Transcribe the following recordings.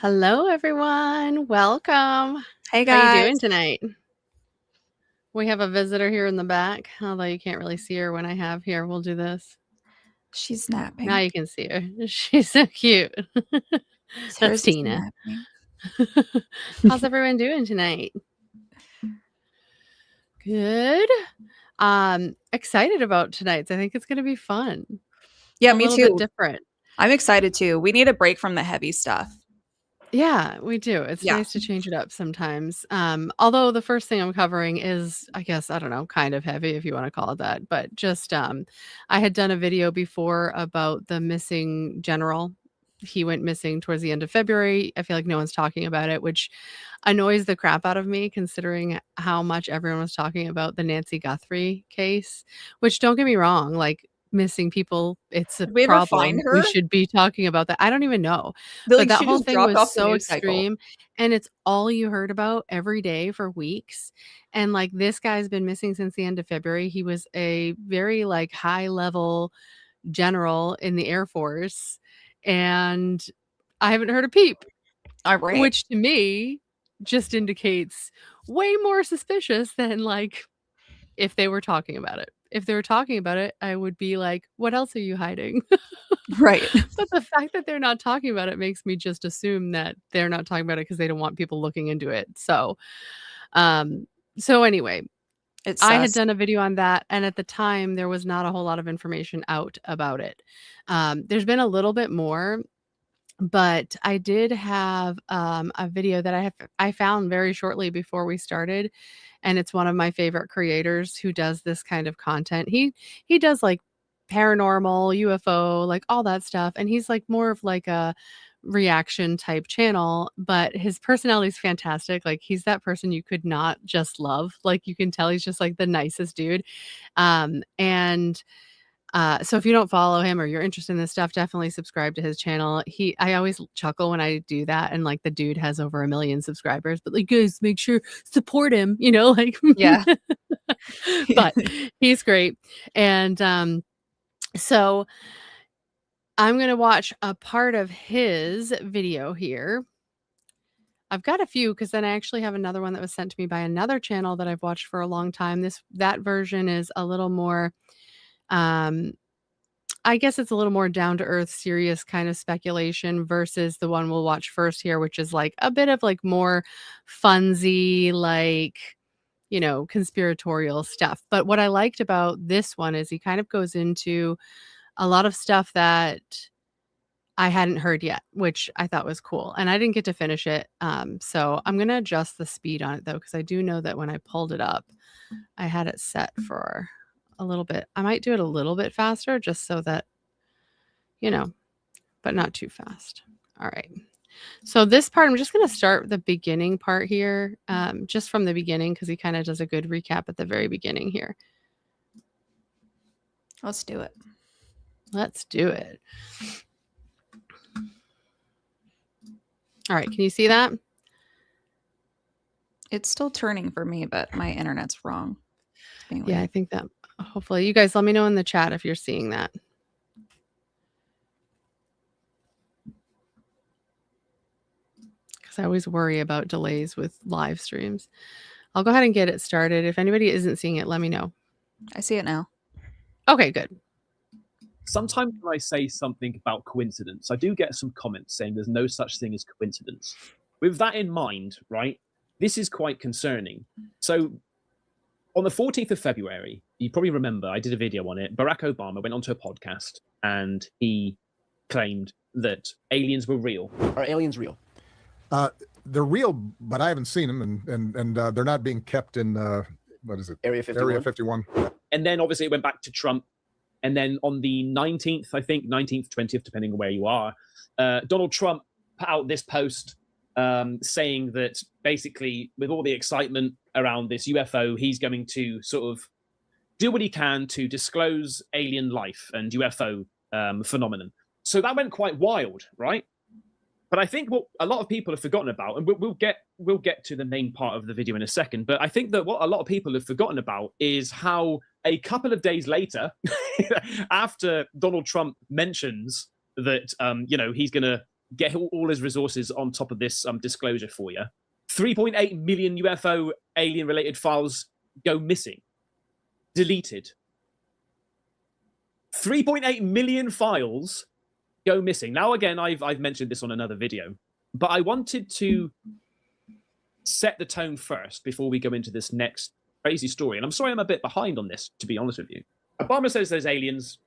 Hello, everyone. Welcome. Hey How you guys. doing tonight? We have a visitor here in the back, although you can't really see her when I have here. We'll do this. She's napping. Now you can see her. She's so cute. That's Hers is Tina. napping. How's everyone doing tonight? Good. Excited about tonight's. I think it's going to be fun. Yeah, A me little too. bit different. I'm excited too. We need a break from the heavy stuff. Yeah, we do. It's Yeah. nice to change it up sometimes. Although the first thing I'm covering is, I guess, I don't know, kind of heavy if you want to call it that, but just I had done a video before about the missing general. He went missing towards the end of February. I feel like no one's talking about it, which annoys the crap out of me considering how much everyone was talking about the Nancy Guthrie case, which don't get me wrong, like missing people, it's a Did we ever find problem. We her? should be talking about that. I don't even know. But Like that she whole just thing dropped was off the so news cycle. extreme, and it's all you heard about every day for weeks. And like this guy's been missing since the end of February. He was a very like high level general in the Air Force, and I haven't heard a peep, All right. which to me just indicates way more suspicious than like if they were talking about it. If they were talking about it, I would be like, what else are you hiding? Right. But the fact that they're not talking about it makes me just assume that they're not talking about it because they don't want people looking into it. So anyway, It's I had sus. done a video on that, and at the time there was not a whole lot of information out about it. There's been a little bit more, but I did have a video that I found very shortly before we started, and it's one of my favorite creators who does this kind of content. He does like paranormal, UFO, like all that stuff, and he's like more of like a reaction type channel, but his personality is fantastic. Like he's that person you could not just love. Like you can tell he's just like the nicest dude. So if you don't follow him or you're interested in this stuff, definitely subscribe to his channel. I always chuckle when I do that, and like the dude has over 1 million subscribers, but like guys, make sure support him, like Yeah. but he's great. And so I'm gonna watch a part of his video here. I've got a few because then I actually have another one that was sent to me by another channel that I've watched for a long time. That version is a little more I guess it's a little more down to earth, serious kind of speculation versus the one we'll watch first here, which is like a bit of like more funsy, like, conspiratorial stuff. But what I liked about this one is he kind of goes into a lot of stuff that I hadn't heard yet, which I thought was cool. And I didn't get to finish it. So I'm going to adjust the speed on it though, because I do know that when I pulled it up, I had it set for a little bit. I might do it a little bit faster just so that, but not too fast. All right. So this part, I'm just going to start the beginning part here, just from the beginning, because he kind of does a good recap at the very beginning here. Let's do it. Let's do it. All right. Can you see that? It's still turning for me, but my internet's wrong. Yeah, I think that hopefully you guys let me know in the chat if you're seeing that. Because I always worry about delays with live streams. I'll go ahead and get it started. If anybody isn't seeing it, let me know. I see it now. Okay, good. Sometimes when I say something about coincidence, I do get some comments saying there's no such thing as coincidence. With that in mind, right, this is quite concerning. So on the 14th of February, you probably remember, I did a video on it. Barack Obama went onto a podcast and he claimed that aliens were real. Are aliens real? They're real, but I haven't seen them, and they're not being kept in, what is it? Area 51. Area 51. And then obviously it went back to Trump. And then on the 19th, I think, 19th, 20th, depending on where you are, Donald Trump put out this post saying that basically with all the excitement around this UFO, he's going to sort of do what he can to disclose alien life and UFO phenomenon. So that went quite wild, right? But I think what a lot of people have forgotten about, and we'll get to the main part of the video in a second, but I think that what a lot of people have forgotten about is how a couple of days later, after Donald Trump mentions that he's going to get all his resources on top of this disclosure for you. 3.8 million UFO alien-related files go missing, deleted. 3.8 million files go missing. Now, again, I've mentioned this on another video, but I wanted to set the tone first before we go into this next crazy story. And I'm sorry I'm a bit behind on this, to be honest with you. Obama says there's aliens.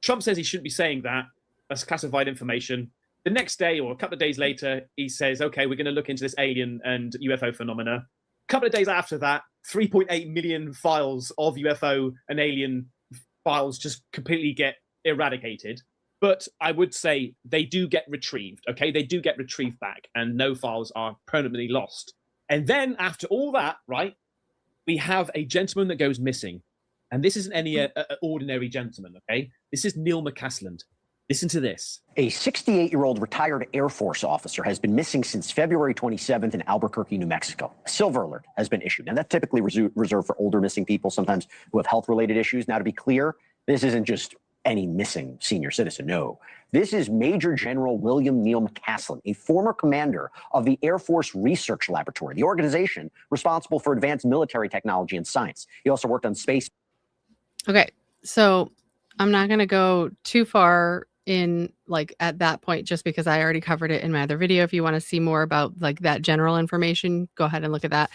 Trump says he shouldn't be saying that. That's classified information. The next day or a couple of days later, he says, okay, we're going to look into this alien and UFO phenomena. A couple of days after that, 3.8 million files of UFO and alien files just completely get eradicated. But I would say they do get retrieved, okay? They do get retrieved back, and no files are permanently lost. And then after all that, right, we have a gentleman that goes missing. And this isn't any ordinary gentleman, okay? This is Neil McCasland. Listen to this. A 68-year-old retired Air Force officer has been missing since February 27th in Albuquerque, New Mexico. A silver alert has been issued. And that's typically reserved for older missing people, sometimes who have health-related issues. Now, to be clear, this isn't just any missing senior citizen. No, this is Major General William Neil McCasland, a former commander of the Air Force Research Laboratory, the organization responsible for advanced military technology and science. He also worked on space. Okay, so I'm not going to go too far in like at that point, just because I already covered it in my other video. If you want to see more about like that general information, go ahead and look at that.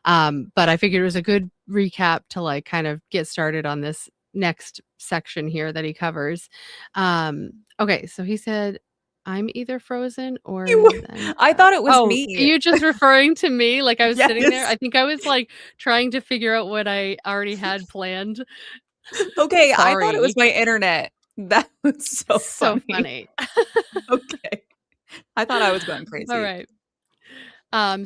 But I figured it was a good recap to like kind of get started on this next section here that he covers. Okay, so he said, I'm either frozen or I thought it was me. Are you just referring to me? Like I was sitting there. Yes. I think I was like trying to figure out what I already had planned. Okay, I thought it was Sorry. my internet. That was so funny. Okay. I thought I was going crazy. All right.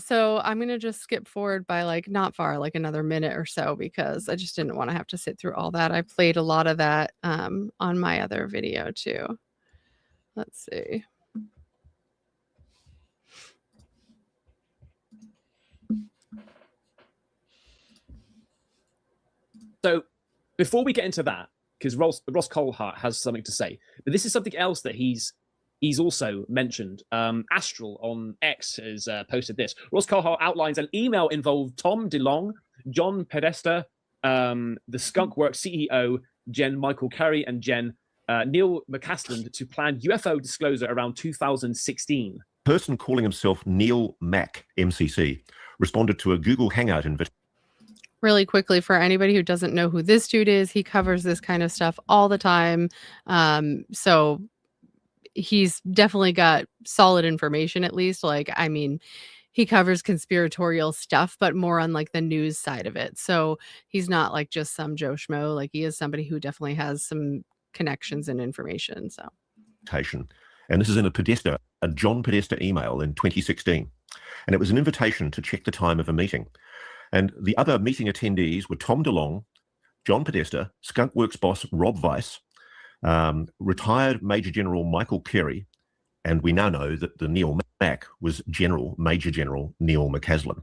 So I'm going to just skip forward by like not far, like another minute or so, because I just didn't want to have to sit through all that. I played a lot of that on my other video too. Let's see. So before we get into that, because Ross Coulthart has something to say, but this is something else that he's also mentioned. Astral on X has posted this. Ross Coulthart outlines an email involved Tom DeLonge, John Podesta, the Skunk Works CEO, Jen Michael Curry, and Jen Neil McCasland to plan UFO disclosure around 2016. Person calling himself Neil Mac, MCC, responded to a Google Hangout invitation. Really quickly, for anybody who doesn't know who this dude is, he covers this kind of stuff all the time. So he's definitely got solid information, at least. Like, I mean, he covers conspiratorial stuff, but more on like the news side of it. So he's not like just some Joe Schmo. Like he is somebody who definitely has some connections and information. So. And this is in a John Podesta email in 2016. And it was an invitation to check the time of a meeting. And the other meeting attendees were Tom DeLonge, John Podesta, Skunk Works boss Rob Weiss, retired Major General Michael Carey, and we now know that the Neil Mac was Major General Neil McCasland.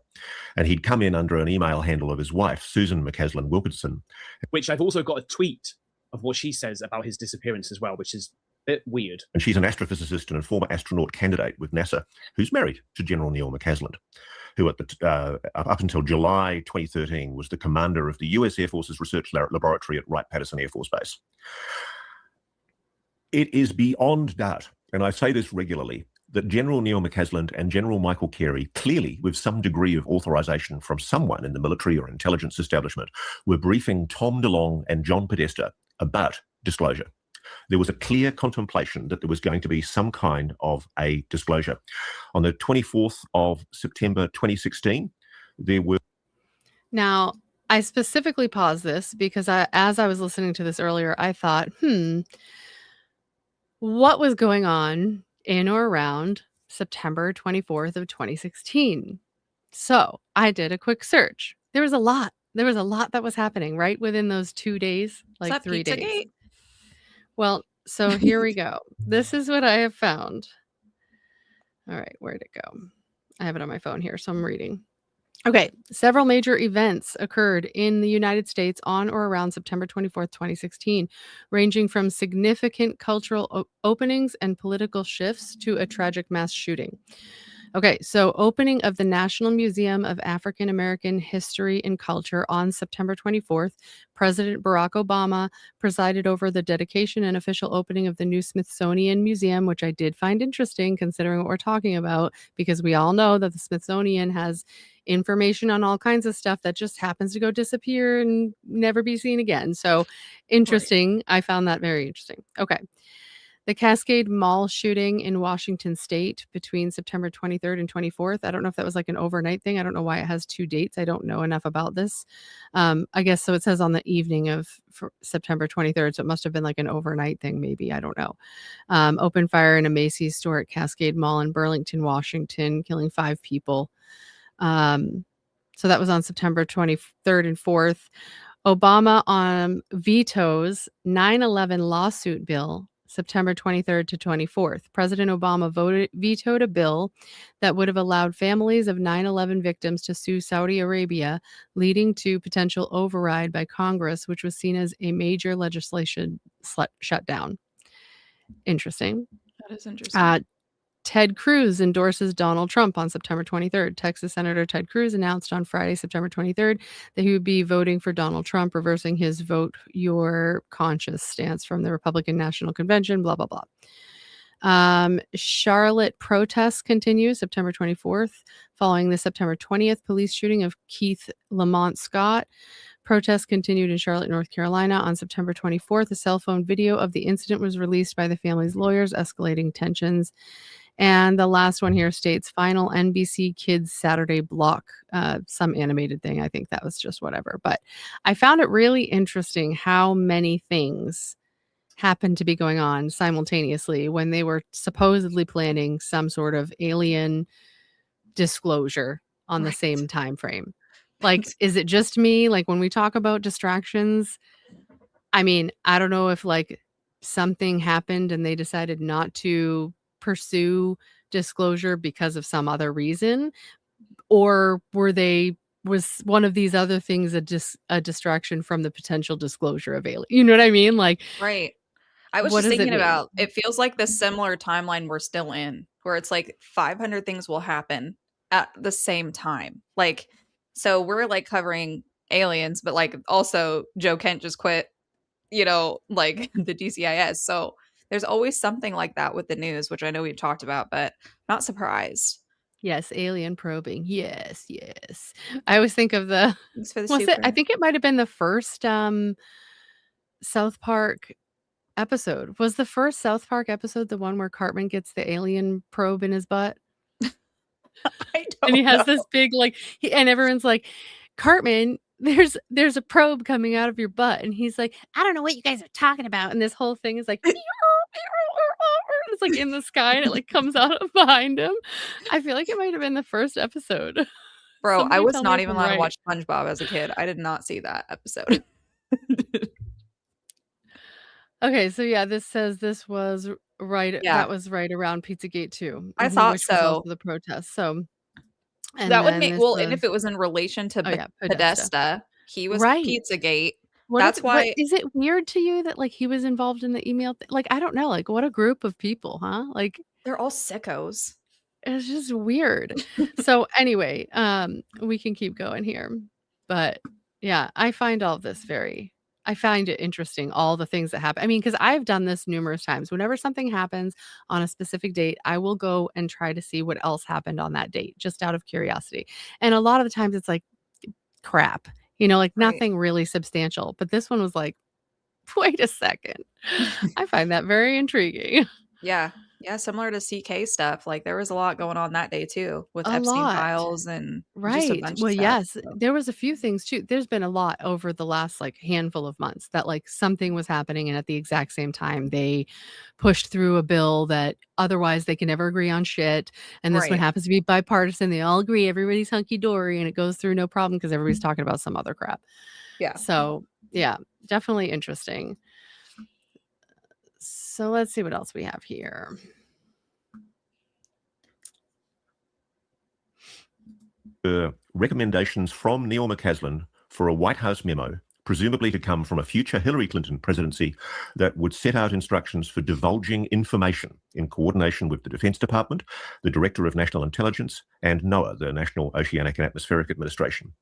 And he'd come in under an email handle of his wife, Susan McCasland Wilkinson. Which I've also got a tweet of what she says about his disappearance as well, which is a bit weird. And she's an astrophysicist and a former astronaut candidate with NASA, who's married to General Neil McCasland, who at the up until July 2013 was the commander of the US Air Force's research laboratory at Wright-Patterson Air Force Base. It is beyond doubt, and I say this regularly, that General Neil McCasland and General Michael Carey, clearly with some degree of authorization from someone in the military or intelligence establishment, were briefing Tom DeLonge and John Podesta about disclosure. There was a clear contemplation that there was going to be some kind of a disclosure. On the 24th of September 2016, there were... Now, I specifically paused this because as I was listening to this earlier, I thought, what was going on in or around September 24th of 2016? So I did a quick search. There was a lot that was happening right within those 2 days, like 3 days. Pizzagate? Well, so here we go. This is what I have found. All right, where'd it go? I have it on my phone here, so I'm reading. Okay, several major events occurred in the United States on or around September 24th, 2016, ranging from significant cultural openings and political shifts to a tragic mass shooting. Okay, so opening of the National Museum of African American History and Culture on September 24th, President Barack Obama presided over the dedication and official opening of the new Smithsonian Museum, which I did find interesting considering what we're talking about, because we all know that the Smithsonian has information on all kinds of stuff that just happens to go disappear and never be seen again. So interesting. I found that very interesting. Okay. The Cascade Mall shooting in Washington State between September 23rd and 24th. I don't know if that was like an overnight thing. I don't know why it has 2 dates. I don't know enough about this. I guess so it says on the evening of September 23rd, so it must have been like an overnight thing maybe. I don't know. Open fire in a Macy's store at Cascade Mall in Burlington, Washington, killing 5 people. So that was on September 23rd and 4th. Obama vetoes 9/11 lawsuit bill September 23rd to 24th. President Obama vetoed a bill that would have allowed families of 9/11 victims to sue Saudi Arabia, leading to potential override by Congress, which was seen as a major legislation shutdown. Interesting. That is interesting. Ted Cruz endorses Donald Trump on September 23rd. Texas Senator Ted Cruz announced on Friday, September 23rd, that he would be voting for Donald Trump, reversing his vote your conscience stance from the Republican National Convention, blah, blah, blah. Charlotte protests continue September 24th, following the September 20th police shooting of Keith Lamont Scott. Protests continued in Charlotte, North Carolina on September 24th. A cell phone video of the incident was released by the family's lawyers, escalating tensions. And the last one here states final NBC Kids Saturday block, some animated thing. I think that was just whatever. But I found it really interesting how many things happened to be going on simultaneously when they were supposedly planning some sort of alien disclosure on the same time frame. Like, is it just me? Like, when we talk about distractions, I mean, I don't know if like something happened and they decided not to pursue disclosure because of some other reason, or was one of these other things a distraction from the potential disclosure of alien? You know what I mean? Like, right. I was what just does it thinking mean? about, it feels like the similar timeline we're still in, where it's like 500 things will happen at the same time. Like, so we're like covering aliens, but like also Joe Kent just quit, like the DCIS. So there's always something like that with the news, which I know we've talked about, but not surprised. Yes, alien probing. Yes, yes. I always think of the Thanks for the was it? I super. think it might have been the first South Park episode. Was the first South Park episode the one where Cartman gets the alien probe in his butt? I And he don't has know. this big and everyone's like, Cartman, there's a probe coming out of your butt. And he's like, I don't know what you guys are talking about. And this whole thing is like, it's like in the sky and it like comes out of behind him. I feel like it might have been the first episode. Bro, I Somebody was tell me not if even I'm allowed to right. watch SpongeBob as a kid. I did not see that episode. Okay, so yeah, this says this was right. Yeah. That was right around Pizzagate too. I thought which was so. also the protest. So, and That would then make this well, and if was it was in relation to yeah, Podesta. Podesta, he was Right. Pizzagate. What That's why is it weird to you that like he was involved in the email? Like, I don't know. Like, what a group of people, huh? Like, they're all sickos. it's just weird. So anyway, we can keep going here, but yeah, I find all of this I find it interesting, all the things that happen. I mean, because I've done this numerous times. Whenever something happens on a specific date, I will go and try to see what else happened on that date, just out of curiosity. And a lot of the times it's like crap, like Right. nothing really substantial. But this one was like, wait a second. I find that very intriguing. Yeah. Yeah, similar to CK stuff. Like there was a lot going on that day too with A Epstein lot. files and just a Right. bunch Well, of stuff. yes, So. there was a few things too. There's been a lot over the last like handful of months that like something was happening and at the exact same time they pushed through a bill that otherwise they can never agree on shit. And this one Right. happens to be bipartisan. They all agree, everybody's hunky dory, and it goes through no problem because everybody's talking about some other crap. Yeah. So yeah, definitely interesting. So let's see what else we have here. recommendations from Neil McCasland for a White House memo, presumably to come from a future Hillary Clinton presidency, that would set out instructions for divulging information in coordination with the Defense Department, the Director of National Intelligence, and NOAA, the National Oceanic and Atmospheric Administration.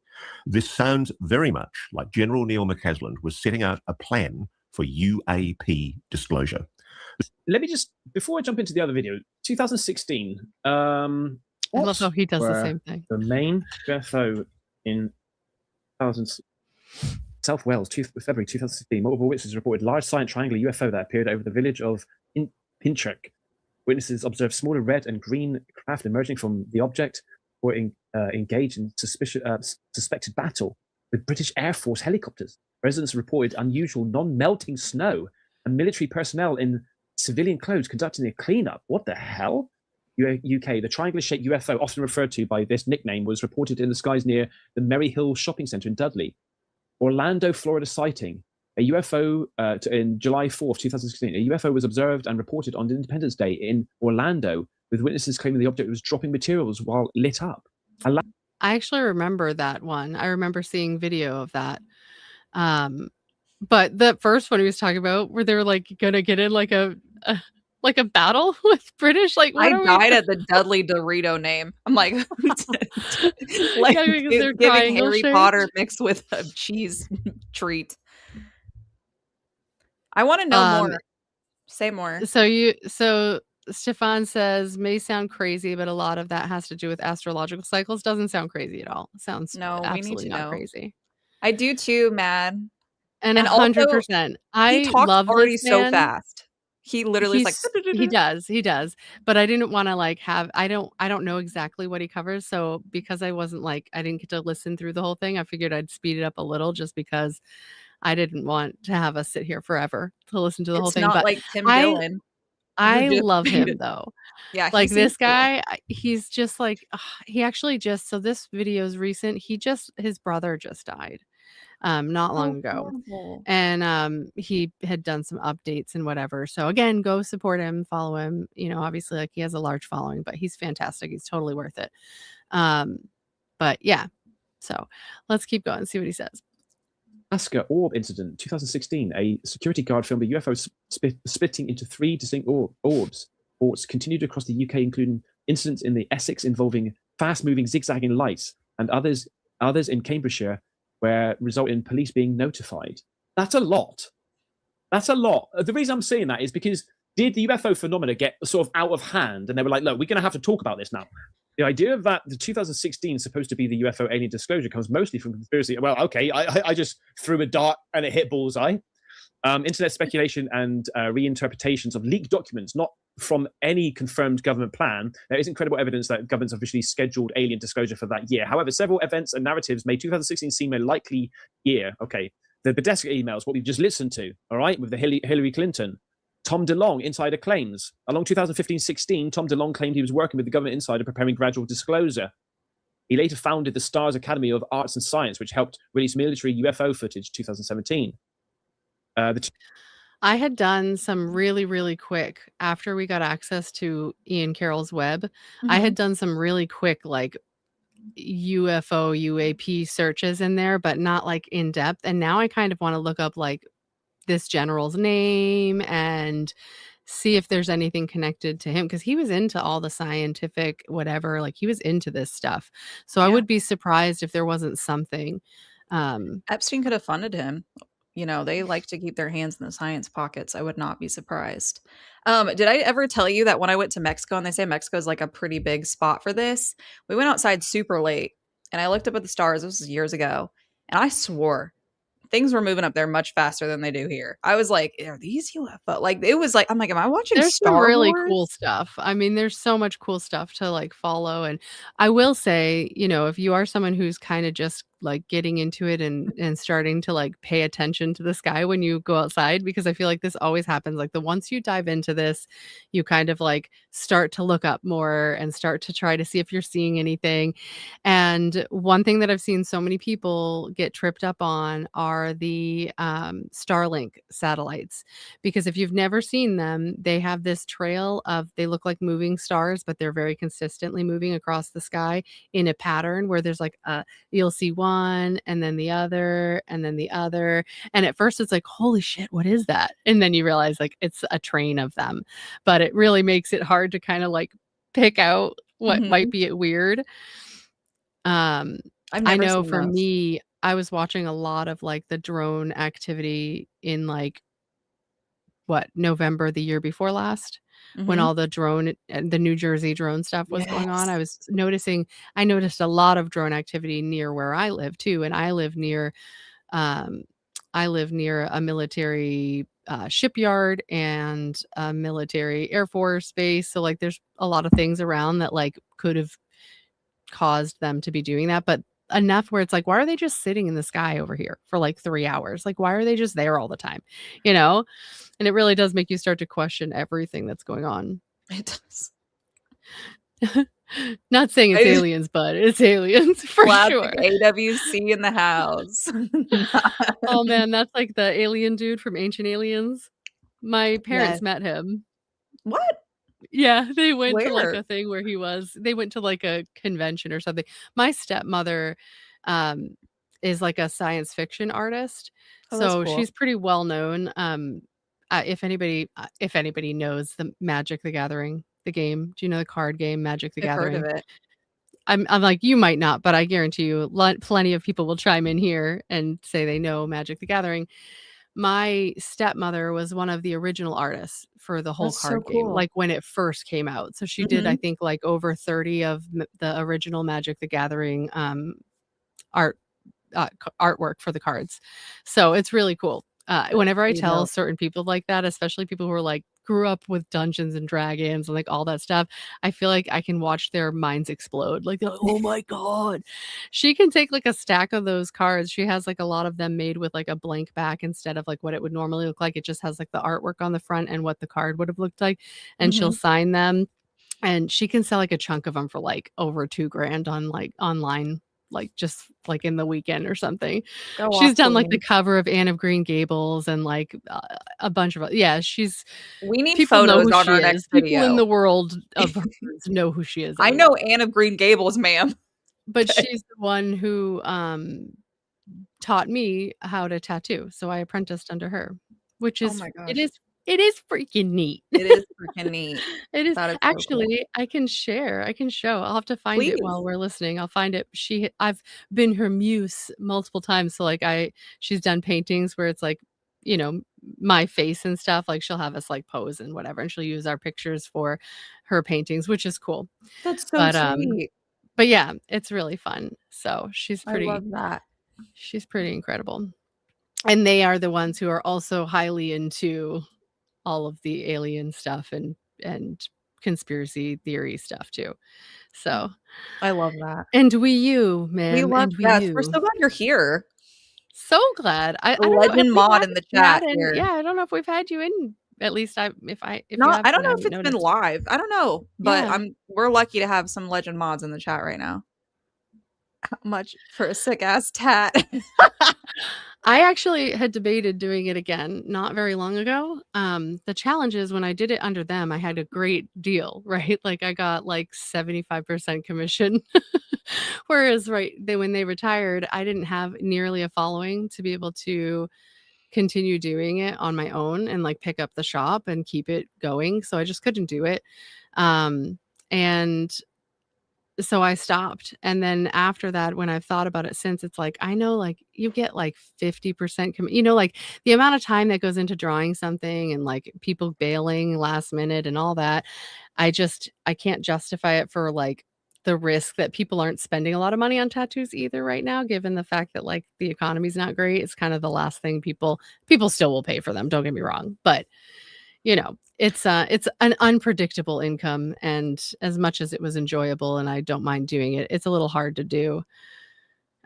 This sounds very much like General Neil McCasland was setting out a plan for UAP disclosure. Let me just, before I jump into the other video, 2016. I love how he does the same thing. The main UFO in South Wales, February 2016. Multiple witnesses reported large silent triangular UFO that appeared over the village of Pinchurk. Witnesses observed smaller red and green craft emerging from the object, or engaged in suspected battle with British Air Force helicopters. Residents reported unusual non-melting snow and military personnel in civilian clothes conducting a cleanup. What the hell? UK, the triangular-shaped UFO, often referred to by this nickname, was reported in the skies near the Merry Hill Shopping Centre in Dudley. Orlando, Florida sighting. A UFO in July 4th, 2016. A UFO was observed and reported on Independence Day in Orlando, with witnesses claiming the object was dropping materials while lit up. I actually remember that one. I remember seeing video of that. But the first one he was talking about, where they were like gonna get in like a battle with British, like I died at the Dudley Dorito name. I'm like, like Yeah, because they're giving Harry triangle-shaped. Potter mixed with a cheese treat. I want to know more. Say more. So Stefan says may sound crazy, but a lot of that has to do with astrological cycles. Doesn't sound crazy at all. Sounds No, we need absolutely to not know. crazy. I do too, man. And And also, 100%. I He talks love already this so man. fast. He literally is like, He does. But I didn't want to like have I don't know exactly what he covers. So because I wasn't like I didn't get to listen through the whole thing, I figured I'd speed it up a little just because I didn't want to have us sit here forever to listen to the whole it's thing. not But like Tim I Dillon. I just- love him though. Yeah, he Like seems this guy, he's just like he actually just so this video is recent. His brother just died not long ago. horrible. And he had done some updates and whatever. So again, go support him, follow him. You know, obviously like he has a large following, but he's fantastic. He's totally worth it. But yeah. So let's keep going, see what he says. Alaska orb incident, 2016. A security guard filmed a UFO splitting into 3 distinct orbs. Reports continued across the UK, including incidents in the Essex involving fast-moving zigzagging lights, and others in Cambridgeshire, where result in police being notified. That's a lot. That's a lot. The reason I'm saying that is because did the UFO phenomena get sort of out of hand, and they were like, look, we're going to have to talk about this now. The idea of that the 2016 supposed to be the UFO alien disclosure comes mostly from conspiracy. Well, okay, I just threw a dart and it hit bullseye. Internet speculation and reinterpretations of leaked documents, not from any confirmed government plan. There is incredible evidence that governments officially scheduled alien disclosure for that year. However, several events and narratives made 2016 seem a likely year. Okay, the Podesta emails, what we've just listened to, all right, with the Hillary Clinton. Tom DeLonge, insider claims. Along 2015-16, Tom DeLonge claimed he was working with the government insider preparing gradual disclosure. He later founded the Stars Academy of Arts and Science, which helped release military UFO footage 2017. I had done some really, really quick, after we got access to Ian Carroll's web, I had done some really quick like UFO, UAP searches in there, but not like in depth. And now I kind of want to look up like this general's name and see if there's anything connected to him, because he was into all the scientific whatever, like he was into this stuff. So I would be surprised if there wasn't something. Epstein could have funded him. You know, they like to keep their hands in the science pockets. I would not be surprised. Did I ever tell you that when I went to Mexico, and they say Mexico is like a pretty big spot for this, we went outside super late and I looked up at the stars. This was years ago. And I swore things were moving up there much faster than they do here. I was like, are these UFO? Like, it was like, I'm like, am I watching There's Star some really Wars? cool stuff. I mean, there's so much cool stuff to like follow. And I will say, you know, if you are someone who's kind of just like getting into it and starting to like pay attention to the sky when you go outside, because I feel like this always happens. Like the once you dive into this, you kind of like start to look up more and start to try to see if you're seeing anything. And one thing that I've seen so many people get tripped up on are the Starlink satellites, because if you've never seen them, they have this trail of, they look like moving stars, but they're very consistently moving across the sky in a pattern where there's like you'll see one and then the other and then the other. And at first it's like, holy shit, what is that? And then you realize like it's a train of them. But it really makes it hard to kind of like pick out what might be weird. I've I never know seen for those. me, I was watching a lot of like the drone activity in like November the year before last, when all the drone and the New Jersey drone stuff was going on. I noticed a lot of drone activity near where I live too, and I live near a military shipyard and a military Air Force base. So like there's a lot of things around that like could have caused them to be doing that, but enough where it's like, why are they just sitting in the sky over here for like 3 hours? Like, why are they just there all the time? You know? And it really does make you start to question everything that's going on. It does. Not saying it's aliens, but it's aliens for sure. AWC in the house. Oh man, that's like the alien dude from Ancient Aliens. My parents met him. What? Yeah, they went to like Where? a thing where they went to like a convention or something. My stepmother is like a science fiction artist. Oh, that's So cool. she's pretty well known. If anybody knows the Magic the Gathering, the game. Do you know the card game Magic the I've Gathering? heard of it. I'm like, you might not, but I guarantee you plenty of people will chime in here and say they know Magic the Gathering. My stepmother was one of the original artists for the whole That's so card game, cool. like when it first came out. So she did, I think, like over 30 of the original Magic the Gathering artwork for the cards. So it's really cool. Whenever I tell certain people like that, especially people who are like grew up with Dungeons and Dragons and like all that stuff, I feel like I can watch their minds explode. Like, oh my God. She can take like a stack of those cards. She has like a lot of them made with like a blank back instead of like what it would normally look like. It just has like the artwork on the front and what the card would have looked like. And she'll sign them. And she can sell like a chunk of them for like over $2,000 on like online, like just like in the weekend or something. She's done like the cover of Anne of Green Gables and like a bunch of we need people know photos who on she our is. next People video. in the world of hers know who she is. I know Anne of Green Gables, ma'am. But she's the one who taught me how to tattoo. So I apprenticed under her, which is it is freaking neat. It is freaking neat. It is. That is so Actually, cool. I can show. I'll have to find it while Please. we're listening. I'll find it. I've been her muse multiple times. So like she's done paintings where it's like, you know, my face and stuff. Like she'll have us like pose and whatever, and she'll use our pictures for her paintings, which is cool. That's so sweet. But yeah, it's really fun. So I love that. She's pretty incredible. And they are the ones who are also highly into all of the alien stuff and conspiracy theory stuff too. So I love that. And you, man. We love that. We're so glad you're here. So glad. I don't know if mod in the chat here. Yeah, I don't know if we've had you in. At least I don't know if it's been live. I don't know, but Yeah. we're lucky to have some legend mods in the chat right now. How much for a sick ass tat? I actually had debated doing it again not very long ago. The challenge is when I did it under them, I had a great deal, right? Like I got like 75% commission. Whereas when they retired, I didn't have nearly a following to be able to continue doing it on my own and like pick up the shop and keep it going. So I just couldn't do it. And so I stopped. And then after that, when I've thought about it since, it's like, I know like you get like 50%, like the amount of time that goes into drawing something and like people bailing last minute and all that. I can't justify it for like the risk that people aren't spending a lot of money on tattoos either right now, given the fact that like the economy's not great. It's kind of the last thing people still will pay for them. Don't get me wrong. But it's an unpredictable income, and as much as it was enjoyable and I don't mind doing it, it's a little hard to do.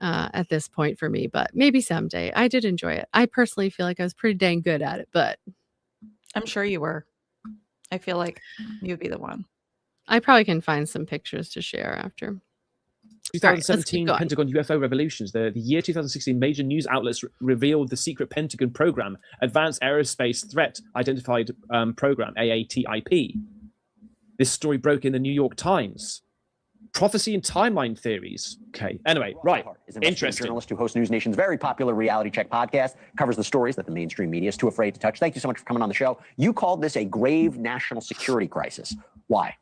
at this point for me, but maybe someday. I did enjoy it. I personally feel like I was pretty dang good at it, but I'm sure you were. I feel like you'd be the one. I probably can find some pictures to share after. All right, let's keep 2017 going. Pentagon UFO revelations. The year 2016, major news outlets revealed the secret Pentagon program, Advanced Aerospace Threat Identified Program, AATIP. This story broke in the New York Times. Prophecy and timeline theories. Okay. Anyway, right. Is an investigative Interesting. journalist who hosts News Nation's very popular Reality Check podcast, covers the stories that the mainstream media is too afraid to touch. Thank you so much for coming on the show. You called this a grave national security crisis. Why?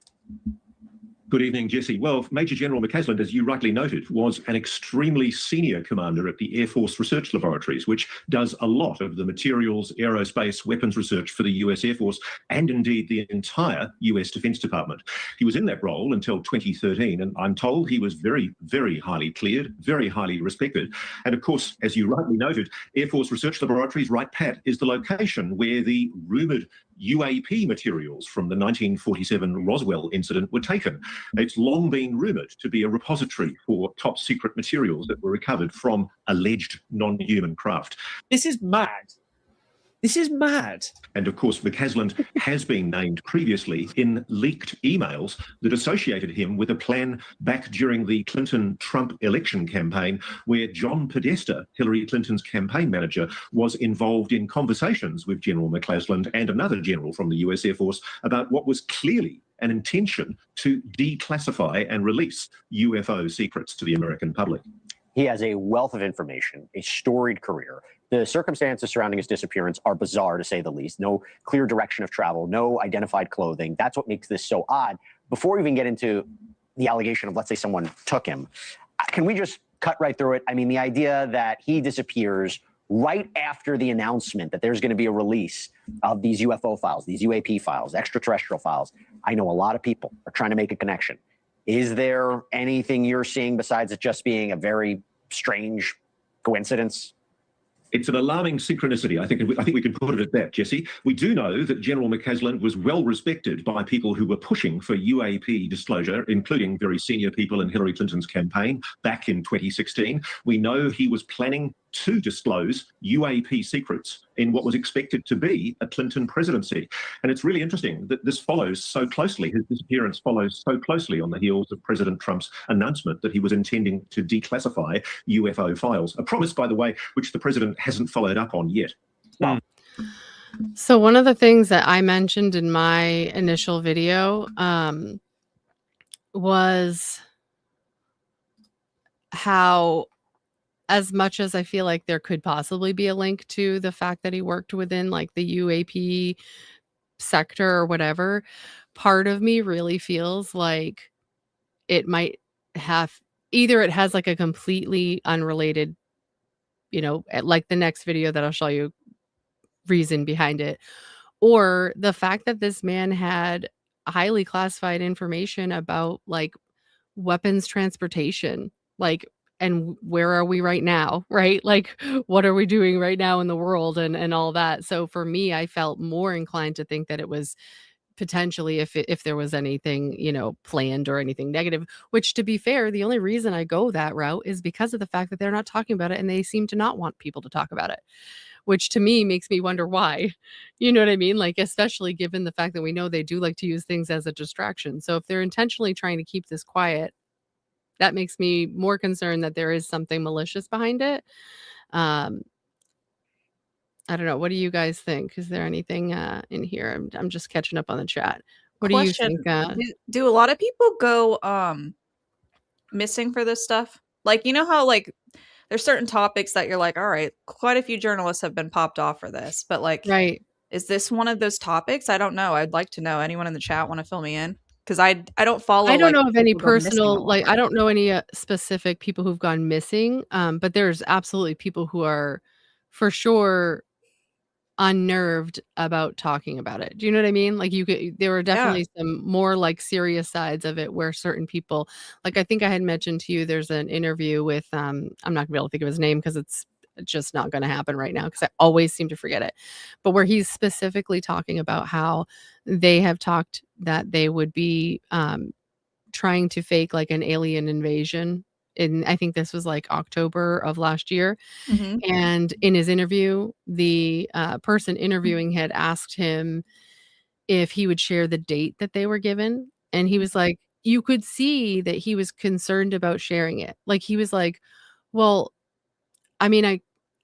Good evening, Jesse. Well, Major General McCasland, as you rightly noted, was an extremely senior commander at the Air Force Research Laboratories, which does a lot of the materials, aerospace, weapons research for the US Air Force and indeed the entire US Defense Department. He was in that role until 2013, and I'm told he was very, very highly cleared, very highly respected. And of course, as you rightly noted, Air Force Research Laboratories, right, Pat, is the location where the rumoured UAP materials from the 1947 Roswell incident were taken. It's long been rumoured to be a repository for top secret materials that were recovered from alleged non-human craft. This is mad. This is mad. And of course, McCasland has been named previously in leaked emails that associated him with a plan back during the Clinton-Trump election campaign where John Podesta, Hillary Clinton's campaign manager, was involved in conversations with General McCasland and another general from the US Air Force about what was clearly an intention to declassify and release UFO secrets to the American public. He has a wealth of information, a storied career. The circumstances surrounding his disappearance are bizarre, to say the least. No clear direction of travel, no identified clothing. That's what makes this so odd. Before we even get into the allegation of, let's say, someone took him, can we just cut right through it? I mean, the idea that he disappears right after the announcement that there's going to be a release of these UFO files, these UAP files, extraterrestrial files. I know a lot of people are trying to make a connection. Is there anything you're seeing besides it just being a very strange coincidence? It's an alarming synchronicity. I think we can put it at that, Jesse. We do know that General McCasland was well respected by people who were pushing for UAP disclosure, including very senior people in Hillary Clinton's campaign back in 2016. We know he was planning to disclose UAP secrets in what was expected to be a Clinton presidency. And it's really interesting that this follows so closely, his disappearance follows so closely on the heels of President Trump's announcement that he was intending to declassify UFO files, a promise, by the way, which the president hasn't followed up on yet. Wow. So one of the things that I mentioned in my initial video was how, as much as I feel like there could possibly be a link to the fact that he worked within like the UAP sector or whatever, part of me really feels like it might have, either it has like a completely unrelated, like the next video that I'll show you, reason behind it, or the fact that this man had highly classified information about like weapons transportation, like, and where are we right now, right? Like, what are we doing right now in the world and all that. So for me, I felt more inclined to think that it was potentially, if there was anything, planned or anything negative, which, to be fair, the only reason I go that route is because of the fact that they're not talking about it and they seem to not want people to talk about it, which to me makes me wonder why. You know what I mean? Like, especially given the fact that we know they do like to use things as a distraction. So if they're intentionally trying to keep this quiet, that makes me more concerned that there is something malicious behind it. I don't know. What do you guys think? Is there anything in here? I'm just catching up on the chat. What do you think? Do a lot of people go missing for this stuff? Like, you know how like there's certain topics that you're like, all right, quite a few journalists have been popped off for this, but like, right. Is this one of those topics? I don't know. I'd like to know. Anyone in the chat want to fill me in? Because I don't follow. I don't know like, of any people go missing a personal, lot, like, right? I don't know any specific people who've gone missing. But there's absolutely people who are for sure unnerved about talking about it. Do you know what I mean? Like, there were definitely some more like serious sides of it where certain people, like, I think I had mentioned to you, there's an interview with, I'm not gonna be able to think of his name because it's just not going to happen right now because I always seem to forget it, but where he's specifically talking about how they have talked that they would be trying to fake like an alien invasion I think this was like October of last year. Mhm. And in his interview, the person interviewing had asked him if he would share the date that they were given. And he was like, you could see that he was concerned about sharing it. Like, he was like, well, I mean,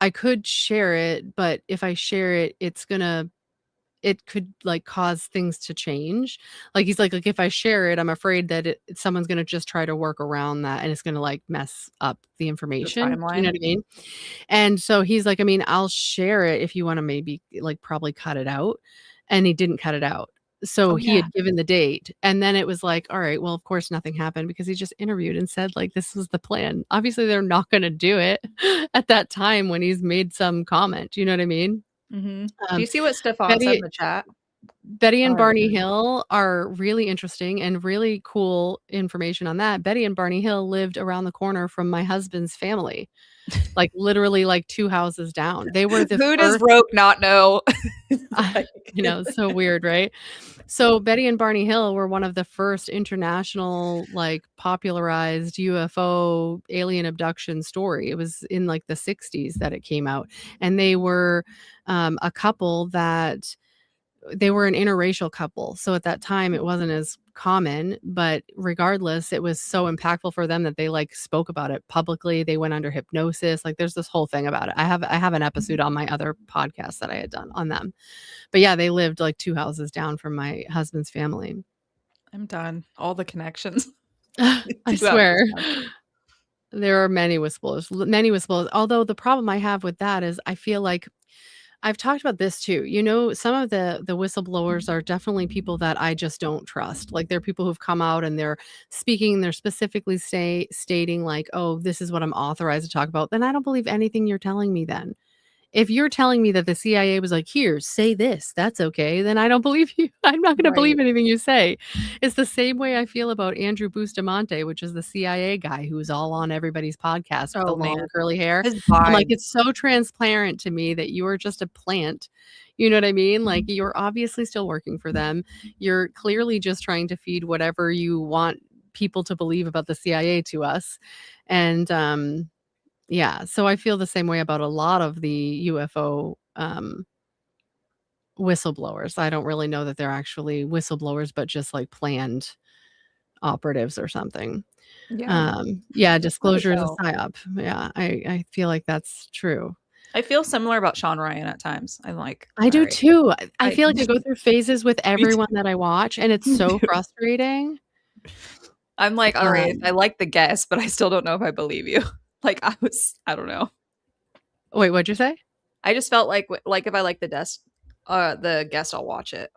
I could share it, but if I share it, it could like cause things to change. Like, he's like if I share it, I'm afraid that someone's gonna just try to work around that and it's gonna like mess up the The information. You know timeline. what I mean? And so he's like, I mean, I'll share it if you want to maybe like probably cut it out. And he didn't cut it out. So Oh, he yeah. had given the date. And then it was like, all right, well, of course nothing happened because he just interviewed and said like this was the plan. Obviously, they're not gonna do it at that time when he's made some comment. You know what I mean? Mhm. Do Um, you see what Stefan said in Betty the chat? Betty and Oh, Barney okay. Hill are really interesting and really cool information on that. Betty and Barney Hill lived around the corner from my husband's family, like literally like 2 houses down. They were the Who does first Roke not know? I you know, so weird, right? So Betty and Barney Hill were one of the first international, like, popularized UFO alien abduction story. It was in, like, the '60s that it came out, and they were, a couple that they were an interracial couple. So at that time, it wasn't as common, but regardless, it was so impactful for them that they like spoke about it publicly. They went under hypnosis. Like there's this whole thing about it. I have an episode on my other podcast that I had done on them. But yeah, they lived like 2 houses down from my husband's family. I'm done. All the connections. I 2 houses swear. down. There are many whistleblowers. Although the problem I have with that is I feel like I've talked about this too. You know, some of the whistleblowers are definitely people that I just don't trust. Like they're people who've come out and they're speaking, they're specifically stating like, "Oh, this is what I'm authorized to talk about." Then I don't believe anything you're telling me then. If you're telling me that the CIA was like, "Here, say this, that's okay," then I don't believe you. I'm not gonna believe Right. anything you say. It's the same way I feel about Andrew Bustamante, which is the CIA guy who's all on everybody's podcast with the Oh, long man. curly hair. His I'm like, vibe. it's so transparent to me that you are just a plant. You know what I mean? Like, you're obviously still working for them. You're clearly just trying to feed whatever you want people to believe about the CIA to us. And, yeah, so I feel the same way about a lot of the UFO, whistleblowers. I don't really know that they're actually whistleblowers, but just, like, planned operatives or something. Yeah. Yeah, It's hard to disclosure is a tell. psyop. Yeah, I feel like that's true. I feel similar about Sean Ryan at times. I'm like, I do "Alright." too. I I feel like I go through phases with Me too. everyone that I watch, and it's Me so too. frustrating. I'm like, "Alright, I Um like the guess, but I still don't know if I believe you." Like, I don't know. Wait, what'd you say? I just felt like if I like the guest, I'll watch it.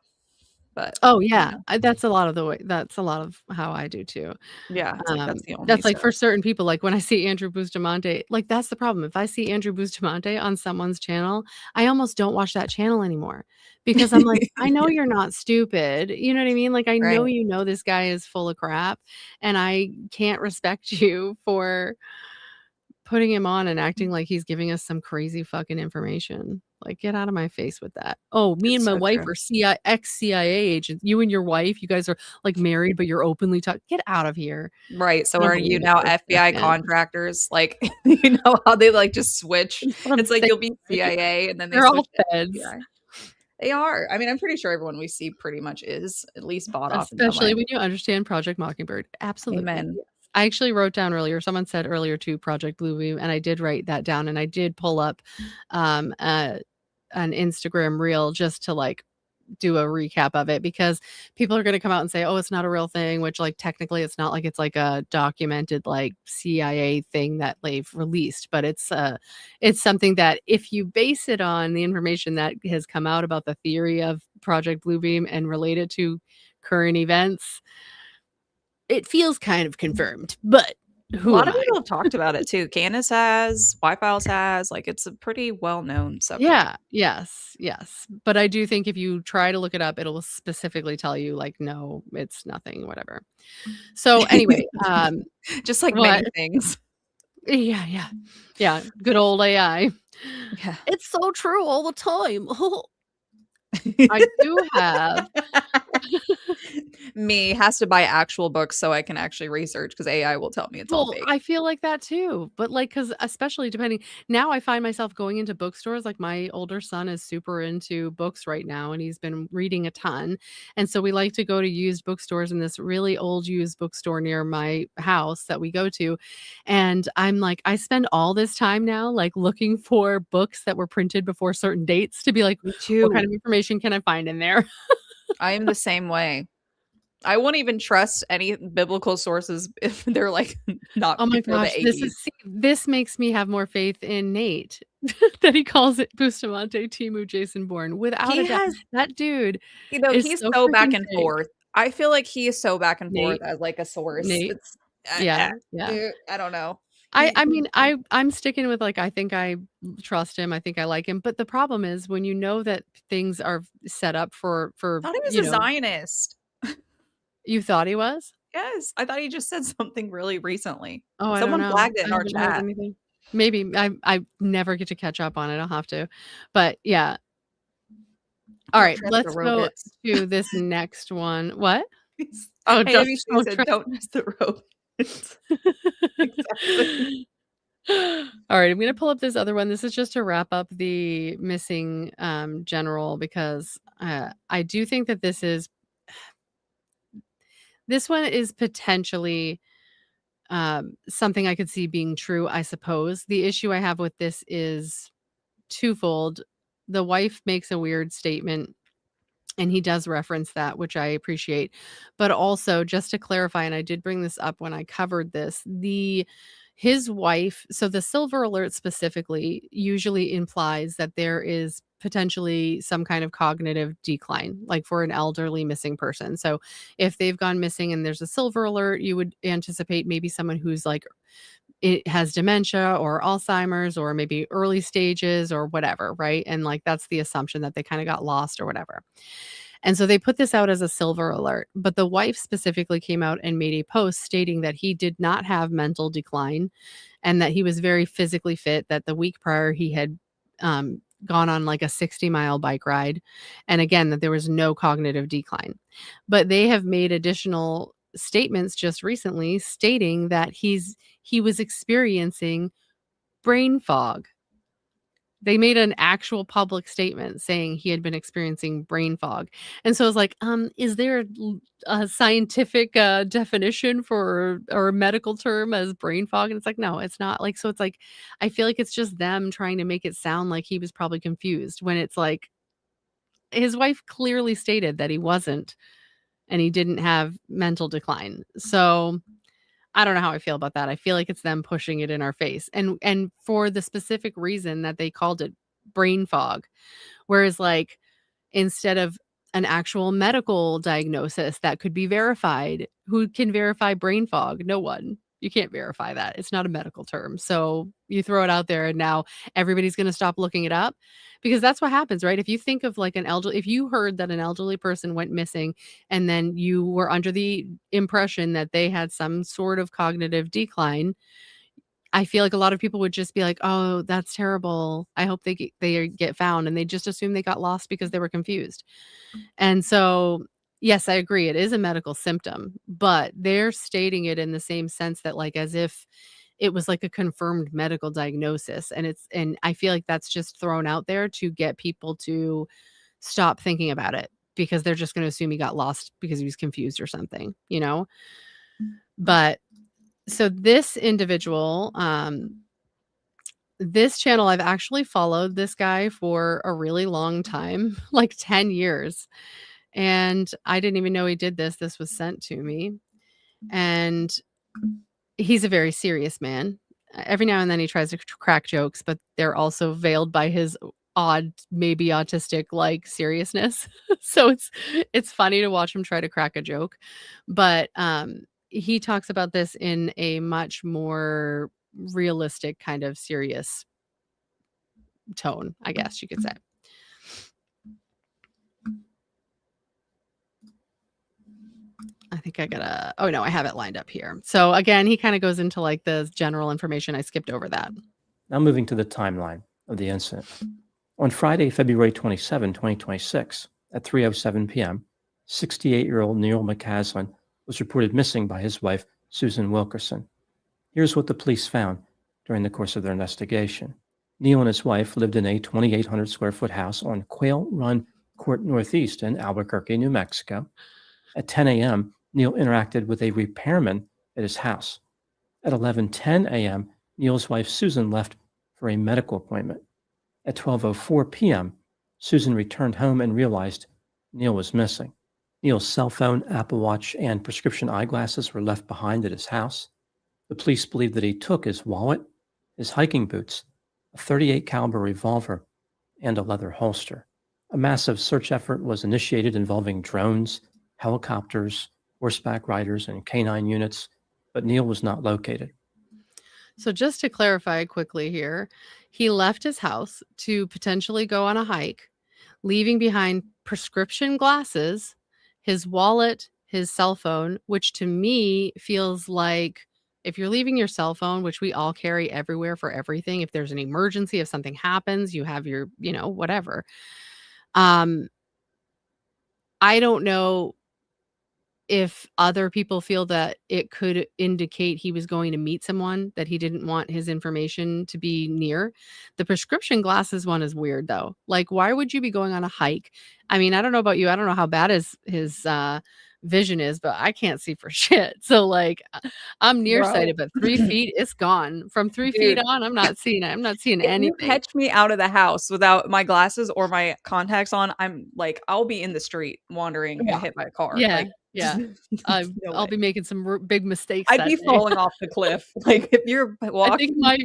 But, Oh, you yeah. know. That's a lot of the way that's a lot of how I do too. Yeah, it's like that's the only That's like stuff. for certain people, like when I see Andrew Bustamante, like that's the problem. If I see Andrew Bustamante on someone's channel, I almost don't watch that channel anymore because I'm like, I know Yeah, you're not stupid. You know what I mean? Like I know right. you know this guy is full of crap and I can't respect you for putting him on and acting like he's giving us some crazy fucking information. Like, get out of my face with that. "Oh, me and It's my so wife true. are ex-CIA agents. You and your wife, you guys are, like, married, but you're openly get out of here." Right, so I don't are you believe it now for a FBI second. contractors? Like, you know how they, like, just switch? That's what I'm It's like saying. you'll be CIA and then they They're all switch to feds, FBI. They are. I mean, I'm pretty sure everyone we see pretty much is at least bought off in some especially way. when you understand Project Mockingbird. Absolutely, Amen. yes. I actually wrote down earlier someone said earlier too, Project Bluebeam, and I did write that down, and I did pull up, an Instagram reel just to, like, do a recap of it because people are gonna come out and say, "Oh, it's not a real thing," which, like, technically it's not like it's like a documented, like, CIA thing that they've released, but it's something that if you base it on the information that has come out about the theory of Project Bluebeam and relate it to current events, it feels kind of confirmed, but A who lot am of I? people have talked about it too. Candace has, Y-Files has, like, it's a pretty well-known subject. Yeah, yes, but I do think if you try to look it up, it'll specifically tell you, like, "No, it's nothing," whatever. So, anyway, Just like what? many things. Yeah, good old AI. Yeah. It's so true all the time. I do have Me has to buy actual books so I can actually research because AI will tell me it's all Well, fake. I feel like that too, but, like, because especially depending now I find myself going into bookstores, like, my older son is super into books right now, and he's been reading a ton, and so we like to go to used bookstores in this really old used bookstore near my house that we go to, and I'm like, I spend all this time now, like, looking for books that were printed before certain dates to be like, Me "What kind too. of information can I find in there?" I am the same way. I won't even trust any biblical sources if they're like not Oh my before the gosh, this 80s. is see, this makes me have more faith in Nate that he calls it Bustamante, Timu, Jason Bourne. Without a He doubt, has, that dude is he's so so back freaking and fake. forth. I feel like he is so back and forth Nate, as like a source. Nate, It's yeah, yeah. I don't know. I mean, I'm sticking with, like, I think I trust him, I think I like him, but the problem is when you know that things are set up for, Thought he was you a know. Zionist. You thought he was? Yes, I thought he just said something really recently. Oh, I don't Someone know. flagged it I in our haven't heard chat. anything. Maybe. I never get to catch up on it, I'll have to. But, yeah. Don't Alright, trust the let's go robots. to this next one. What? He's- Oh, just ABC don't said, trust. "Don't trust the robots." Exactly. Alright, I'm gonna pull up this other one. This is just to wrap up the missing, general because, I do think that this one is potentially, something I could see being true, I suppose. The issue I have with this is twofold. The wife makes a weird statement, and he does reference that, which I appreciate. But also, just to clarify, and I did bring this up when I covered this, his wife, so the silver alert specifically usually implies that there is potentially some kind of cognitive decline, like for an elderly missing person. So if they've gone missing and there's a silver alert, you would anticipate maybe someone who's like it has dementia or Alzheimer's or maybe early stages or whatever, right? And like that's the assumption that they kind of got lost or whatever. And so they put this out as a silver alert, but the wife specifically came out and made a post stating that he did not have mental decline and that he was very physically fit, that the week prior he had gone on like a 60-mile bike ride. And again, that there was no cognitive decline. But they have made additional statements just recently stating that he was experiencing brain fog. They made an actual public statement saying he had been experiencing brain fog. And so I was like, is there a scientific definition for or a medical term as brain fog? And it's like, no, it's not. Like, so it's like, I feel like it's just them trying to make it sound like he was probably confused when it's like his wife clearly stated that he wasn't and he didn't have mental decline. So I don't know how I feel about that. I feel like it's them pushing it in our face and for the specific reason that they called it brain fog. Whereas like instead of an actual medical diagnosis that could be verified, who can verify brain fog? No one. You can't verify that. It's not a medical term. So you throw it out there and now everybody's going to stop looking it up because that's what happens, right? If you think of like if you heard that an elderly person went missing and then you were under the impression that they had some sort of cognitive decline, I feel like a lot of people would just be like, "Oh, that's terrible. I hope they get found." And they just assume they got lost because they were confused. And so, yes, I agree. It is a medical symptom, but they're stating it in the same sense that like as if it was like a confirmed medical diagnosis. And I feel like that's just thrown out there to get people to stop thinking about it because they're just going to assume he got lost because he was confused or something, you know? But so this individual, this channel, I've actually followed this guy for a really long time, like 10 years. And I didn't even know he did this. This was sent to me. And he's a very serious man. Every now and then he tries to crack jokes, but they're also veiled by his odd, maybe autistic like seriousness. So it's funny to watch him try to crack a joke. But he talks about this in a much more realistic kind of serious tone, I guess you could say. I think I gotta, oh no, I have it lined up here. So again, he kind of goes into like the general information. I skipped over that. Now moving to the timeline of the incident. On Friday, February 27, 2026, at 3:07 p.m., 68-year-old Neil McCasland was reported missing by his wife, Susan Wilkerson. Here's what the police found during the course of their investigation. Neil and his wife lived in a 2,800 square foot house on Quail Run Court Northeast in Albuquerque, New Mexico. At 10 a.m., Neil interacted with a repairman at his house. At 11:10 a.m., Neil's wife Susan left for a medical appointment. At 12:04 p.m., Susan returned home and realized Neil was missing. Neil's cell phone, Apple Watch, and prescription eyeglasses were left behind at his house. The police believe that he took his wallet, his hiking boots, a .38 caliber revolver, and a leather holster. A massive search effort was initiated involving drones, helicopters, horseback riders, and canine units, but Neil was not located. So just to clarify quickly here, he left his house to potentially go on a hike, leaving behind prescription glasses, his wallet, his cell phone, which to me feels like if you're leaving your cell phone, which we all carry everywhere for everything, if there's an emergency, if something happens, you have your, whatever. I don't know if other people feel that it could indicate he was going to meet someone that he didn't want his information to be near. The prescription glasses one is weird though. Like, why would you be going on a hike? I mean, I don't know about you. I don't know how bad his vision is, but I can't see for shit. So like, I'm nearsighted, but 3 feet, it's gone. From 3 feet on, I'm not seeing it. I'm not seeing If anything. you catch me out of the house without my glasses or my contacts on, I'm like, I'll be in the street wandering and hit by a car. Yeah. Like, Yeah. no I'll way. be making some big mistakes. I'd that be day. falling off the cliff. Like if you're walking, I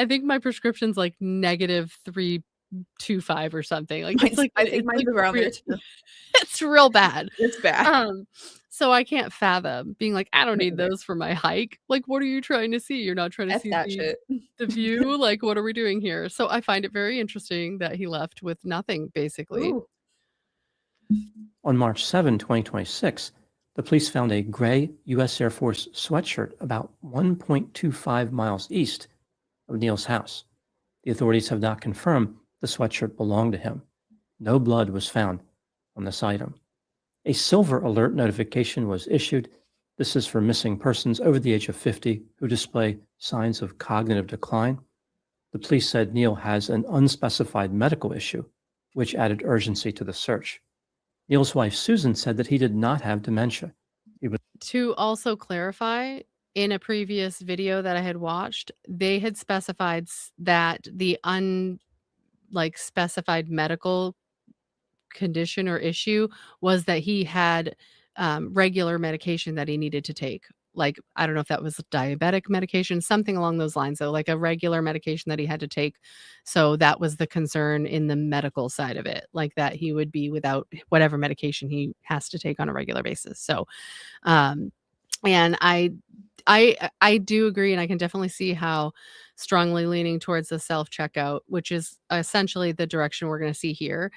think my prescription's like -325 or something. Like it's like I think mine's around there too. it's real bad. It's bad. So I can't fathom being like, I don't need those for my hike. Like, what are you trying to see? You're not trying to F see that shit. the view. Like, what are we doing here? So I find it very interesting that he left with nothing, basically. Ooh. On March 7, 2026, the police found a gray U.S. Air Force sweatshirt about 1.25 miles east of Neil's house. The authorities have not confirmed the sweatshirt belonged to him. No blood was found on this item. A silver alert notification was issued. This is for missing persons over the age of 50 who display signs of cognitive decline. The police said Neil has an unspecified medical issue, which added urgency to the search. Neil's wife, Susan, said that he did not have dementia. To also clarify, in a previous video that I had watched, they had specified that the specified medical condition or issue was that he had regular medication that he needed to take. Like, I don't know if that was diabetic medication, something along those lines. So like a regular medication that he had to take. So that was the concern in the medical side of it, like that he would be without whatever medication he has to take on a regular basis. So, and I do agree, and I can definitely see how strongly leaning towards the self-checkout, which is essentially the direction we're going to see here.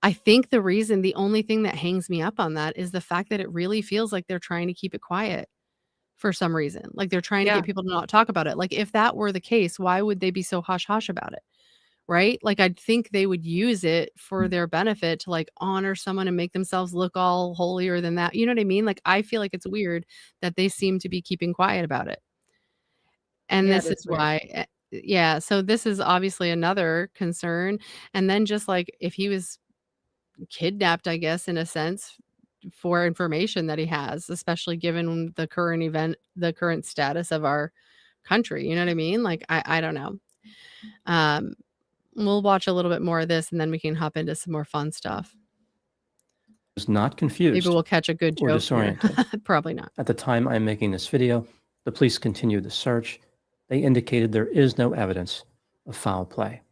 I think the only thing that hangs me up on that is the fact that it really feels like they're trying to keep it quiet for some reason. Like they're trying to get people to not talk about it. Like if that were the case, why would they be so hush-hush about it? Right? Like I'd think they would use it for their benefit to like honor someone and make themselves look all holier than that. You know what I mean? Like I feel like it's weird that they seem to be keeping quiet about it. And Yeah, this is why, so this is obviously another concern. And then just like if he was kidnapped, I guess, in a sense, for information that he has, especially given the current status of our country. You know what I mean? Like, I don't know. We'll watch a little bit more of this and then we can hop into some more fun stuff. Was not confused. Maybe we'll catch a good joke. Or disoriented. Probably not. At the time I'm making this video, the police continued the search. They indicated there is no evidence of foul play.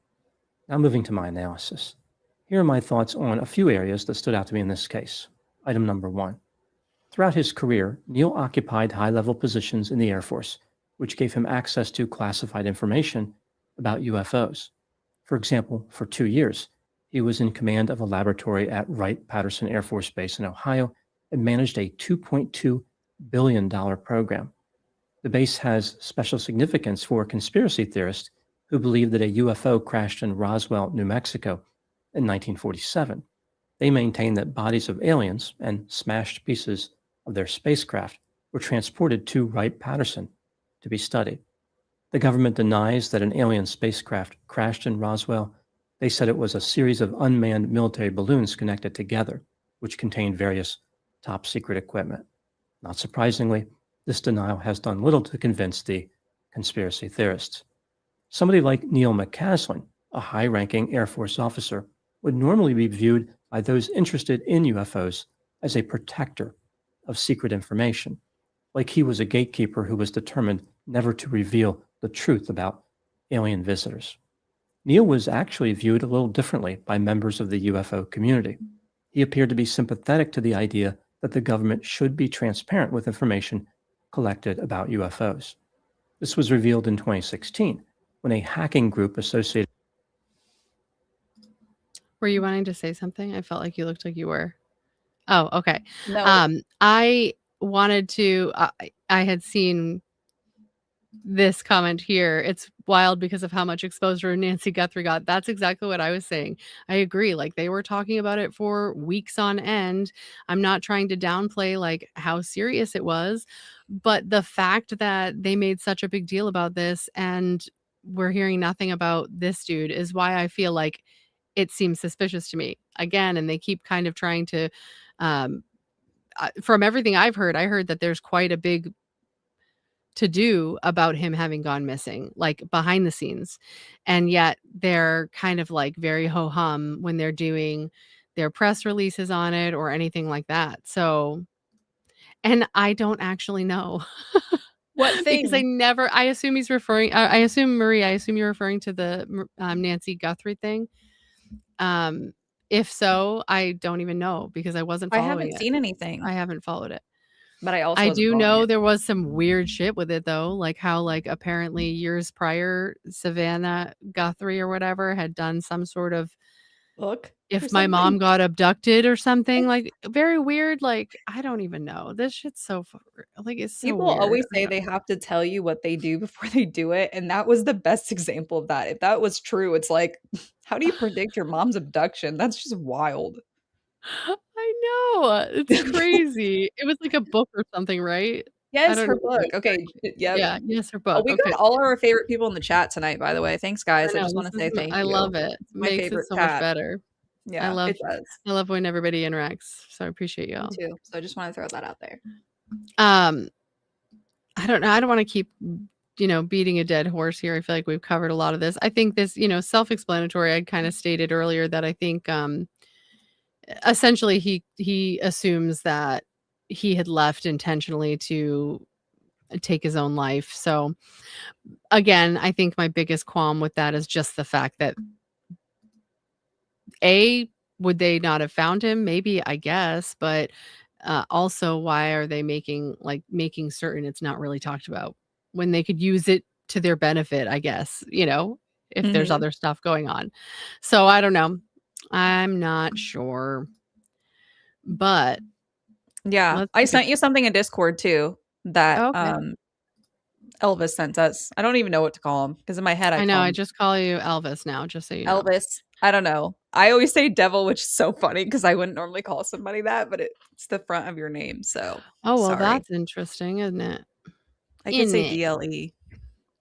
Now moving to my analysis. Here are my thoughts on a few areas that stood out to me in this case. Item number 1. Throughout his career, Neil occupied high-level positions in the Air Force, which gave him access to classified information about UFOs. For example, for 2 years, he was in command of a laboratory at Wright-Patterson Air Force Base in Ohio and managed a $2.2 billion program. The base has special significance for conspiracy theorists who believe that a UFO crashed in Roswell, New Mexico in 1947. They maintain that bodies of aliens and smashed pieces of their spacecraft were transported to Wright-Patterson to be studied. The government denies that an alien spacecraft crashed in Roswell. They said it was a series of unmanned military balloons connected together, which contained various top secret equipment. Not surprisingly, this denial has done little to convince the conspiracy theorists. Somebody like Neil McCasland, a high-ranking Air Force officer, would normally be viewed by those interested in UFOs as a protector of secret information, like he was a gatekeeper who was determined never to reveal the truth about alien visitors. Neil was actually viewed a little differently by members of the UFO community. He appeared to be sympathetic to the idea that the government should be transparent with information collected about UFOs. This was revealed in 2016 when a hacking group associated. Were you wanting to say something? I felt like you looked like you were. Oh, okay. No. I wanted to, I had seen this comment here. It's wild because of how much exposure Nancy Guthrie got. That's exactly what I was saying. I agree. Like, they were talking about it for weeks on end. I'm not trying to downplay like how serious it was, but the fact that they made such a big deal about this and we're hearing nothing about this dude is why I feel like it seems suspicious to me again. And they keep kind of trying to, from everything I've heard, I heard that there's quite a big to do about him having gone missing, like behind the scenes. And yet they're kind of like very ho-hum when they're doing their press releases on it or anything like that. So, and I don't actually know. What Because thing? I assume he's referring, I assume, Marie, I assume you're referring to the Nancy Guthrie thing. If so, I don't even know because I wasn't I following haven't it. seen anything, I haven't followed it. but I also I wasn't do following know it. there was some weird shit with it though, like how like apparently years prior, Savannah Guthrie or whatever had done some sort of Look, if my mom got abducted or something, like very weird. Like I don't even know. This shit's so like it's so people weird. always I say don't they know. have to tell you what they do before they do it, and that was the best example of that. If that was true, it's like, how do you predict your mom's abduction? That's just wild. I know. It's crazy. It was like a book or something, right? I Yes, don't her know book. Okay, yep. Yeah, yes, her Oh, book. we Okay. got all our favorite people in the chat tonight, by the way. Thanks, I guys. I know. just want to say thank I you. love it. It's my Makes it favorite so much chat. better. Yeah, it does. I love when everybody interacts. So I appreciate Me y'all. too. So I just want to throw that out there. I don't know. I don't want to keep, beating a dead horse here. I feel like we've covered a lot of this. I think this, self-explanatory. I kind of stated earlier that I think essentially he assumes that he had left intentionally to take his own life. So again, I think my biggest qualm with that is just the fact that would they not have found him? Maybe, I guess, but also why are they making certain it's not really talked about when they could use it to their benefit, I guess, if there's Mhm. other stuff going on. So I don't know. I'm not sure. But Yeah, let's I keep it sent you something in Discord too that okay. Elvis sent us. I don't even know what to call him because in my head I I know, call I him just call you Elvis now, just so you know. Elvis. I don't know. I always say devil, which is so funny because I wouldn't normally call somebody that, but it's the front of your name. So Oh, well, sorry. that's interesting, isn't it? I could say Isn't it? DLE.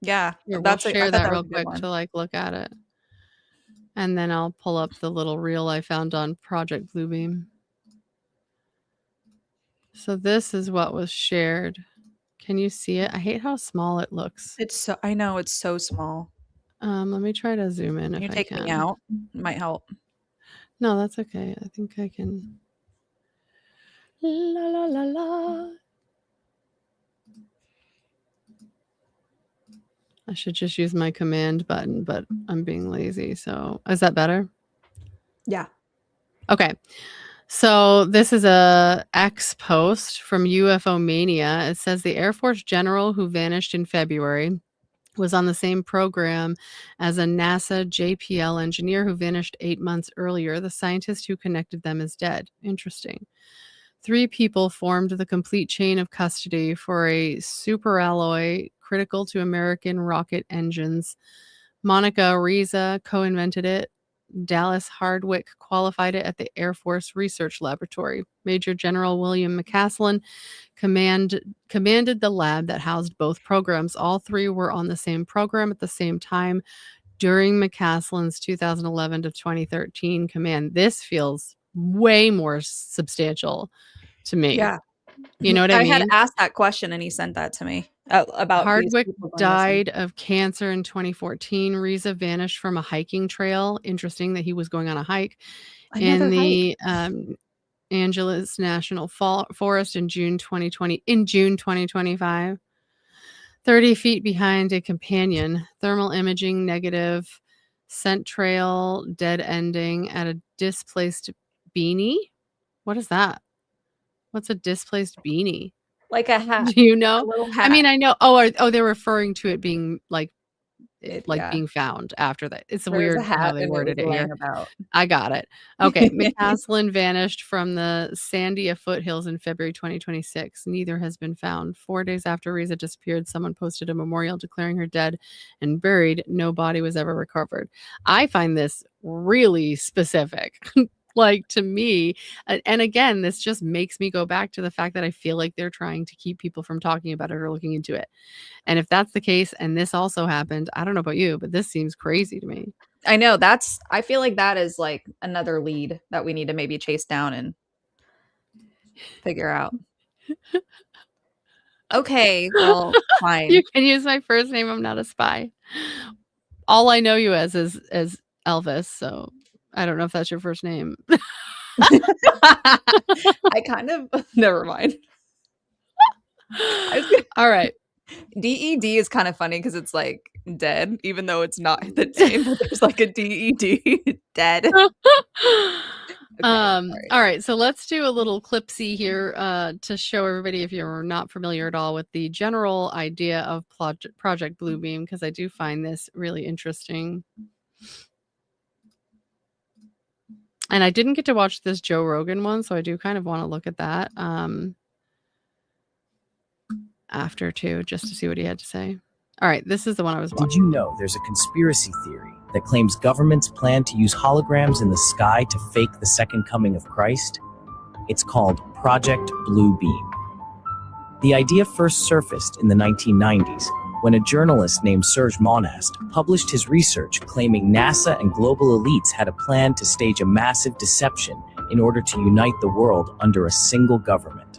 Yeah, Here, we'll I share thought that that was real a good quick one. to look at it. And then I'll pull up the little reel I found on Project Bluebeam. So this is what was shared. Can you see it? I hate how small it looks. I know it's so small. Let me try to zoom in Can you if I take me can. out? It might help. No, that's okay. I think I can. La la la la. I should just use my command button, but I'm being lazy. So is that better? Yeah. Okay. So this is a X post from UFO Mania. It says the Air Force general who vanished in February was on the same program as a NASA JPL engineer who vanished 8 months earlier. The scientist who connected them is dead. Interesting. 3 people formed the complete chain of custody for a superalloy critical to American rocket engines. Monica Riza co-invented it. Dallas Hardwick qualified it at the Air Force Research Laboratory. Major General William McCasland commanded the lab that housed both programs. All three were on the same program at the same time during McCasland's 2011 to 2013 command. This feels way more substantial to me. Yeah. You know what I mean? I had asked that question and he sent that to me about Hardwick these people going died missing. of cancer in 2014. Reza vanished from a hiking trail. Interesting that he was going on a hike in the Angeles National Forest in June 2025. 30 feet behind a companion. Thermal imaging negative. Scent trail dead ending at a displaced beanie. What is that? What's a displaced beanie? Like a hat. Do you know? A little hat. I mean, I know. Oh, they're referring to it being like Yeah. being found after that. It's There's weird a hat how they and worded it it was here. laying about. I got it. Okay. McCasland vanished from the Sandia foothills in February 2026. Neither has been found. 4 days after Reza disappeared, someone posted a memorial declaring her dead and buried. No body was ever recovered. I find this really specific. Like, to me, and again, this just makes me go back to the fact that I feel like they're trying to keep people from talking about it or looking into it. And if that's the case, and this also happened, I don't know about you, but this seems crazy to me. I know, I feel like that is like another lead that we need to maybe chase down and figure out. Okay, well, fine. You can use my first name. I'm not a spy. All I know you as is Elvis, so I don't know if that's your first name. I kind of never mind. All right. DED is kind of funny because it's like dead, even though it's not the name, but there's like a DED dead. All right, so let's do a little clipsy here to show everybody, if you're not familiar at all with the general idea of Project Bluebeam, because I do find this really interesting. And I didn't get to watch this Joe Rogan one, so I do kind of want to look at that after too, just to see what he had to say. All right, this is the one I was watching. Did you know there's a conspiracy theory that claims governments plan to use holograms in the sky to fake the second coming of Christ? It's called Project Bluebeam. The idea first surfaced in the 1990s when a journalist named Serge Monast published his research claiming NASA and global elites had a plan to stage a massive deception in order to unite the world under a single government.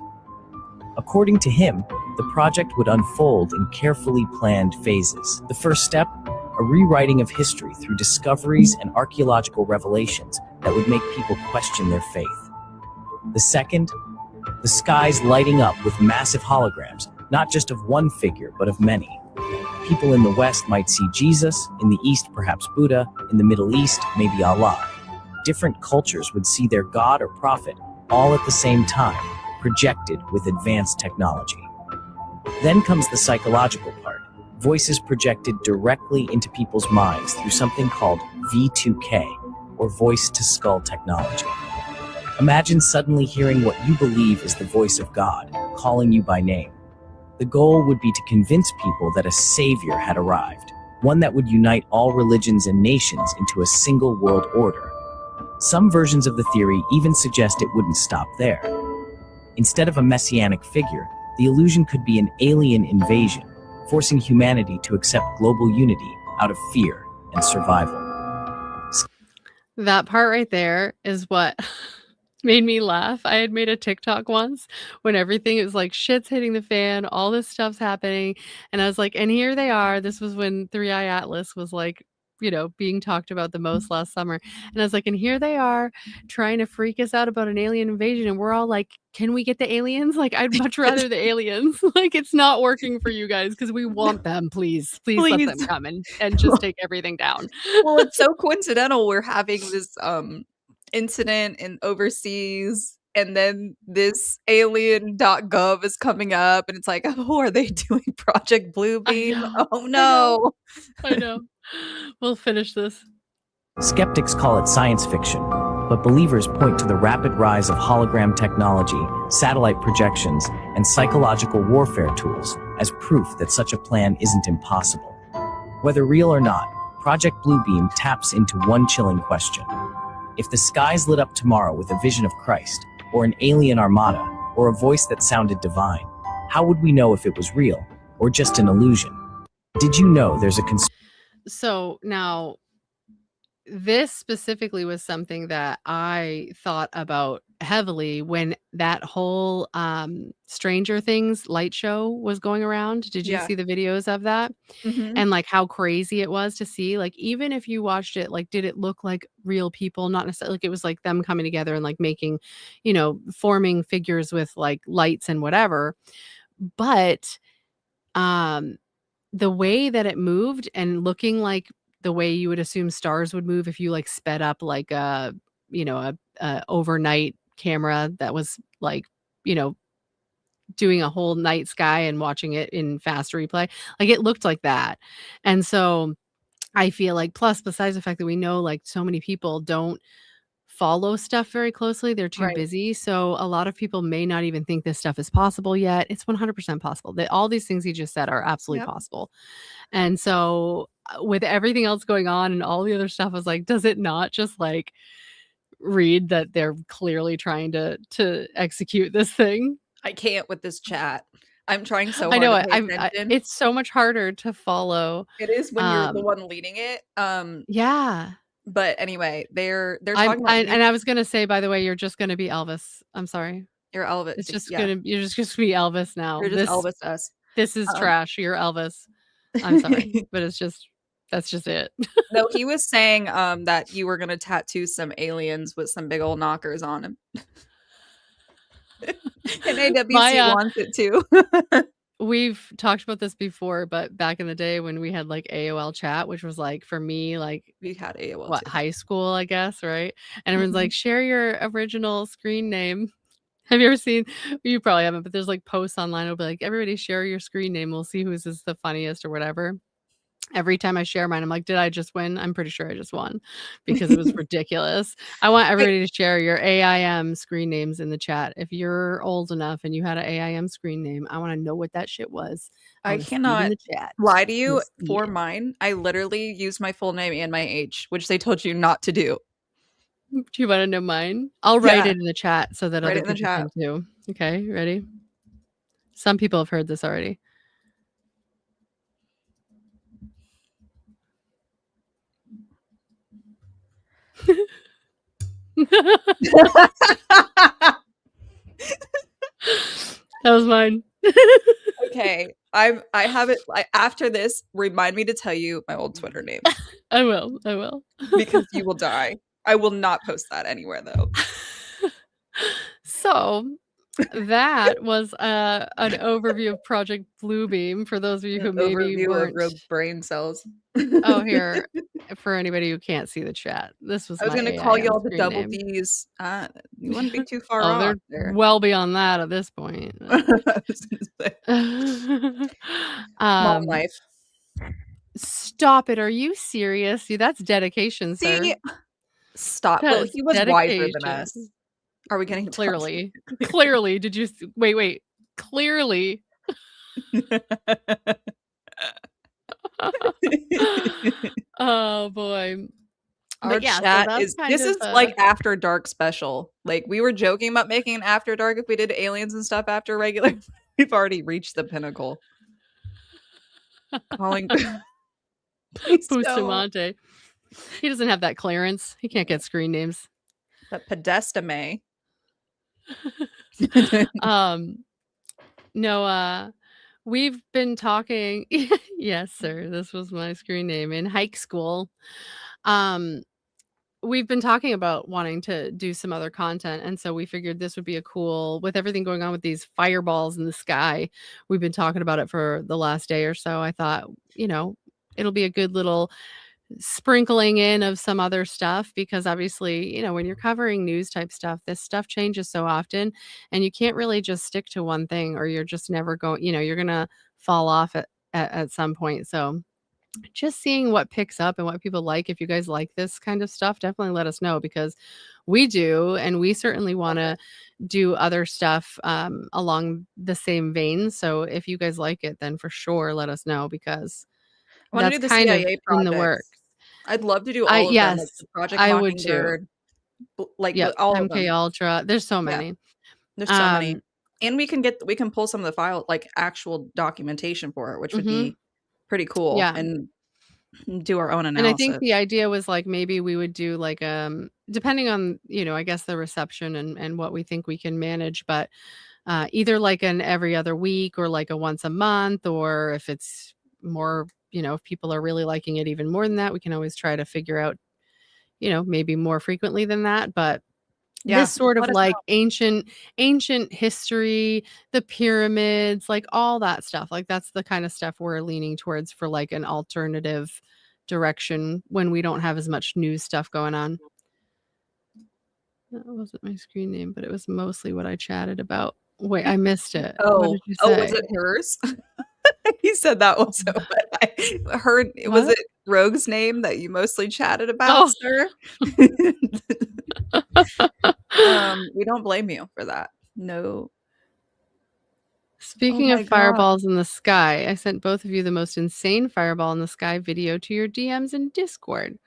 According to him, the project would unfold in carefully planned phases. The first step, a rewriting of history through discoveries and archaeological revelations that would make people question their faith. The second, the skies lighting up with massive holograms, not just of one figure, but of many. People in the West might see Jesus, in the East perhaps Buddha, in the Middle East maybe Allah. Different cultures would see their god or prophet all at the same time, projected with advanced technology. Then comes the psychological part, voices projected directly into people's minds through something called V2K, or voice-to-skull technology. Imagine suddenly hearing what you believe is the voice of God, calling you by name. The goal would be to convince people that a savior had arrived, one that would unite all religions and nations into a single world order. Some versions of the theory even suggest it wouldn't stop there. Instead of a messianic figure, the illusion could be an alien invasion, forcing humanity to accept global unity out of fear and survival. That part right there is what made me laugh. I had made a TikTok once when everything is like shit's hitting the fan, all this stuff's happening. And I was like, and here they are. This was when 3i Atlas was like, you know, being talked about the most last summer. And I was like, and here they are trying to freak us out about an alien invasion. And we're all like, can we get the aliens? Like, I'd much rather the aliens. Like, it's not working for you guys because we want them. Please let them come and just take everything down. Well, it's so coincidental. We're having this incident in overseas, and then this alien.gov is coming up, and it's like, oh, are they doing Project Bluebeam? Oh no. I know. We'll finish this. Skeptics call it science fiction, but believers point to the rapid rise of hologram technology, satellite projections, and psychological warfare tools as proof that such a plan isn't impossible. Whether real or not, Project Bluebeam taps into one chilling question. If the skies lit up tomorrow with a vision of Christ, or an alien armada, or a voice that sounded divine, how would we know if it was real, or just an illusion? Did you know there's a So now, this specifically was something that I thought about heavily when that whole Stranger Things light show was going around. Did you Yeah. see the videos of that? Mhm. And like how crazy it was to see, like, even if you watched it, like, did it look like real people? Not necessarily like it was like them coming together and like making, forming figures with like lights and whatever. But the way that it moved and looking like the way you would assume stars would move if you like sped up like a overnight camera that was like, doing a whole night sky and watching it in fast replay. Like it looked like that. And so I feel like, plus besides the fact that we know like so many people don't follow stuff very closely, they're too Right. busy. So a lot of people may not even think this stuff is possible yet. It's 100% possible. That all these things you just said are absolutely Yep. possible. And so with everything else going on and all the other stuff, I was like, does it not just like read that they're clearly trying to execute this thing? I can't with this chat. I'm trying so I hard know to it. pay attention. It's so much harder to follow. It is when you're the one leading it. Yeah. But anyway, they're talking about and I was gonna say, by the way, you're just gonna be Elvis. I'm sorry. you're Elvis. It's just Yeah, you're just gonna be Elvis now. you're just Elvis to us. This is trash. You're Elvis. I'm sorry, but that's just it. No, he was saying that you were gonna tattoo some aliens with some big old knockers on them. And AWC wants it too. We've talked about this before, but back in the day when we had like AOL chat, which was like for me, like We had AOL what, too. high school, I guess, right? And everyone's like, share your original screen name. Have you ever seen? You probably haven't, but there's like posts online. It'll be like, everybody share your screen name. We'll see who's is the funniest or whatever. Every time I share mine, I'm like, did I just win? I'm pretty sure I just won because it was ridiculous. I want everybody to share your AIM screen names in the chat. If you're old enough and you had an AIM screen name, I want to know what that shit was. I cannot lie to you for mine. I literally used my full name and my age, which they told you not to do. Do you want to know mine? I'll write it in the chat so that other people can too. Okay, ready? Some people have heard this already. That was mine. Okay, I have it. After this, remind me to tell you my old Twitter name. I will because you will die. I will not post that anywhere though. So that was an overview of Project Bluebeam for those of you who maybe weren't. Rogue brain cells. Oh, here for anybody who can't see the chat. This was. I was going to call you all the double D's. You wouldn't be too far off. They're well beyond that at this point. Mom life. Stop it! Are you serious? See, that's dedication, sir. Stop. Well, he was wiser than us. Are we getting clearly? Clearly, did you wait? Clearly. Oh boy. Our chat is like after dark special. Like we were joking about making an after dark if we did aliens and stuff after regular. We've already reached the pinnacle. Calling Bustamante. He doesn't have that clearance. He can't get screen names. But Podestame. No, we've been talking. Yes, sir. This was my screen name in hike school. We've been talking about wanting to do some other content, and so we figured this would be a cool, with everything going on with these fireballs in the sky. We've been talking about it for the last day or so. I thought, it'll be a good little sprinkling in of some other stuff, because obviously, when you're covering news type stuff, this stuff changes so often and you can't really just stick to one thing, or you're just never going, you're gonna fall off at some point. So just seeing what picks up and what people like. If you guys like this kind of stuff, definitely let us know, because we do, and we certainly want to do other stuff along the same vein. So if you guys like it, then for sure let us know, because I want to do the CIA projects. in the works. I'd love to do all of them, like Yes, the Project I would too. Mockingbird, like Yep, all of MK them. Ultra. There's so Yeah, many. there's so many. And we can pull some of the file, like actual documentation for it, which would Mhm. be pretty cool, Yeah. and do our own And I think analysis. the idea was like maybe we would do like depending on, I guess the reception and what we think we can manage, but either like an every other week or like a once a month, or if it's more, if people are really liking it even more than that, we can always try to figure out, maybe more frequently than that. But Yeah, this sort let of us like know. ancient history, the pyramids, like all that stuff. Like that's the kind of stuff we're leaning towards for like an alternative direction when we don't have as much news stuff going on. That wasn't my screen name, but it was mostly what I chatted about. Wait, I missed it. What did you was say? it hers? He said that was what I heard. Was What? it Rogue's name that you mostly chatted about, Oh. sir? We don't blame you for that. No. Speaking my of God. fireballs in the sky, I sent both of you the most insane fireball in the sky video to your DMs in Discord.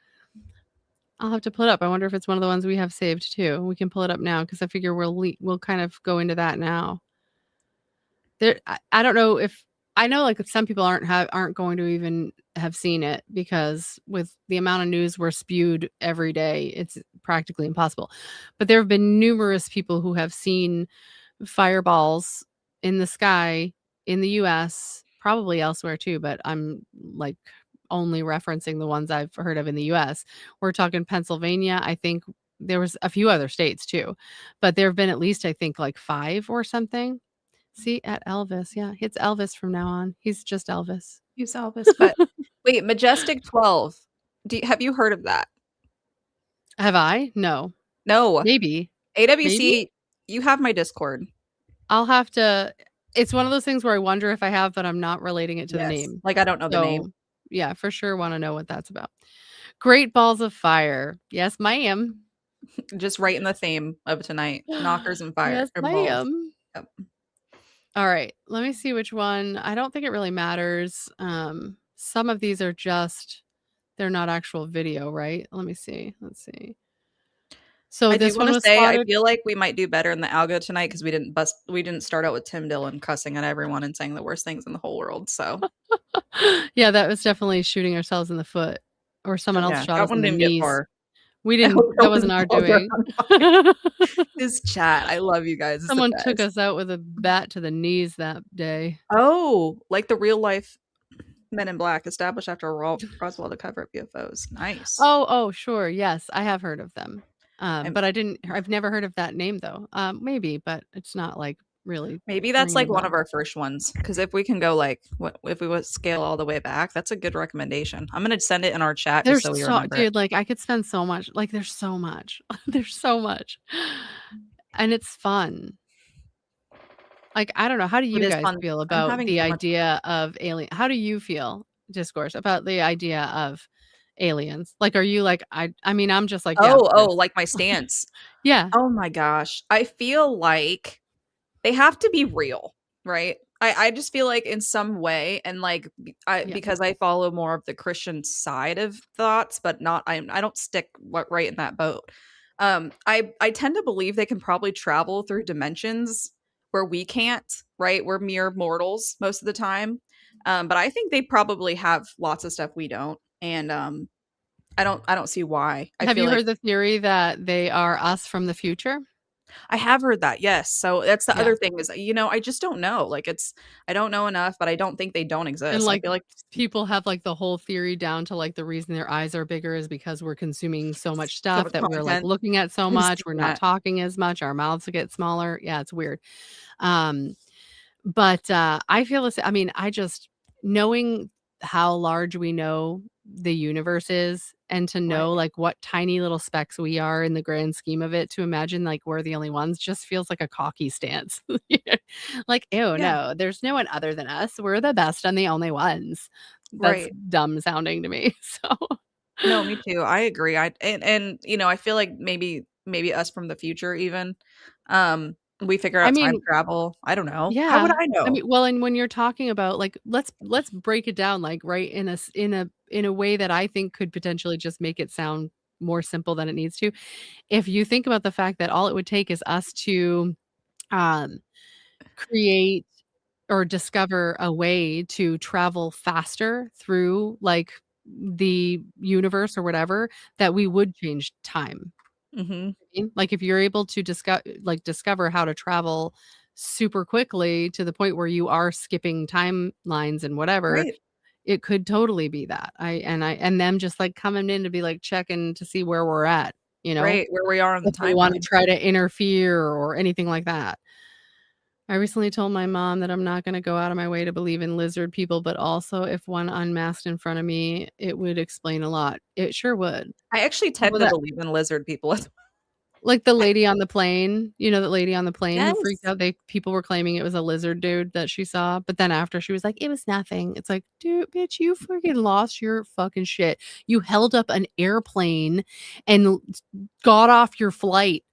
I'll have to pull it up. I wonder if it's one of the ones we have saved too. We can pull it up now because I figure we'll kind of go into that now. I don't know if I know like some people aren't going to even have seen it because with the amount of news we're spewed every day, it's practically impossible. But there have been numerous people who have seen fireballs in the sky in the US, probably elsewhere too, but I'm like only referencing the ones I've heard of in the US. We're talking Pennsylvania. I think there was a few other states too, but there have been at least, I think, like 5 or something. See, at Elvis. Yeah, it's Elvis from now on. He's just Elvis. He's Elvis, but wait, Majestic 12. Have you heard of that? Have I? No. No. Maybe. AWC, Maybe? you have my Discord. I'll have to it's one of those things where I wonder if I have, but I'm not relating it to the Yes. name. Like, I don't know the name. So, yeah, for sure wanna know what that's about. Great Balls of Fire. Yes, ma'am. Just right in the theme of tonight. Knockers and fire Yes, or balls. ma'am. Yep. All right, let me see which one. I don't think it really matters. Some of these are just they're not actual video, right? Let me see. Let's see. So I this do one wanna was say, I spotted. feel like we might do better in the algo tonight because we didn't start out with Tim Dillon cussing at everyone and saying the worst things in the whole world, so Yeah, that was definitely shooting ourselves in the foot, or someone else yeah, shot that us in one the didn't get knees. far. We I didn't hope no that one wasn't our calls her doing. on this chat. I love you guys. It's the Someone took best. us out with a bat to the knees that day. Oh, like the real life Men in Black established after Roswell to cover up UFOs. Nice. Oh, sure. Yes, I have heard of them. But I've never heard of that name though. Maybe, but it's not like really Maybe that's ringing a like one bell. of our first ones. Because if we can go like, if we would scale all the way back, that's a good recommendation. I'm gonna send it in our chat just There's so we so remember it. dude, like I could spend so much. Like there's so much. There's so much. And it's fun. Like, I don't know, how do you It is guys fun. feel I'm about having the so much fun. idea of alien how do you feel, Discourse, about the idea of aliens? Like, are you like, I mean, I'm just like, yeah, of Oh, course. like my stance. Yeah. Oh my gosh. I feel like they have to be real, right? I just feel like in some way, and like Yeah. because I follow more of the Christian side of thoughts, but not I don't stick right in that boat. I tend to believe they can probably travel through dimensions where we can't, right? We're mere mortals most of the time. But I think they probably have lots of stuff we don't. And I don't see why. I Have feel you like heard the theory that they are us from the future? I have heard that, yes. So that's the Yeah. other thing is, I just don't know. Like I don't know enough, but I don't think they don't And, exist. I like, feel like people have, like, the whole theory down to, like, the reason their eyes are bigger is because we're consuming so much so stuff much that we're, like, content. looking at so I've much, seen we're not that. talking as much, our mouths get smaller. Yeah, it's weird. But, I feel I mean, I just knowing how large we know the universe is and to know, Right. like, what tiny little specks we are in the grand scheme of it, to imagine, like, we're the only ones just feels like a cocky stance. Like, "Ew, Yeah. no, there's no one other than us. We're the best and the only ones." That's Right. dumb sounding to me, so No, me too. I agree. I feel like maybe us from the future even. We figure I out time mean, travel. I don't know. How would yeah. I know? I mean, well, and when you're talking about like, let's break it down, like, right, in a way that I think could potentially just make it sound more simple than it needs to. If you think about the fact that all it would take is us to um create or discover a way to travel faster through like the universe or whatever, that we would change time. Mm-hmm. Like if you're able to discover how to travel super quickly to the point where you are skipping timelines and whatever, Right. it could totally be that. And them just like coming in to be like checking to see where we're at, Right. Where we are on the if they want to timeline. try to interfere or anything like that. I recently told my mom that I'm not going to go out of my way to believe in lizard people, but also if one unmasked in front of me, it would explain a lot. It sure would. I actually tend Well, to that believe in lizard people. like the lady on the plane, the lady on the plane who freaked Yes. out. People were claiming it was a lizard dude that she saw, but then after she was like, "It was nothing." It's like, "Dude, bitch, you freaking lost your fucking shit. You held up an airplane and got off your flight,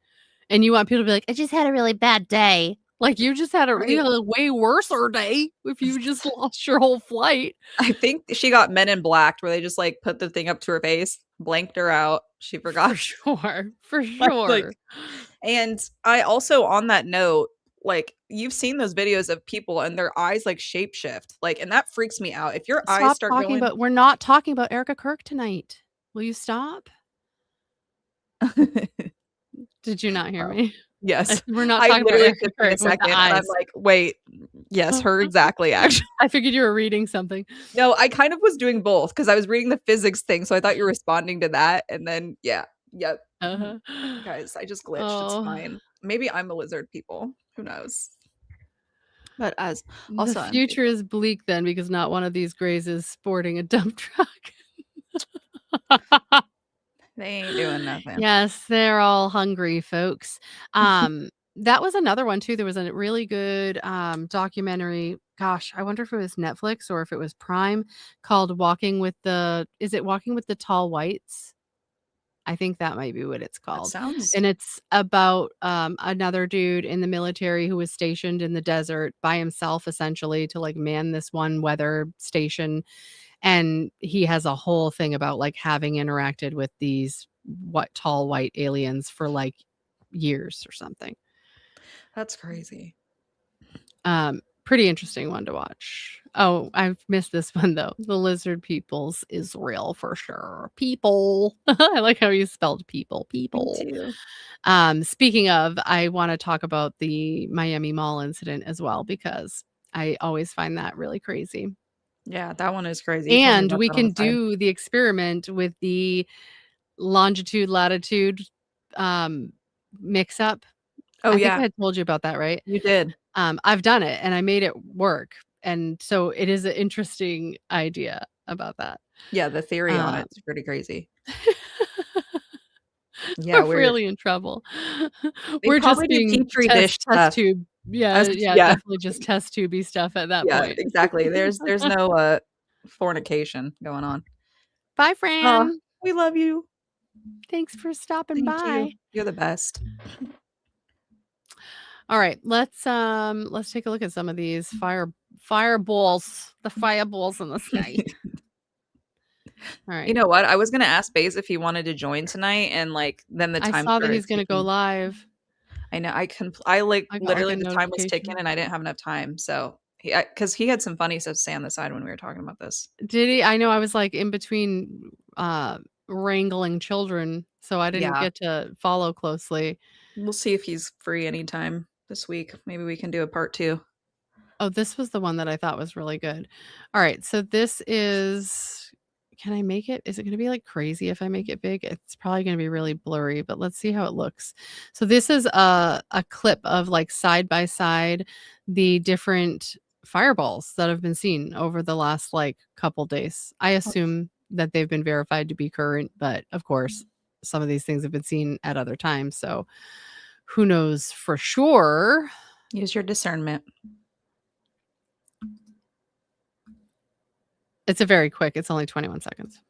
and you want people to be like, "I just had a really bad day." Like, you just had Right. a way worser day if you just lost your whole flight. I think she got Men in Black where they just like put the thing up to her face, blanked her out. She forgot. For sure. For Like, sure. and I also, on that note, like you've seen those videos of people and their eyes like shapeshift, like, and that freaks me out. If your eyes Stop start talking going, about we're not talking about Erica Kirk tonight. Will you stop? Did you not hear me? yes, We're not I talking about literally Erica took me a Kirk with the second, and I'm eyes. like, wait, yes, her exactly. Actually, I figured you were reading something. no, I kind of was doing both because I was reading the physics thing, so I thought you were responding to that, and then yep. Uh-huh. Guys, I just glitched. Oh. It's fine. Maybe I'm a lizard people. Who knows? But as The also, I'm future is bleak then because not one of these grays is sporting a dump truck. they ain't doing nothing. Yes, they're all hungry, folks. That was another one too. There was a really good documentary. Gosh, I wonder if it was Netflix or if it was Prime, called Walking with the Tall Whites. I think that might be what it's That called. sounds And it's about another dude in the military who was stationed in the desert by himself, essentially, to like man this one weather station. And he has a whole thing about like having interacted with these tall white aliens for like years or something. that's crazy. Pretty interesting one to watch. Oh, I've missed this one though. The lizard peoples is real for sure. People. I like how you spelled people. People. Me too. Speaking of, I want to talk about the Miami Mall incident as well, because I always find that really crazy. Yeah, that one is crazy. You told me And about we that all the can time. do the experiment with the longitude latitude mix up. Oh I think yeah, I had told you about that, right? you did. I've done it and I made it work. And so it is an interesting idea about that. Yeah, the theory on Um, it's pretty crazy. Yeah, we're really in trouble. they We're just probably do being petri dish test stuff. tube. Yeah, yeah, Yeah, definitely just test tubey stuff at that yeah, point. exactly. There's no fornication going on. Bye, Oh, Fran. we love you. Thanks for stopping Thank by. you. You're the best. All right, let's take a look at some of these fireballs, the fireballs in the sky. All right. You know what? I was gonna ask Baze if he wanted to join tonight, and like then the I time saw that started he's going to go ticking. live. I know. I got like literally a the time was ticking, notification. and I didn't have enough time. So because he had some funny stuff to say on the side when we were talking about this. Did he? I know I was like in between wrangling children, so I didn't Yeah. get to follow closely. We'll see if he's free anytime this week. Maybe we can do a part 2. Oh, this was the one that I thought was really good. All right, so this is, can I make it? Is it going to be like crazy if I make it big? It's probably going to be really blurry, but let's see how it looks. So this is a clip of like side by side the different fireballs that have been seen over the last like couple days. I assume that they've been verified to be current, but of course, some of these things have been seen at other times. So who knows for sure? Use your discernment. It's a very quick. It's only 21 seconds.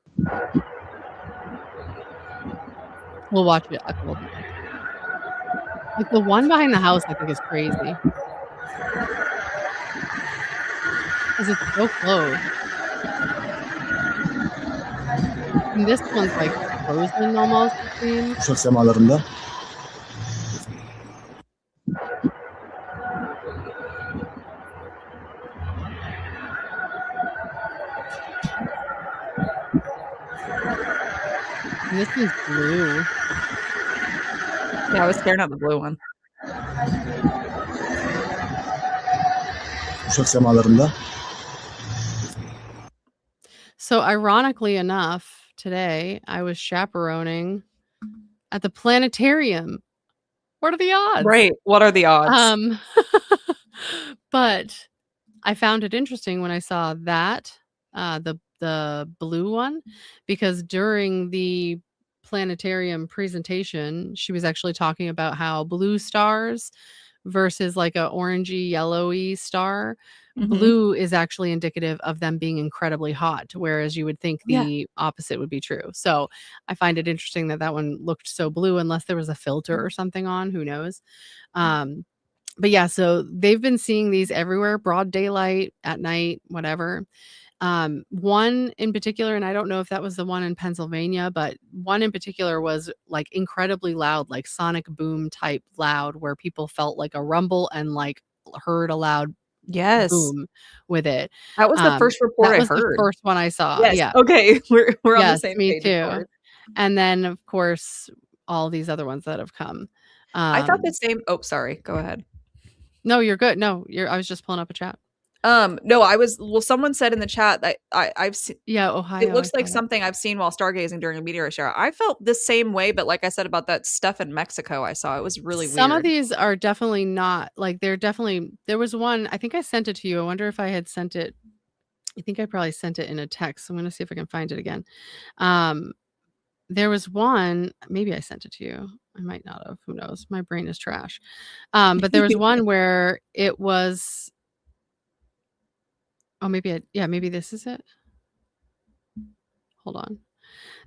We'll watch it a couple of times. Like, the one behind the house, I think, is crazy. 'Cause it's so close. And this one's, like, frozen almost, it seems. Kuşak semalarında And this one's blue. Yeah, I was staring at the blue one. kuşak semalarında So, ironically enough, today, I was chaperoning at the planetarium. What are the odds? Right. What are the odds? But I found it interesting when I saw that, the blue one, because during the planetarium presentation, she was actually talking about how blue stars versus like a orangey yellowy star, blue is actually indicative of them being incredibly hot, whereas you would think Yeah. the opposite would be true. So I find it interesting that that one looked so blue, unless there was a filter or something on, who knows. But yeah, so they've been seeing these everywhere, broad daylight, at night, whatever. One in particular, and I don't know if that was the one in Pennsylvania, but one in particular was like incredibly loud, like sonic boom type loud, where people felt like a rumble and like heard a loud Yes. boom with it. That was the first report That I was the heard. first one I saw. Yes. Yeah. Okay. We're on the Yes, same me page, of too. course. And then, of course, all these other ones that have come. I thought the same. Oh, sorry. Go ahead. No, you're good. No, I was just pulling up a chat. No, well, someone said in the chat that I've seen. Yeah, Ohio. It looks I like saw that. something I've seen while stargazing during a meteor shower. I felt the same way, but like I said about that stuff in Mexico, I saw it was really weird. Some of these are definitely not like there was one, I think I sent it to you. I wonder if I had sent it. I think I probably sent it in a text. I'm going to see if I can find it again. There was one, maybe I sent it to you. I might not have. Who knows? My brain is trash. But there was one where it was. Oh, maybe this is it. Hold on.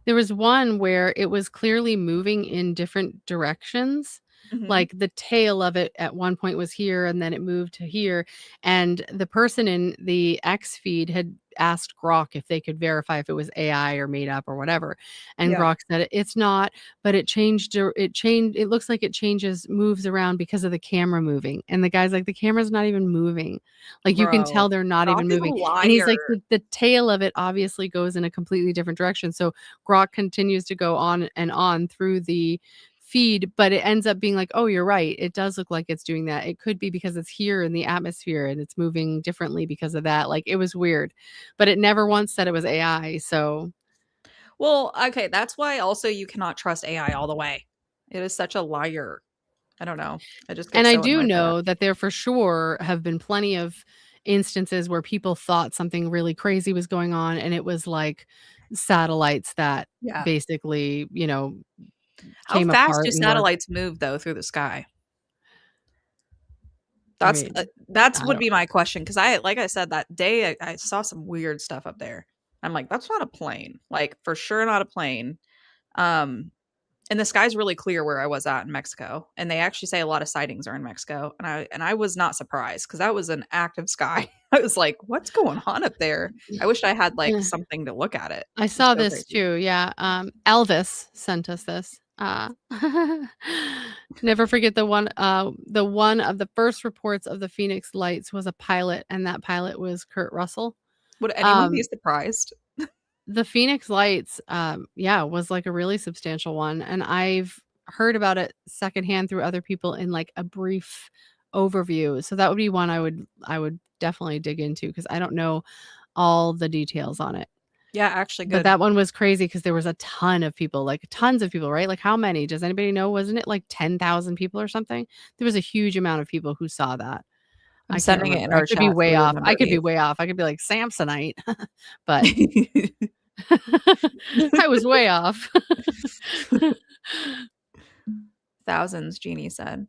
There was one where it was clearly moving in different directions. Like the tail of it at one point was here and then it moved to here. And the person in the X feed had asked Grok if they could verify if it was AI or made up or whatever. And Yeah. Grok said it's not, but it changed. It looks like it moves around because of the camera moving. And the guy's like, the camera's not even moving. Like you can Bro, tell they're not Grok even is a moving. And he's like, liar. the tail of it obviously goes in a completely different direction. So Grok continues to go on and on through the feed, but it ends up being like, oh, you're right, it does look like it's doing that. It could be because it's here in the atmosphere and it's moving differently because of that. Like it was weird, but it never once said it was AI. So Well, okay, that's why also you cannot trust AI all the way. It is such a liar. I don't know. I just get and I so do annoyed by that. know that there for sure have been plenty of instances where people thought something really crazy was going on and it was like satellites that Yeah. basically, How came fast apart do and were. satellites move though through the sky? I That's mean, that's I would don't be my question because like I said that day I saw some weird stuff up there. I'm like, that's not a plane. Like for sure not a plane. And the sky's really clear where I was at in Mexico, and they actually say a lot of sightings are in Mexico, and I was not surprised because that was an active sky. I was like, what's going on up there? I wish I had like Yeah. something to look at it. I It's saw so this crazy. too. Yeah. Elvis sent us this. Never forget the one of the first reports of the Phoenix Lights was a pilot, and that pilot was Kurt Russell. Would anyone be surprised? The Phoenix Lights, was like a really substantial one, and I've heard about it secondhand through other people in like a brief overview. So that would be one I would definitely dig into because I don't know all the details on it. Yeah, actually But good. that one was crazy because there was a ton of people, like tons of people, right? Like how many? Does anybody know? Wasn't it like 10,000 people or something? There was a huge amount of people who saw that. I'm I can't sending it in remember. I our could be chat so way we off. remember I could be these. way off. I could be like Samsonite, but I was way off. Thousands, Jeannie said.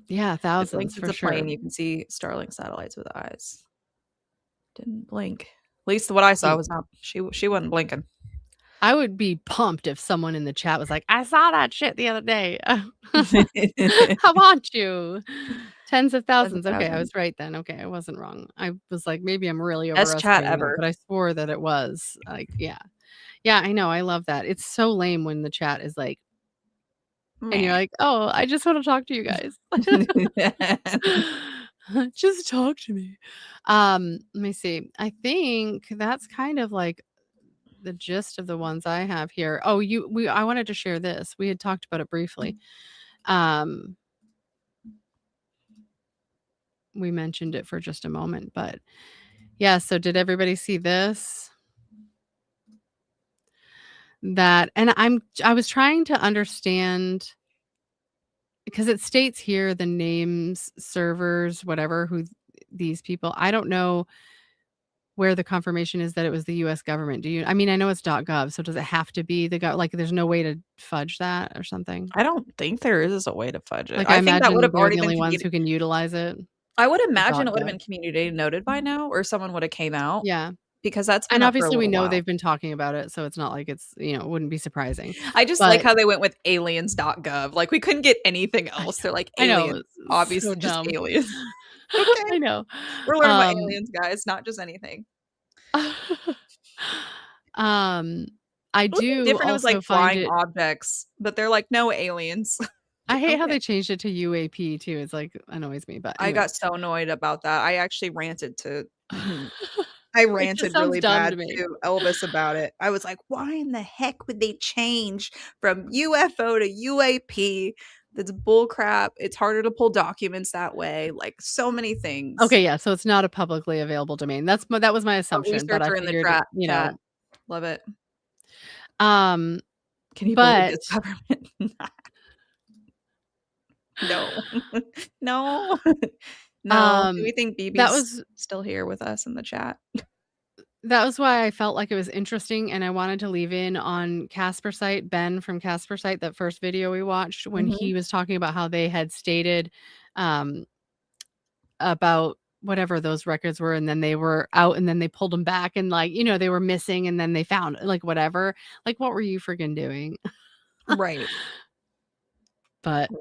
Yeah, It thousands blinks for it's a plane. sure. You can see Starlink satellites with eyes. Didn't blink. At least what I saw was not. She wasn't blinking. I would be pumped if someone in the chat was like, "I saw that shit the other day." How want you? Tens of thousands. Okay, I was right then. Okay, I wasn't wrong. I was like, maybe I'm really Best chat overestimating it, ever. but I swore that it was. Like, yeah. Yeah, I know. I love that. It's so lame when the chat is like, and you're like, "Oh, I just want to talk to you guys." Just talk to me. Let me see. I think that's kind of like the gist of the ones I have here. Oh, I wanted to share this. We had talked about it briefly. We mentioned it for just a moment, but yeah, so did everybody see this? I was trying to understand because it states here the names, servers, whatever, who these people. I don't know where the confirmation is that it was the US government. Do you? I mean, I know it's .gov, so does it have to be the like there's no way to fudge that or something? I don't think there is a way to fudge it. Like, I think that would have they're already the been only ones who can utilize it. I would imagine it would have .gov. been community noted by now, or someone would have came out. Yeah. Because that's been And up for a obviously we little know while. they've been talking about it, so it's not like it's, it wouldn't be surprising. I just like how they went with aliens.gov. Like, we couldn't get anything else. They're like, aliens. Obviously, just aliens. Okay. I know. We're learning about aliens, guys, not just anything. I do different. It was also like find flying it objects, but they're like, no aliens. I hate how they changed it to UAP too. It's like annoys me, but I got so annoyed about that. I actually ranted to I ranted really bad to Elvis about it. I was like, why in the heck would they change from UFO to UAP? That's bullcrap. It's harder to pull documents that way. Like, so many things. Okay, yeah. So it's not a publicly available domain. That was my assumption. But I researcher in the chat. Love it. Can you believe this government? No. No. No. Do we think BB's still here with us in the chat? That was why I felt like it was interesting, and I wanted to leave in on Casper Site, Ben from Casper Site, that first video we watched, when he was talking about how they had stated about whatever those records were, and then they were out, and then they pulled them back, and like, they were missing, and then they found like whatever. Like, what were you friggin' doing? Right. But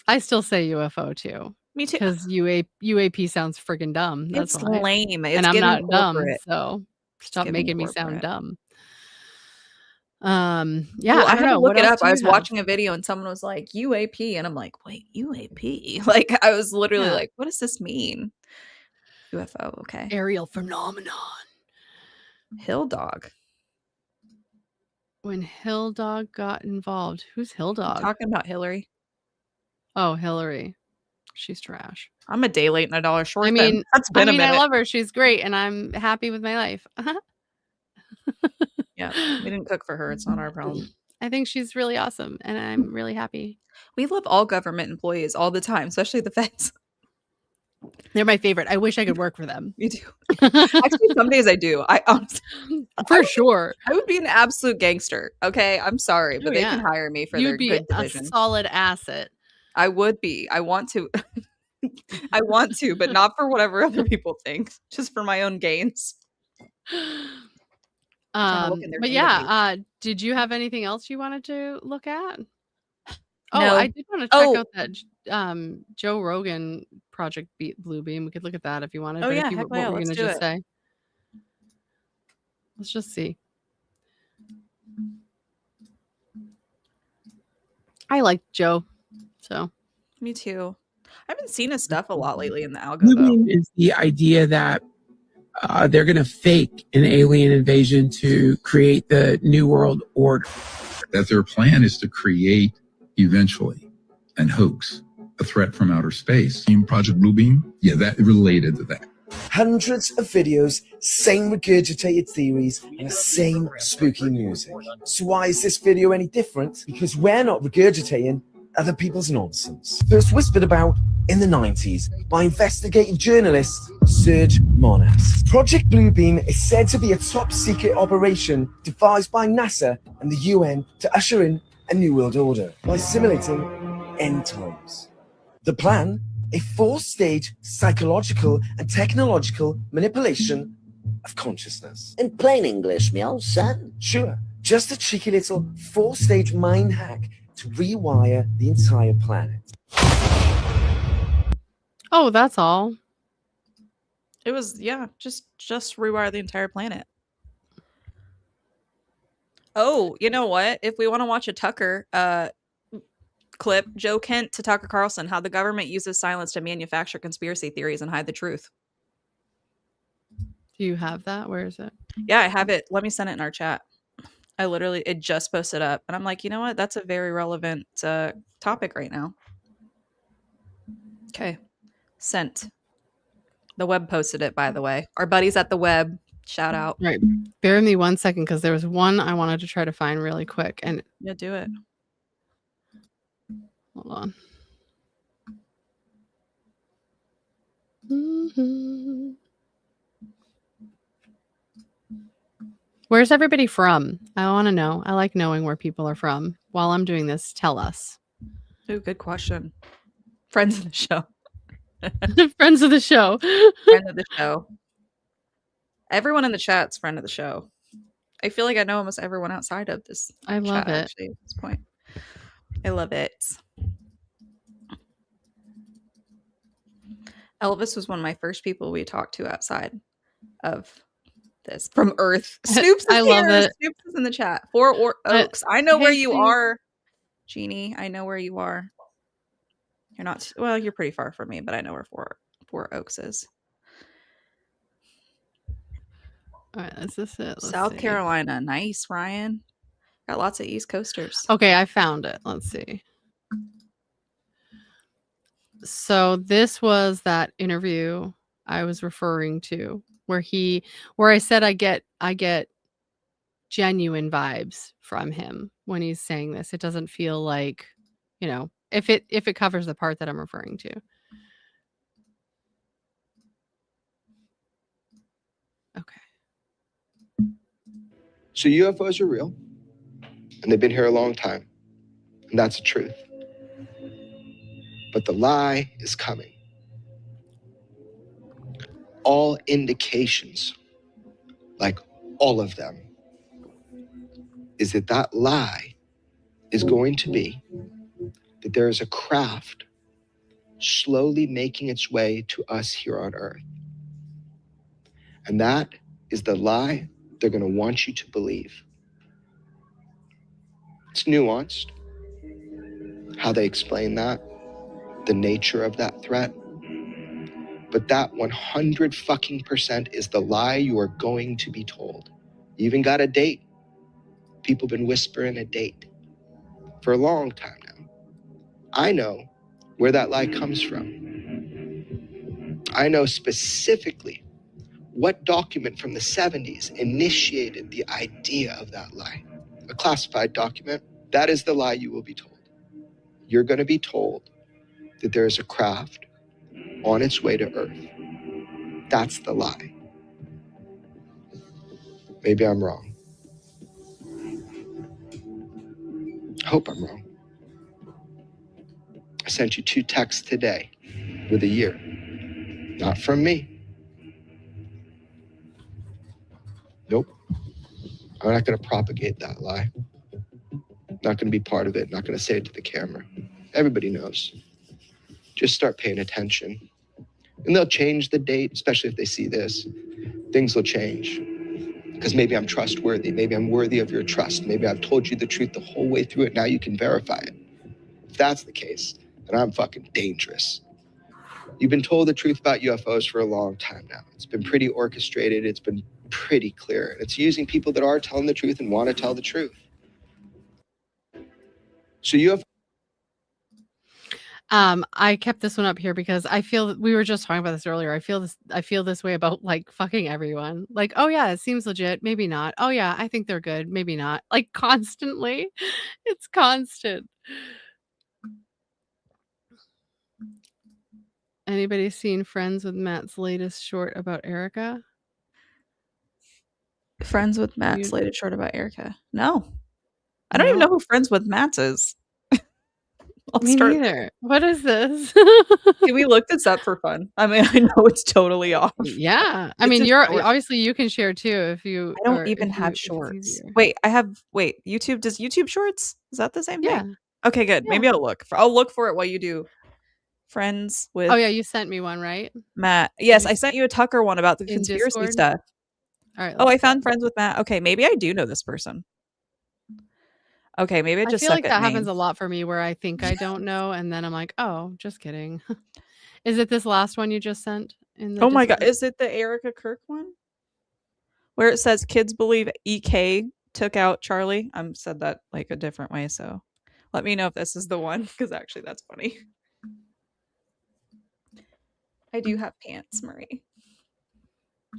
I still say UFO too. Me too. Because UAP sounds friggin' dumb. That's it's why. lame. It's and I'm not corporate. dumb, so stop making me sound dumb. Yeah, well, I had to look it up. I was watching a video and someone was like UAP, and I'm like, wait, UAP? Like, I was literally like, what does this mean? UFO, okay. Aerial phenomenon. Hill Dog. When Hill Dog got involved, who's Hill Dog? Talking about Hillary. Oh, Hillary. She's trash. I'm a day late and $1 short. I mean, that's been a minute. I love her. She's great, and I'm happy with my life. Yeah, we didn't cook for her. It's not our problem. I think she's really awesome, and I'm really happy. We love all government employees all the time, especially the feds. They're my favorite. I wish I could work for them. Me too. Actually, some days I do. I honestly, sure. I would be an absolute gangster. Okay, I'm sorry, but they can hire me for their good division. A solid asset. I would be. I want to. I want to, but not for whatever other people think. Just for my own gains. But yeah, did you have anything else you wanted to look at? Oh, no. I did want to check out that Joe Rogan Project Bluebeam. We could look at that if you wanted. Oh, but yeah, what were you going to just say? Let's just see. I like Joe, so. Me too. I've been seeing his stuff a lot lately in the algo. Bluebeam is the idea that they're going to fake an alien invasion to create the New World Order. That their plan is to create, eventually, an hoax, a threat from outer space. Project Bluebeam? Yeah, that related to that. Hundreds of videos, same regurgitated theories, and the same spooky music. So why is this video any different? Because we're not regurgitating other people's nonsense. First whispered about in the 90s by investigative journalist Serge Monas. Project Bluebeam is said to be a top-secret operation devised by NASA and the UN to usher in a new world order by simulating end times. The plan, a 4-stage psychological and technological manipulation of consciousness. In plain English, meow, son? Sure, just a cheeky little 4-stage mind hack to rewire the entire planet. Oh, that's all. It was, yeah, just rewire the entire planet. Oh, you know what? If we want to watch a Tucker clip, Joe Kent to Tucker Carlson, how the government uses silence to manufacture conspiracy theories and hide the truth. Do you have that? Where is it? Yeah, I have it. Let me send it in our chat. It just posted up. And I'm like, you know what? That's a very relevant topic right now. Okay. Sent. The web posted it, by the way. Our buddies at the web. Shout out. Right. Bear with me 1 second because there was one I wanted to try to find really quick. And yeah, do it. Hold on. Mm-hmm. Where's everybody from? I want to know. I like knowing where people are from. While I'm doing this, tell us. Ooh, good question. Friends of the show. Friends of the show. Friend of the show. Everyone in the chat's friend of the show. I feel like I know almost everyone outside of this. I love chat, it. Actually, at this point. I love it. Elvis was one of my first people we talked to outside of this from Earth. Snoops is I love here. it. Snoops is in the chat. Four Oaks. I know where you Steve. are, Jeannie. I know where you are. You're not. Well, you're pretty far from me, but I know where Four Oaks is. All right, is this it? Let's South see. Carolina. Nice, Ryan. Got lots of East Coasters. Okay, I found it. Let's see. So this was that interview I was referring to where I said I get genuine vibes from him when he's saying this. It doesn't feel like, if it covers the part that I'm referring to. Okay. So UFOs are real, and they've been here a long time, and that's the truth. But the lie is coming. All indications, like all of them, is that lie is going to be that there is a craft slowly making its way to us here on Earth. And that is the lie they're going to want you to believe. It's nuanced, how they explain that, the nature of that threat. But that 100% is the lie you are going to be told. You even got a date. People have been whispering a date for a long time now. I know where that lie comes from. I know specifically what document from the 70s initiated the idea of that lie. A classified document. That is the lie you will be told. You're going to be told that there is a craft on its way to Earth. That's the lie. Maybe I'm wrong. I hope I'm wrong. I sent you 2 texts today with a year. Not from me. Nope. I'm not going to propagate that lie. Not going to be part of it. Not going to say it to the camera. Everybody knows. Just start paying attention. And they'll change the date, especially if they see this. Things will change. Because maybe I'm trustworthy. Maybe I'm worthy of your trust. Maybe I've told you the truth the whole way through it. Now you can verify it. If that's the case, then I'm fucking dangerous. You've been told the truth about UFOs for a long time now. It's been pretty orchestrated. It's been pretty clear. And it's using people that are telling the truth and want to tell the truth. So UFO. I kept this one up here because I feel that we were just talking about this earlier. I feel this way about like fucking everyone. Like, oh yeah, it seems legit. Maybe not. Oh yeah, I think they're good. Maybe not. Like constantly. It's constant. Anybody seen Friends with Matt's latest short about Erica? Friends with Matt's latest short about Erica. No. I don't even know who Friends with Matt's is. Me neither. What is this? Can we look this up for fun? I mean, I know it's totally off. Yeah. I It's mean, a you're short. obviously you can share too if you I don't or even if you have if it's shorts. easier. Wait, YouTube, does YouTube Shorts? Is that the same Yeah. thing? Okay, good. Yeah. Maybe I'll look for it while you do friends with Oh yeah, you sent me one, right? Matt. Yes, I sent you a Tucker one about the In conspiracy Discord? stuff. All right. Oh, I let's go. found friends with Matt. Okay, maybe I do know this person. Okay, maybe I I just feel suck like at that happens names. a lot for me where I think I don't know and then I'm like, "Oh, just kidding." Is it this last one you just sent in the Oh my god, Discord? is it the Erica Kirk one? Where it says kids believe EK took out Charlie? I'm said that like a different way, so let me know if this is the one because actually that's funny. I do have pants, Marie.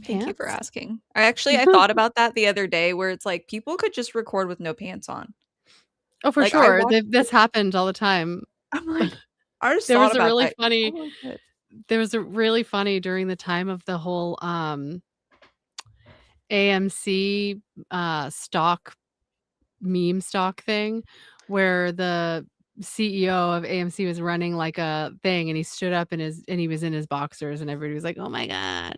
Thank you for Pants? asking. I thought about that the other day where it's like people could just record with no pants on. Oh, for Like, I sure. watched This happened all the time. I'm like, I just There thought was a about really that. funny Totally could. there was a really funny during the time of the whole AMC stock meme stock thing where the CEO of AMC was running like a thing and he stood up and he was in his boxers and everybody was like, "Oh my god."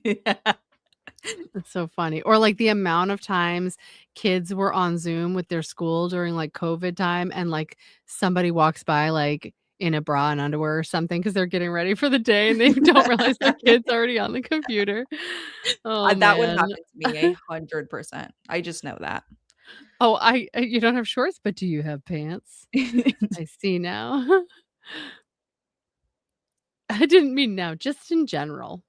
Yeah. It's so funny. Or like the amount of times kids were on Zoom with their school during like COVID time and like somebody walks by like in a bra and underwear or something because they're getting ready for the day and they don't realize their kid's already on the computer. Oh That would man. happen to me 100%. I just know that. Oh, you don't have shorts, but do you have pants? I see now. I didn't mean now, just in general.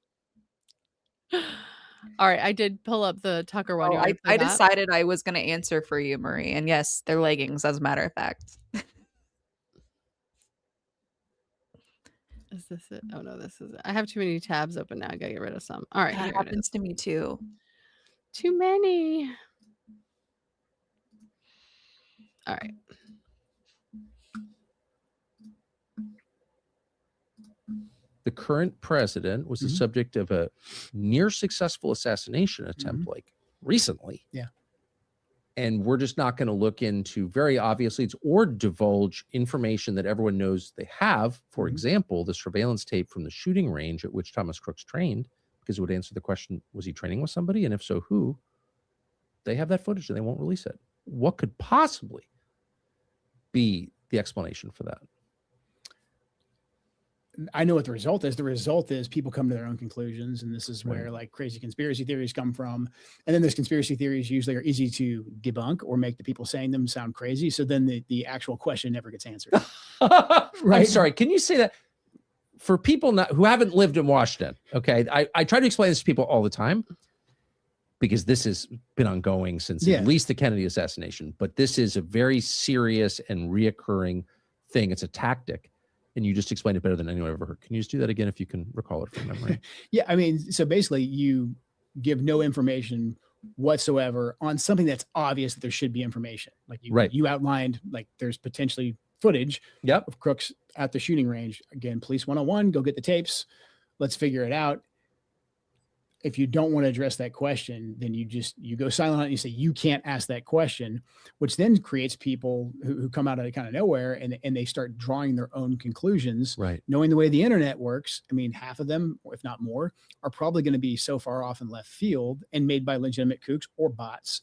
All right, I did pull up the Tucker one. You Oh, want to play I that? decided I was going to answer for you, Marie. And yes, they're leggings, as a matter of fact. Is this it? Oh no, this is it. I have too many tabs open now. I gotta get rid of some. All right, That here it happens is. to me too. Too many. All right. The current president was the subject of a near successful assassination attempt like recently. Yeah. And we're just not going to look into very obvious leads or divulge information that everyone knows they have. For example, the surveillance tape from the shooting range at which Thomas Crooks trained, because it would answer the question, was he training with somebody? And if so, who? They have that footage and they won't release it. What could possibly be the explanation for that? I know what the result is. The result is people come to their own conclusions, and this is where like crazy conspiracy theories come from. And then those conspiracy theories usually are easy to debunk or make the people saying them sound crazy. So then the actual question never gets answered. I'm sorry. Can you say that for people who haven't lived in Washington? Okay, I try to explain this to people all the time because this has been ongoing since at least the Kennedy assassination. But this is a very serious and reoccurring thing. It's a tactic. And you just explained it better than anyone I've ever heard. Can you just do that again if you can recall it from memory? Yeah, I mean, so basically you give no information whatsoever on something that's obvious that there should be information. Like you outlined, like there's potentially footage of Crooks at the shooting range. Again, Police 101, go get the tapes. Let's figure it out. If you don't want to address that question, then you go silent on it and you say, you can't ask that question, which then creates people who come out of kind of nowhere and they start drawing their own conclusions, knowing the way the internet works. I mean, half of them, if not more, are probably going to be so far off in left field and made by legitimate kooks or bots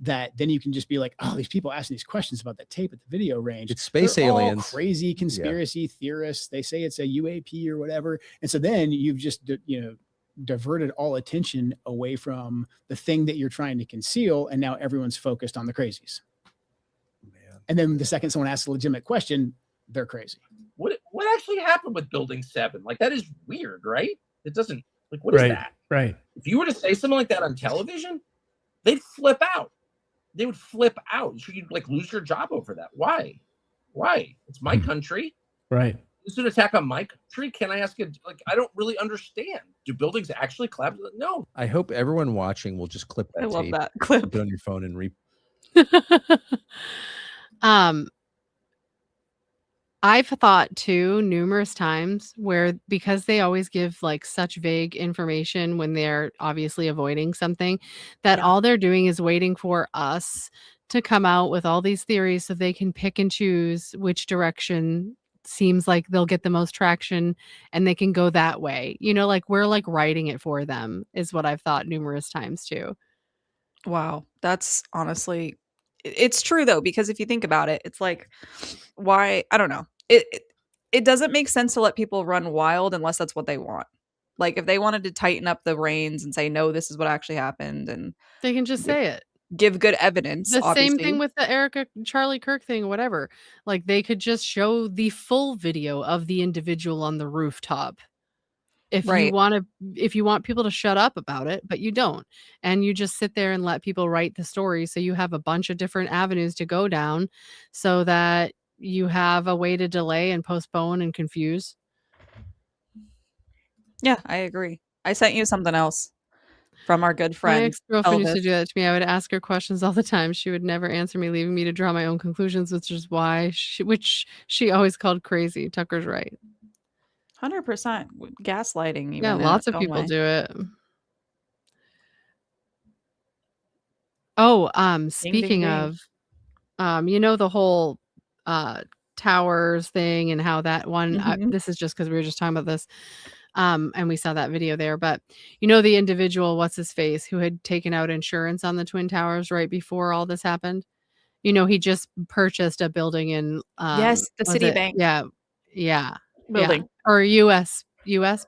that then you can just be like, oh, these people asking these questions about that tape at the video range. It's space They're all aliens. crazy conspiracy theorists. They say it's a UAP or whatever. And so then you've just, diverted all attention away from the thing that you're trying to conceal. And now everyone's focused on the crazies. Man. And then the second someone asks a legitimate question, they're crazy. What actually happened with Building 7? Like, that is weird, right? It doesn't, like, what is that? Right. If you were to say something like that on television, they'd flip out. They would flip out. You'd like lose your job over that. Why? It's my country. Right. This is an attack on my country. Can I ask you, like, I don't really understand. Do buildings actually collapse? No. I hope everyone watching will just clip that I love tape, that clip. put it on your phone and I've thought too numerous times where because they always give like such vague information when they're obviously avoiding something that all they're doing is waiting for us to come out with all these theories so they can pick and choose which direction seems like they'll get the most traction and they can go that way. Like we're like writing it for them is what I've thought numerous times too. Wow. That's honestly, it's true though, because if you think about it, it's like, why? I don't know. It doesn't make sense to let people run wild unless that's what they want. Like if they wanted to tighten up the reins and say, no, this is what actually happened, and They can just say it. give good evidence, The same obviously. thing with the Erica Charlie Kirk thing, whatever. Like they could just show the full video of the individual on the rooftop. If you want people to shut up about it, but you don't. And you just sit there and let people write the story. So you have a bunch of different avenues to go down so that you have a way to delay and postpone and confuse. Yeah, I agree. I sent you something else from our good My friend ex-girlfriend used to Elvis. do that to me. I would ask her questions all the time. She would never answer me, leaving me to draw my own conclusions, which is why she always called crazy. Tucker's right. 100% gaslighting. Even Yeah, in lots its of own people way. do it. Oh, Ding, ding, speaking ding. of, the whole towers thing and how that one, Mhm. this is just because we were just talking about this, and we saw that video there, but the individual, what's his face, who had taken out insurance on the Twin Towers right before all this happened. He just purchased a building in, Yes, the was it? Citibank Yeah. building. Or US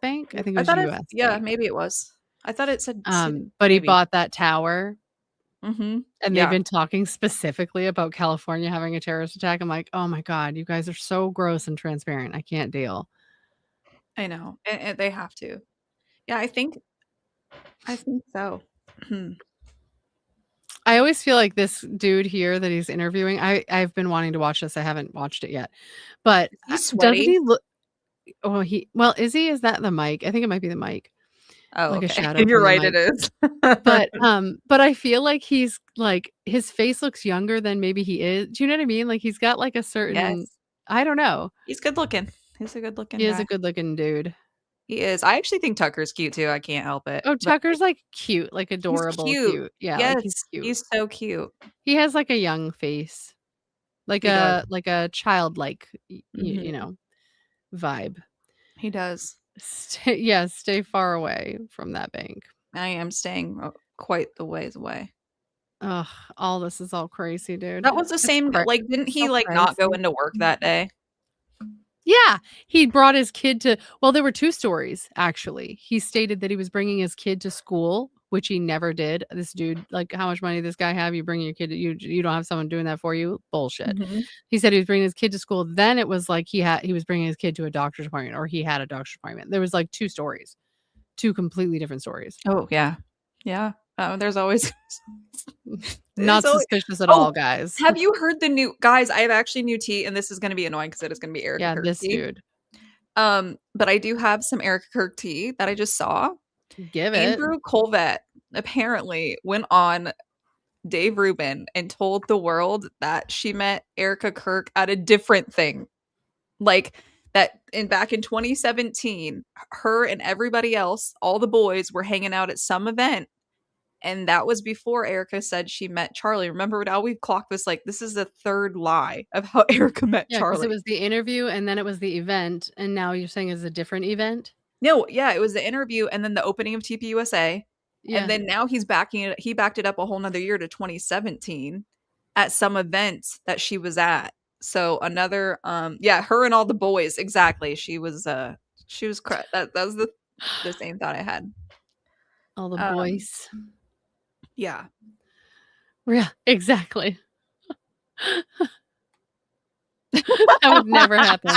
Bank? I think it I was thought US yeah, Bank. maybe it was. I thought it said Citi, But he maybe. bought that tower. Mhm. And they've Yeah. been talking specifically about California having a terrorist attack. I'm like, oh my God, you guys are so gross and transparent. I can't deal. I know. And they have to. Yeah, I think so. I always feel like this dude here that he's interviewing, I've been wanting to watch this. I haven't watched it yet. But He's doesn't sweaty. he look is he? Is that the mic? I think it might be the mic. Oh, Like a okay. shadow You're from the right, mic. it is. But I feel like he's like his face looks younger than maybe he is. Do you know what I mean? Like he's got like a certain Yes. I don't know. He's good looking. He's a good looking He is guy. a good looking dude. He is. I actually think Tucker's cute too. I can't help it. Oh, But Tucker's like cute, like adorable, he's cute. Yeah, like he's Yes, cute. he's so cute. He has like a young face. Like He does. a childlike Mhm. vibe. He does. Stay far away from that bank. I am staying quite the ways away. Ugh, all this is all crazy, dude. That was the It's same like, didn't it's he, so like, not go crazy. into work that day? Yeah, he brought his kid to well, there were 2 stories, actually. He stated that he was bringing his kid to school, which he never did. This dude, like, how much money does this guy have? You bring your kid you don't have someone doing that for you? Bullshit. Mhm. He said he was bringing his kid to school. Then it was like he was bringing his kid to a doctor's appointment, or he had a doctor's appointment. There was, like, 2 stories. 2 completely different stories. Oh, yeah. Yeah. There's always Not always suspicious at all, guys. Have you heard the new guys, I have actually new tea, and this is gonna be annoying because it is gonna be Erica Yeah, Kirk this tea. dude. But I do have some Erica Kirk tea that I just saw. Give it. Andrew Colvett apparently went on Dave Rubin and told the world that she met Erica Kirk at a different thing. Like that back in 2017, her and everybody else, all the boys were hanging out at some event. And that was before Erica said she met Charlie. Remember now we've clocked this, like, this is the 3rd lie of how Erica met Yeah, because Charlie. it was the interview and then it was the event, and now you're saying it's a different event? No, yeah, it was the interview and then the opening of TPUSA. Yeah. And then now he backed it up a whole nother year to 2017 at some event that she was at. So another her and all the boys, exactly. That was the same thought I had. All the boys. Yeah. Yeah, exactly. That would never happen.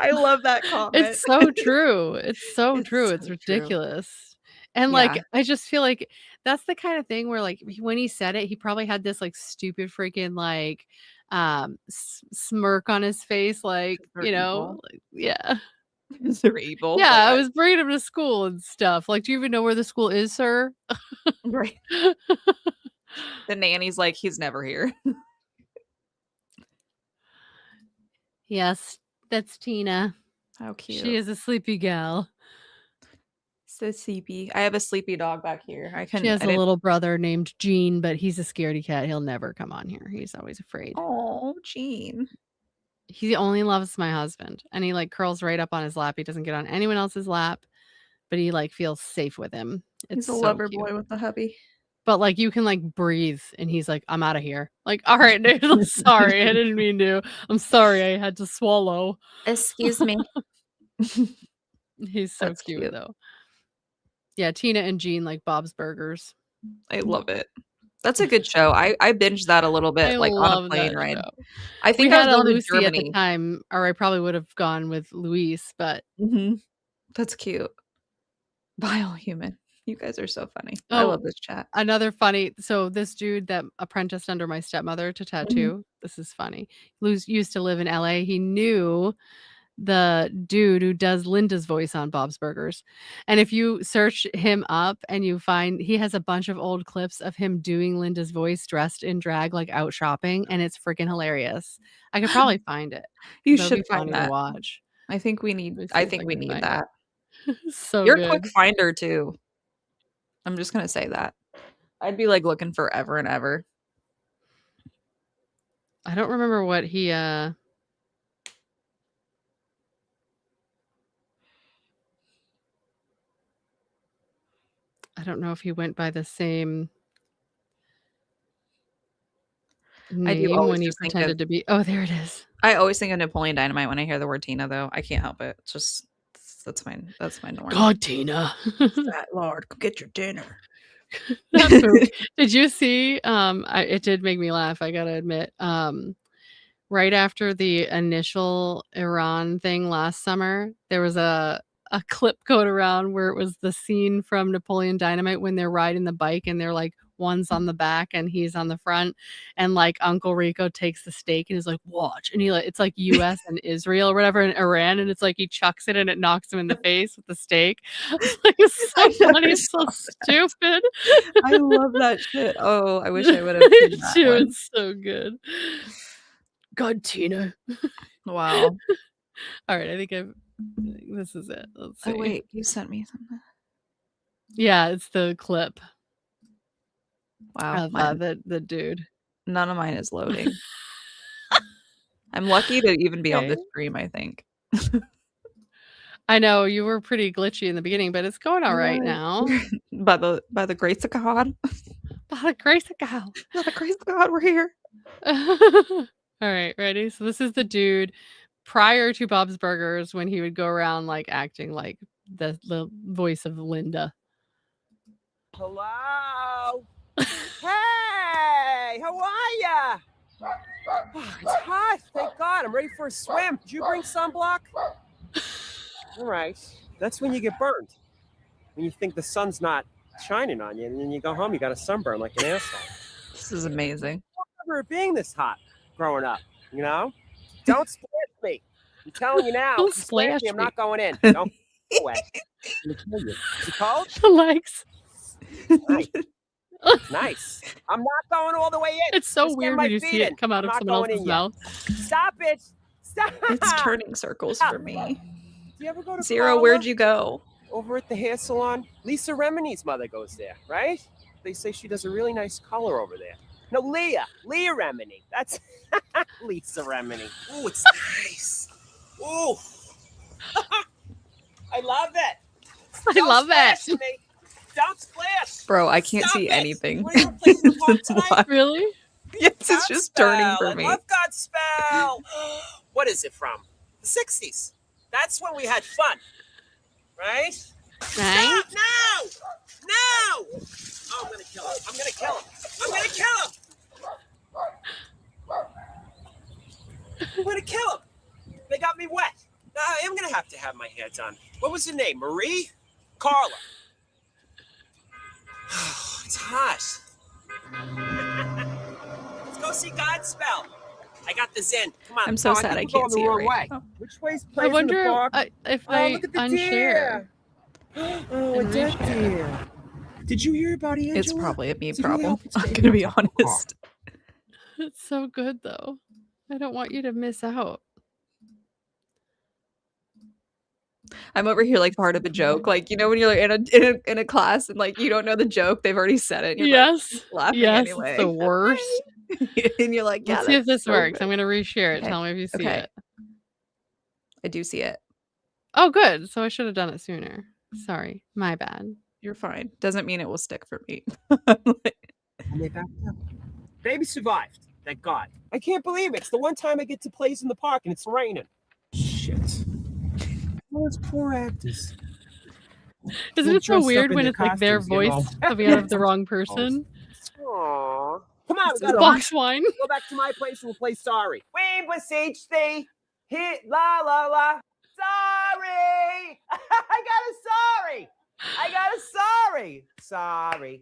I love that comment. It's so true. It's so true. It's so ridiculous. And Yeah. like, I just feel like that's the kind of thing where like when he said it, he probably had this like stupid freaking like smirk on his face, like, They're evil. like, yeah. They're evil. Yeah, Like, I was bringing him to school and stuff. Like, do you even know where the school is, sir? Right. The nanny's like, he's never here. Yes, that's Tina. How cute. She is a sleepy gal. So sleepy. I have a sleepy dog back here. She has a little brother named Gene, but he's a scaredy cat. He'll never come on here. He's always afraid. Oh, Gene. He only loves my husband, and he like curls right up on his lap. He doesn't get on anyone else's lap, but he like feels safe with him. It's He's a so lover cute. boy with the hubby. But like you can like breathe, and he's like, "I'm out of here." Like, all right, dude. I'm sorry, I didn't mean to. I'm sorry, I had to swallow. Excuse me. He's so cute though. Yeah, Tina and Gene like Bob's Burgers. I love it. That's a good show. I binged that a little bit, like on a plane ride. Show. I think we I had was a going to Lucy at the Germany. time, or I probably would have gone with Luis, but That's cute. Vile human. You guys are so funny. I love this chat. Another funny. So this dude that apprenticed under my stepmother to tattoo. This is funny. Used to live in LA. He knew the dude who does Linda's voice on Bob's Burgers. And if you search him up and you find he has a bunch of old clips of him doing Linda's voice dressed in drag, like out shopping, and it's freaking hilarious. I could probably find it. You That'd should be funny find that. to watch. I think we need that. So You're good. a quick finder too. I'm just gonna say that. I'd be like looking forever and ever. I don't remember what he I don't know if he went by the same name when he pretended to be. Oh, there it is. I always think of Napoleon Dynamite when I hear the word Tina, though. I can't help it. It's just that's my norm. God, Tina. Fat Lord, go get your dinner. Did you see? It did make me laugh. I gotta admit. Right after the initial Iran thing last summer, there was a clip going around where it was the scene from Napoleon Dynamite when they're riding the bike and they're like one's on the back and he's on the front, and like Uncle Rico takes the steak and is like, watch, and it's like US and Israel or whatever in Iran, and it's like he chucks it and it knocks him in the face with the steak. Like, it's so funny, it's so stupid. I love that shit. Oh, I wish I would have seen that one. It's so good. God, Tina. Wow. All right, I think this is it. Let's see. Oh wait, you sent me something. Yeah, it's the clip. Wow, of the dude. None of mine is loading. I'm lucky to even be on this stream, I think. I know you were pretty glitchy in the beginning, but it's going all right now. By the grace of God. By the grace of God. By the grace of God, we're here. All right, ready? So this is the dude prior to Bob's Burgers when he would go around like acting like the voice of Linda. Hello. Hey, how are ya? Oh, it's hot. Thank God. I'm ready for a swim. Did you bring sunblock? All right. That's when you get burned. When you think the sun's not shining on you, and then you go home, you got a sunburn like an asshole. This is amazing. I don't remember it being this hot growing up, you know? Don't splash me. I'm telling you now. Don't if you splash me, I'm not going in. Don't go away. I'm gonna kill you. Is it cold? The legs. Nice. Nice. I'm not going all the way in. It's so Just get weird my when you feet see it in. come out I'm of not someone going else's in yet. mouth. Stop it. Stop. It's turning circles for me. Do you ever go to Zero, Carla? where'd you go? Over at the hair salon. Lisa Remini's mother goes there, right? They say she does a really nice color over there. No, Leah Remini. That's Lisa Remini. Oh, it's nice. Oh, I love it. I love it. Me. Don't splash. Bro, I can't Stop see it. anything. What are you playing the park tonight? Really? Yes, it's just turning for I me. love Godspell. What is it from? The 60s. That's when we had fun. Right? Stop! No! No! Oh, I'm gonna kill him. I'm gonna kill him. I'm gonna kill him. I'm gonna kill him. They got me wet. I am gonna have to have my hair done. What was her name? Marie? Carla. It's hot. Let's go see Godspell. I got the Zen. Come on. I'm so sad I can't see it right now. Which way's I place in the wonder park? if Oh, they look at the unshare. deer. Oh, a and dead reshare. deer. Did you hear about Angela? It's probably a me Did we problem. help its I'm baby gonna be up to the park? honest. It's so good though. I don't want you to miss out. I'm over here like part of the joke. Like, you know, when you're like in a class and like you don't know the joke, they've already said it. And you're like laughing anyway. It's the worst. And you're like, yeah, Let's see if that's this so works. good. I'm gonna reshare it. Okay. Tell me if you see Okay. it. I do see it. Oh, good. So I should have done it sooner. Sorry, my bad. You're fine. Doesn't mean it will stick for me. And they backed up. Baby survived. Thank God. I can't believe it. It's the one time I get to plays in the park and it's raining. Shit. Those poor actors. Isn't it so weird when it's like their voice coming out of the wrong person? Aww. Come on, we It's gotta box wine. Go back to my place and we'll play Sorry. We beseech thee. Hit la la la. Sorry. I got a sorry. Sorry.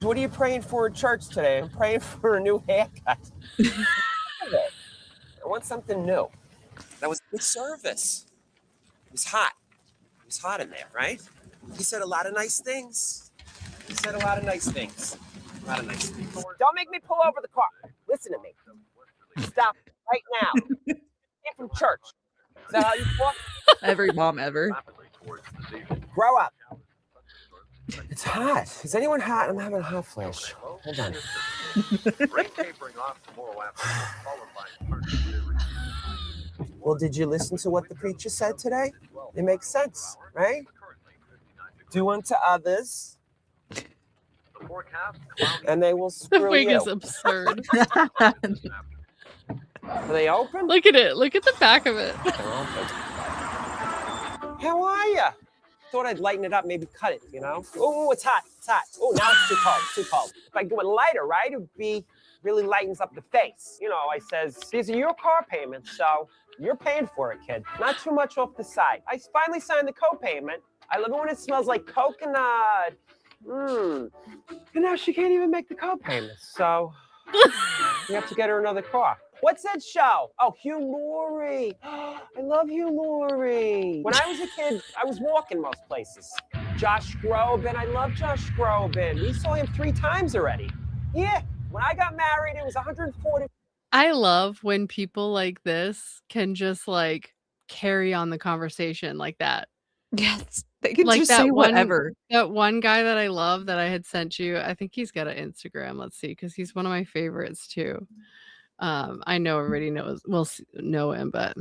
What are you praying for in church today? I'm praying for a new haircut. I want something new. That was good service. It was hot. It was hot in there, right? He said a lot of nice things. Don't make me pull over the car. Listen to me. Stop right now. Get from church. Is that how you talk? Every mom ever. Grow up. It's hot. Is anyone hot? I'm having a hot flash. Hold on. Well, did you listen to what the preacher said today? It makes sense, right? Do unto others, and they will screw The wig you. is absurd. Are they open? Look at it. Look at the back of it. How are you? Thought I'd lighten it up, maybe cut it, you know? Oh, it's hot. Oh, now it's too cold. If I do it lighter, right, it would be really lightens up the face. You know, I says, these are your car payments, so you're paying for it, kid. Not too much off the side. I finally signed the co-payment. I love it when it smells like coconut. And now she can't even make the co-payments, so we have to get her another car. What's that show? Oh, Hugh Laurie. I love Hugh Laurie. When I was a kid, I was walking most places. Josh Groban. I love Josh Groban. We saw him 3 times already. Yeah. When I got married, it was 140. I love when people like this can just like carry on the conversation like that. Yes. They can Like just that say one, whatever. that one guy that I love that I had sent you. I think he's got an Instagram. Let's see, because he's one of my favorites too. I know everybody know him, but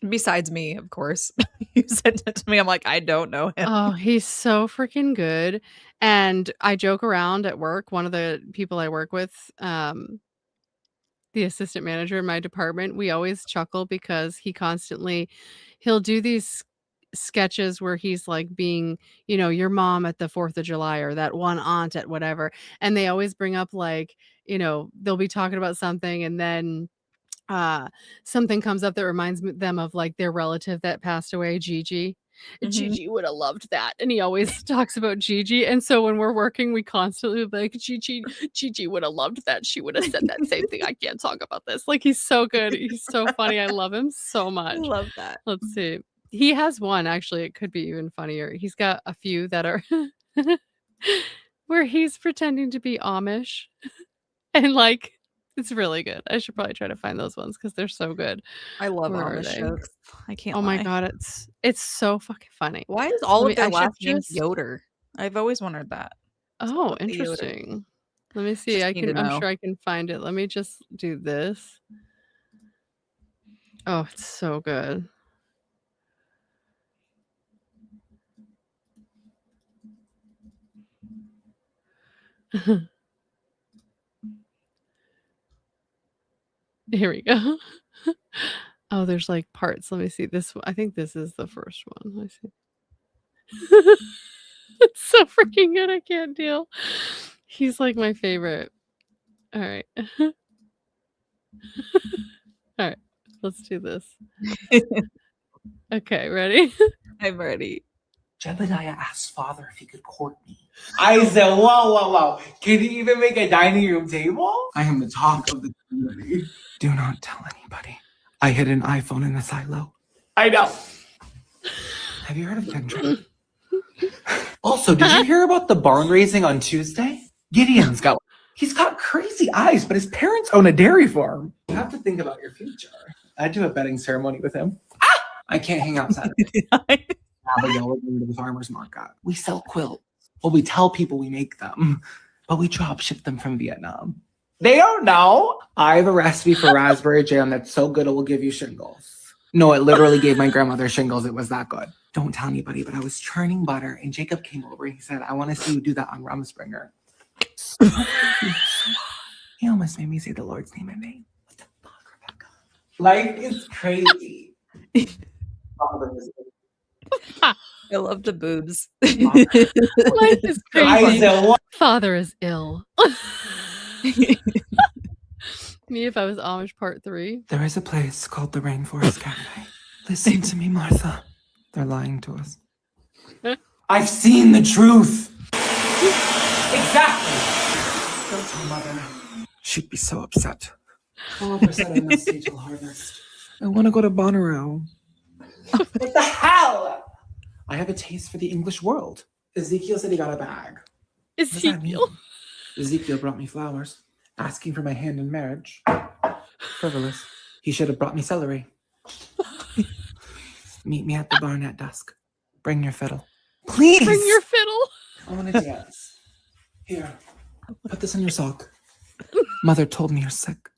Besides me, of course. You sent it to me. I'm like, I don't know him. oh, he's so freaking good. And I joke around at work. One of the people I work with, the assistant manager in my department, we always chuckle because he'll do these sketches where he's like being, you know, your mom at the 4th of July or that one aunt at whatever. And they always bring up like, you know, they'll be talking about something and then something comes up that reminds them of like their relative that passed away, Gigi. Gigi would have loved that. And he always talks about Gigi. And so when we're working, we constantly be like, Gigi would have loved that. She would have said that same thing. I can't talk about this. Like, he's so good. He's so funny. I love him so much. I love that. Let's see. He has one, actually. It could be even funnier. He's got a few that are where he's pretending to be Amish. And like, it's really good. I should probably try to find those ones because they're so good. I love Where are Amish they? jokes. I can't Oh lie. my god, it's so fucking funny. Why is all Let of me- their I should last names just- Yoder? I've always wondered that. Oh, with the Yoder? interesting. Let me see. Just I need to can. I'm know. sure I can find it. Let me just do this. Oh, it's so good. Here we go. Oh, there's like parts. Let me see this one. I think this is the first one. Let me see. It's so freaking good. I can't deal. He's like my favorite. All right. All right. Let's do this. Okay, ready? I'm ready. Jebediah asked Father if he could court me. I said, wow. Can you even make a dining room table? I am the talk of the community. Do not tell anybody. I hid an iPhone in a silo. I know. Have you heard of Kendra? Also, did you hear about the barn raising on Tuesday? He's got crazy eyes, but his parents own a dairy farm. You have to think about your future. I'd do a betting ceremony with him. Ah! I can't hang out Saturday. Abigail, we're going to the farmer's market. We sell quilts. Well, we tell people we make them, but we drop ship them from Vietnam. They don't know. I have a recipe for raspberry jam that's so good it will give you shingles. No, it literally gave my grandmother shingles. It was that good. Don't tell anybody, but I was churning butter and Jacob came over. He said, I want to see you do that on Rumspringer. He almost made me say the Lord's name in vain. What the fuck, Rebecca? Life is crazy. I love the boobs. Life is crazy. Father is ill. Me if I was Amish part 3. There is a place called the Rainforest Cafe. Listen to me, Martha. They're lying to us. I've seen the truth. Exactly. Go to mother. She'd be so upset. Father said I must stay till harvest. I want to go to Bonnaroo. What the hell? I have a taste for the English world. Ezekiel said he got a bag. Ezekiel? Ezekiel brought me flowers, asking for my hand in marriage. Frivolous. He should have brought me celery. Meet me at the barn at dusk. Bring your fiddle. Please! Bring your fiddle. I want to dance. Here, put this in your sock. Mother told me you're sick.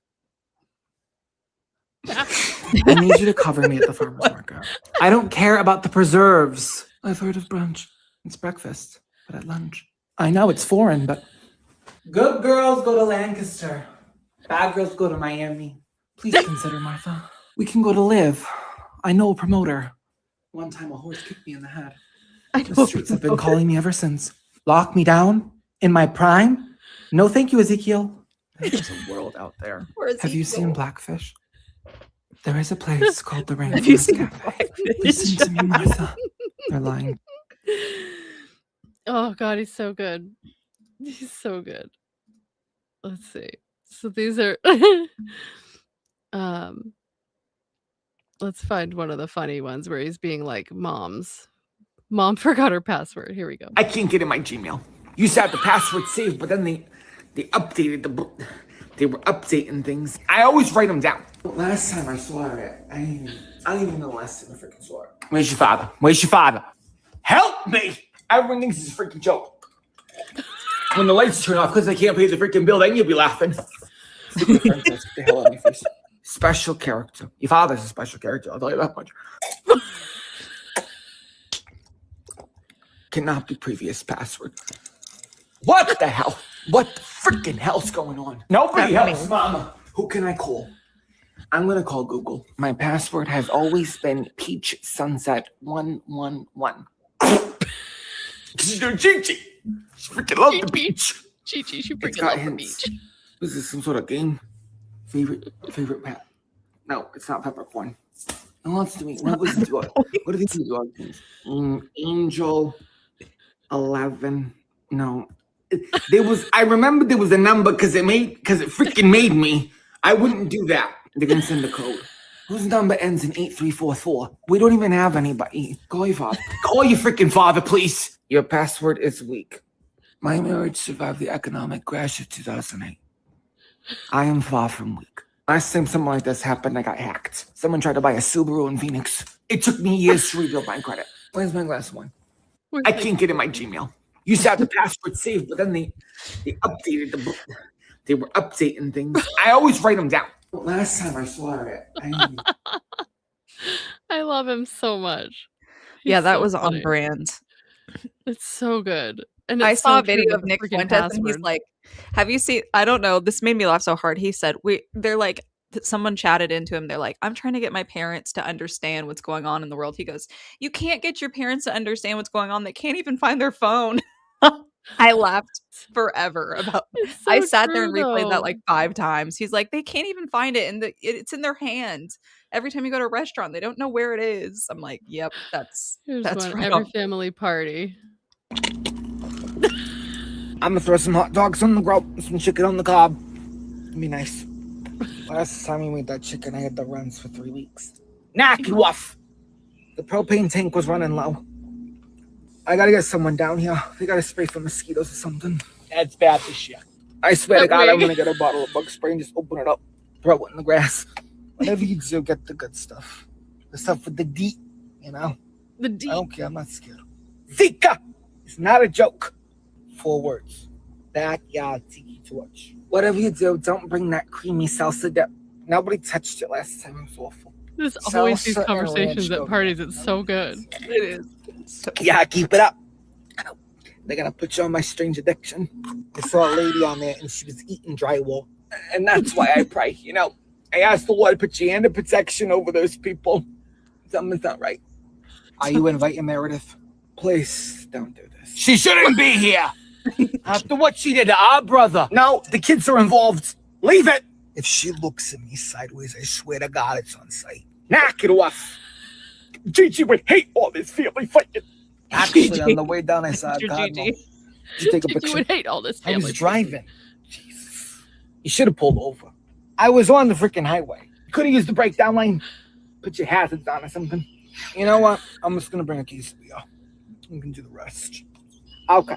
I need you to cover me at the farmer's market. I don't care about the preserves. I've heard of brunch. It's breakfast, but at lunch. I know it's foreign, but... Good girls go to Lancaster. Bad girls go to Miami. Please consider Martha. We can go to Live. I know a promoter. One time a horse kicked me in the head. The streets have been calling me ever since. Lock me down? In my prime? No thank you, Ezekiel. There's a world out there. Have you seen Blackfish? There is a place called the Rainforest Cafe. Listen to me, Martha. They're lying. Oh God, he's so good. He's so good. Let's see. So these are let's find one of the funny ones where he's being like, Mom forgot her password. Here we go. I can't get in my Gmail. Used to have the password saved, but then they updated they were updating things. I always write them down. Last time I saw it, I don't even know the last time I freaking saw it. Where's your father? Where's your father? Help me! Everyone thinks it's a freaking joke. When the lights turn off because I can't pay the freaking bill, then you'll be laughing. Get the hell out of my face. Special character. Your father's a special character, I'll tell you that much. Cannot be previous password. What the hell? What the freaking hell's going on? Nobody helps, Mama. Who can I call? I'm gonna call Google. My password has always been Peach Sunset 111. She's doing Chi-Chi. She freaking loves the beach. Chi-Chi, she freaking loves the beach. Is this some sort of game? Favorite pet? No, it's not peppercorn. Who wants to meet? What was it doing? What are these doing? Angel 11. No. I remember there was a number because it freaking made me. I wouldn't do that. They're gonna send a code. Whose number ends in 8344? We don't even have anybody. Call your father. Call your freaking father, please. Your password is weak. My marriage survived the economic crash of 2008. I am far from weak. Last time something like this happened, I got hacked. Someone tried to buy a Subaru in Phoenix. It took me years to rebuild my credit. Where's my last one? I can't get in my Gmail. Used to have the password saved, but then they updated they were updating things. I always write them down. Last time I saw it, I love him so much. Yeah, that so was funny. on brand. It's so good. And I it's saw so a video true of with Nick the freaking Fuentes and he's password. like, have you seen, I don't know, this made me laugh so hard. He said, they're like, someone chatted into him. They're like, I'm trying to get my parents to understand what's going on in the world. He goes, you can't get your parents to understand what's going on. They can't even find their phone. I laughed forever about It's so I sat there true, and replayed that though. like 5 times. He's like, they can't even find it and it's in their hand. Every time you go to a restaurant, they don't know where it is. I'm like, yep, that's Here's one, real. every family party. I'm gonna throw some hot dogs on the grill, some chicken on the cob. It'd be nice. Last time we made that chicken, I had the runs for 3 weeks. Knock you off! The propane tank was running low. I gotta get someone down here. They gotta spray for mosquitoes or something. That's bad this year. I swear to God, I'm gonna get a bottle of bug spray and just open it up, throw it in the grass. Whatever you do, get the good stuff. The stuff with the D, you know? The D. I don't care. I'm not scared. Zika! It's not a joke. 4 words. Backyard tiki torch. Whatever you do, don't bring that creamy salsa dip. Nobody touched it last time. It was awful. There's always these Salsa and conversations ranch at go parties. It's so good. It is. So Yeah, keep it up. They're gonna put you on my strange addiction. I saw a lady on there and she was eating drywall. And that's why I pray, you know. I asked the Lord to put your hand of protection over those people. Something's not right. Are you inviting Meredith? Please don't do this. She shouldn't be here. After what she did to our brother. No, the kids are involved. Leave it. If she looks at me sideways, I swear to God it's on sight. Knock it off. Gigi would hate all this family fighting. Actually, on the way down, I saw a cardinal. Did you take a picture? You would hate all this I family. was driving. Jesus. You should have pulled over. I was on the freaking highway. You could have used the breakdown lane. Put your hazards on or something. You know what? I'm just going to bring a quesadilla. You can do the rest. Okay.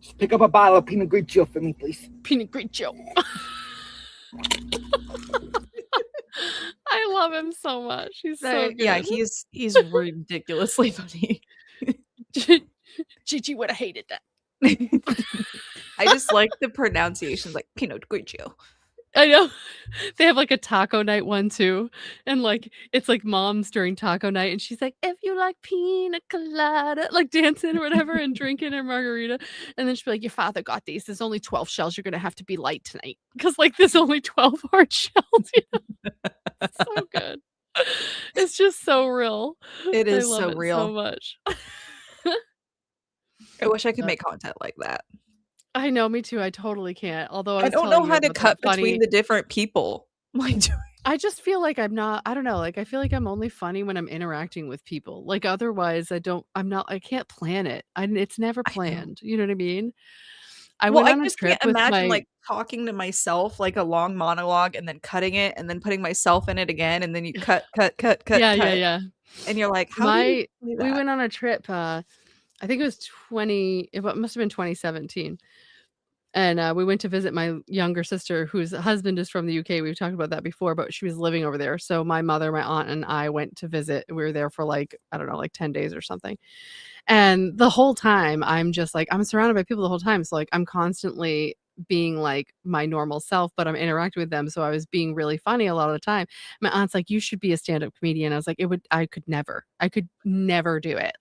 Just pick up a bottle of Pinot Grigio for me, please. Pinot Grigio. I love him so much. He's so good. Yeah, he's ridiculously funny. Gigi would have hated that. I just like the pronunciations, like Pinot Grigio. I know. They have like a taco night one too. And like it's like moms during taco night and she's like, if you like pina colada, like dancing or whatever and drinking her margarita. And then she'll be like, your father got these. There's only 12 shells. You're gonna have to be light tonight. Because like there's only 12 hard shells. You know? It's so good. It's just so real. It is I love so it real. so much. I wish I could make content like that. I know, me too. I totally can't. Although I don't know how to cut between the different people. Like, I just feel like I'm not, I don't know, like I feel like I'm only funny when I'm interacting with people. Like otherwise I can't plan it. It's never planned. You know what I mean? I well, went I on a just trip can't with imagine my like talking to myself like a long monologue and then cutting it and then putting myself in it again and then you cut. Yeah. And you're like, how do you do We that? went on a trip, I think it was it must have been 2017. And we went to visit my younger sister, whose husband is from the UK. We've talked about that before, but she was living over there. So my mother, my aunt, and I went to visit. We were there for like, I don't know, like 10 days or something. And the whole time, I'm just like, I'm surrounded by people the whole time. So like, I'm constantly being like my normal self, but I'm interacting with them. So I was being really funny a lot of the time. My aunt's like, you should be a stand-up comedian. I was like, I could never do it.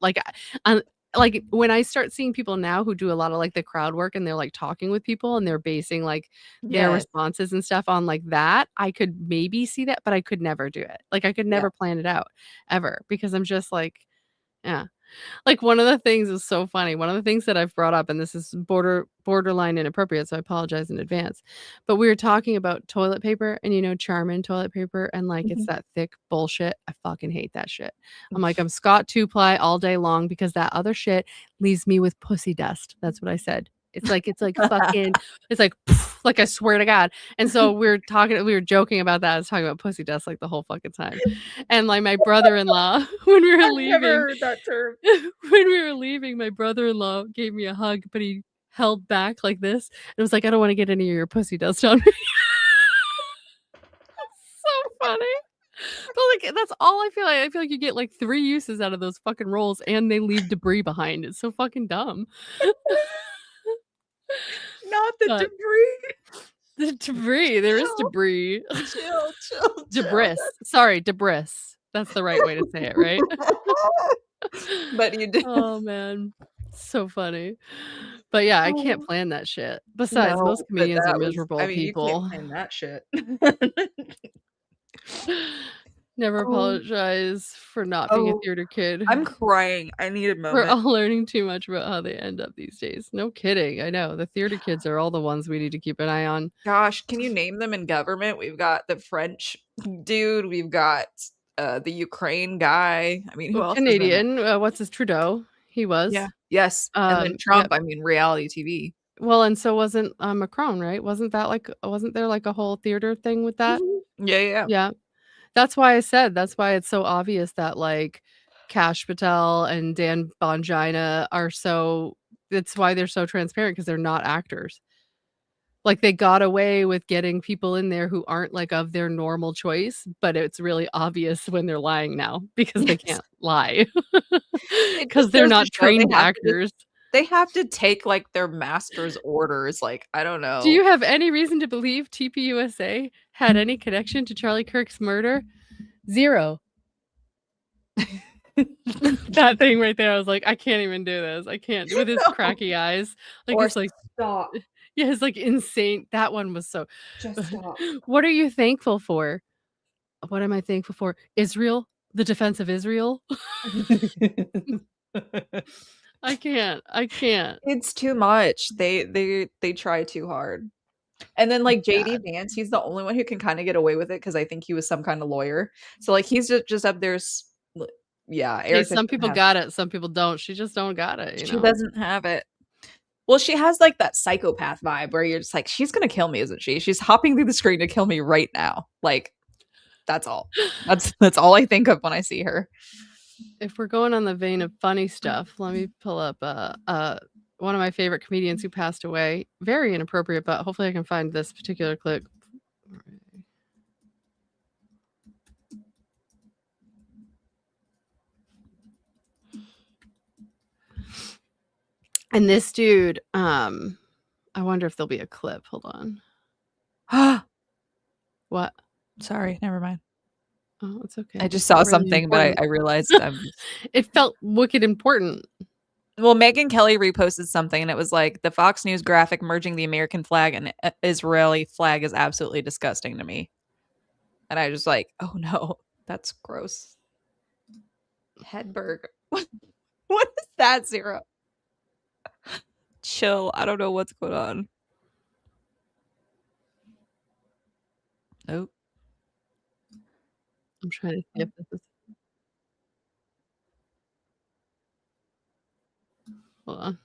Like when I start seeing people now who do a lot of like the crowd work and they're like talking with people and they're basing like their Yes. responses and stuff on like that, I could maybe see that, but I could never do it. Like I could never plan it out ever because I'm just like, yeah. Like one of the things is so funny. One of the things that I've brought up, and this is borderline inappropriate, so I apologize in advance. But we were talking about toilet paper and Charmin toilet paper, and like it's that thick bullshit. I fucking hate that shit. I'm like, I'm Scott 2-ply all day long because that other shit leaves me with pussy dust. That's what I said. It's like fucking, it's like, poof, like I swear to God. And so we were joking about that. I was talking about pussy dust like the whole fucking time. And like my brother-in-law, when we were leaving, never heard that term. when we were leaving, my brother-in-law gave me a hug, but he held back like this. And it was like, I don't want to get any of your pussy dust on me. So funny. But like that's all I feel like. I feel like you get like 3 uses out of those fucking rolls and they leave debris behind. It's so fucking dumb. Not the But- debris. The debris. There is debris. Chill. Debris. Sorry, debris. That's the right way to say it, right? But you did. Oh man. So funny. But yeah, I can't plan that shit. Besides, No, most but comedians that are was- miserable I mean, people. You can't plan that shit. Never apologize for not being a Oh, theater kid. I'm crying. I need a We're moment. all learning too much about how they end up these days. No kidding. I know. The theater kids are all the ones we need to keep an eye on. Gosh, can you name them in government? We've got the French dude. We've got the Ukraine guy. I mean, who else? is in that? Canadian. What's his Trudeau? He was. Yeah. Yes. And then Trump. Yep. I mean, reality TV. Well, and so wasn't Macron, right? Wasn't there like a whole theater thing with that? Yeah. Yeah. That's why it's so obvious that like Kash Patel and Dan Bongina are so, that's why they're so transparent because they're not actors. Like they got away with getting people in there who aren't like of their normal choice, but it's really obvious when they're lying now because they can't lie because they're not trained actors. They have to take like their master's orders. Like, I don't know. Do you have any reason to believe TPUSA had any connection to Charlie Kirk's murder? Zero. That thing right there, I was like, I can't even do this. I can't with his cracky eyes. Like Or it's like stop. Yeah, it's like insane. That one was so. Just stop. What are you thankful for? What am I thankful for? Israel, the defense of Israel. I can't. It's too much. They try too hard. And then like JD Vance, he's the only one who can kind of get away with it because I think he was some kind of lawyer. So like he's just up there. Yeah, Hey, some people got it, some people don't. She just don't got it. You She know? doesn't have it. Well, she has like that psychopath vibe where you're just like, she's gonna kill me, isn't she? She's hopping through the screen to kill me right now. Like, that's all. That's all I think of when I see her. If we're going on the vein of funny stuff, let me pull up one of my favorite comedians who passed away. Very inappropriate, but hopefully I can find this particular clip. And this dude, I wonder if there'll be a clip. Hold on. What? Sorry, never mind. Oh, it's okay. I just saw Really something, but important. I realized it felt wicked important. Well, Megyn Kelly reposted something, and it was like the Fox News graphic merging the American flag and Israeli flag is absolutely disgusting to me. And I was like, oh no, that's gross. Hedberg. What is that, Zero? Chill. I don't know what's going on. Nope. I'm trying to see if this is. Hold on.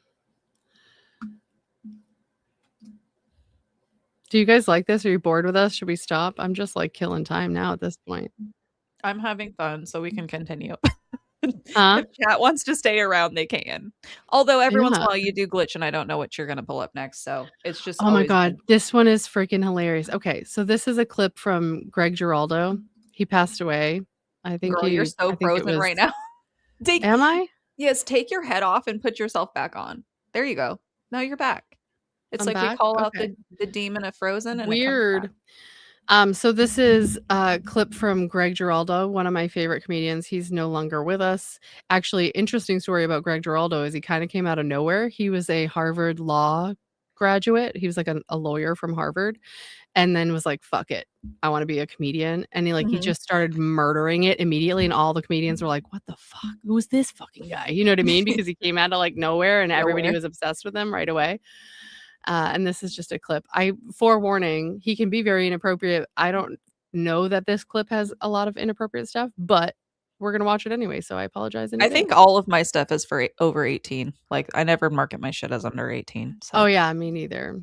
Do you guys like this? Are you bored with us? Should we stop? I'm just like killing time now at this point. I'm having fun, so we can continue. Huh? If chat wants to stay around, they can. Although every once in a Yeah. while you do glitch and I don't know what you're going to pull up next. So it's just Oh my always God. This one is freaking hilarious. Okay. So this is a clip from Greg Giraldo. He passed away. I think Girl, you're so frozen right now. Am I? Yes, take your head off and put yourself back on. There you go. Now you're back. It's I'm like back? we call out Okay. the demon of Frozen. And Weird. So this is a clip from Greg Giraldo, one of my favorite comedians. He's no longer with us. Actually, interesting story about Greg Giraldo is he kind of came out of nowhere. He was a Harvard law graduate. He was like a lawyer from Harvard, and then was like, fuck it, I want to be a comedian. And he just started murdering it immediately, and all the comedians were like, what the fuck, who's this fucking guy? You know what I mean? Because he came out of like nowhere and everybody Nowhere. was obsessed with him right away. And this is just a clip. Forewarning, he can be very inappropriate. I don't know that this clip has a lot of inappropriate stuff, but we're gonna watch it anyway, so I apologize in I advance. think all of my stuff is for over 18. Like I never market my shit as under 18. So. Oh yeah, me neither.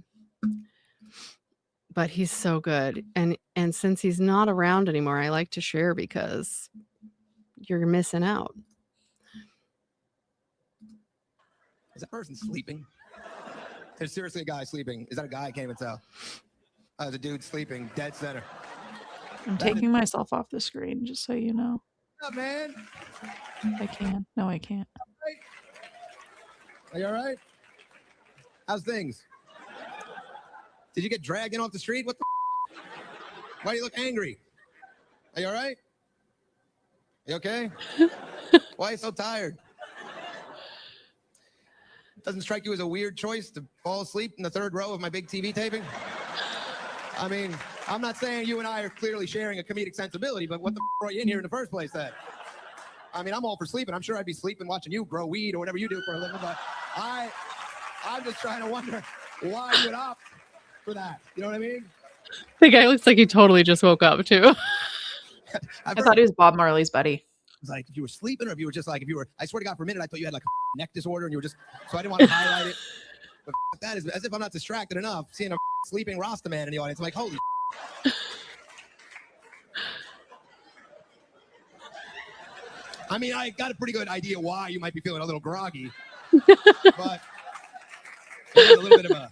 But he's so good, and since he's not around anymore, I like to share because you're missing out. Is that person sleeping? There's seriously a guy sleeping. Is that a guy? I can't even tell. There's a dude sleeping dead center. I'm taking myself off the screen just so you know. What's up, man? I can. No, I can't. Are you all right? How's things? Did you get dragged in off the street? What the? Why do you look angry? Are you all right? You okay? Why are you so tired? Doesn't strike you as a weird choice to fall asleep in the third row of my big TV taping? I mean, I'm not saying you and I are clearly sharing a comedic sensibility, but what the brought you in here in the first place then? I mean, I'm all for sleeping. I'm sure I'd be sleeping watching you grow weed or whatever you do for a living, but I'm just trying to wonder why you would opt for that. You know what I mean? The guy looks like he totally just woke up too. I thought he was Bob Marley's buddy. It's like if you were sleeping or if you were just like, if you were, I swear to God, for a minute, I thought you had like a neck disorder and you were just, so I didn't want to highlight it. But that is as if I'm not distracted enough seeing a sleeping Rasta man in the audience. I'm like, holy. I mean, I got a pretty good idea why you might be feeling a little groggy, but there's a little bit of a,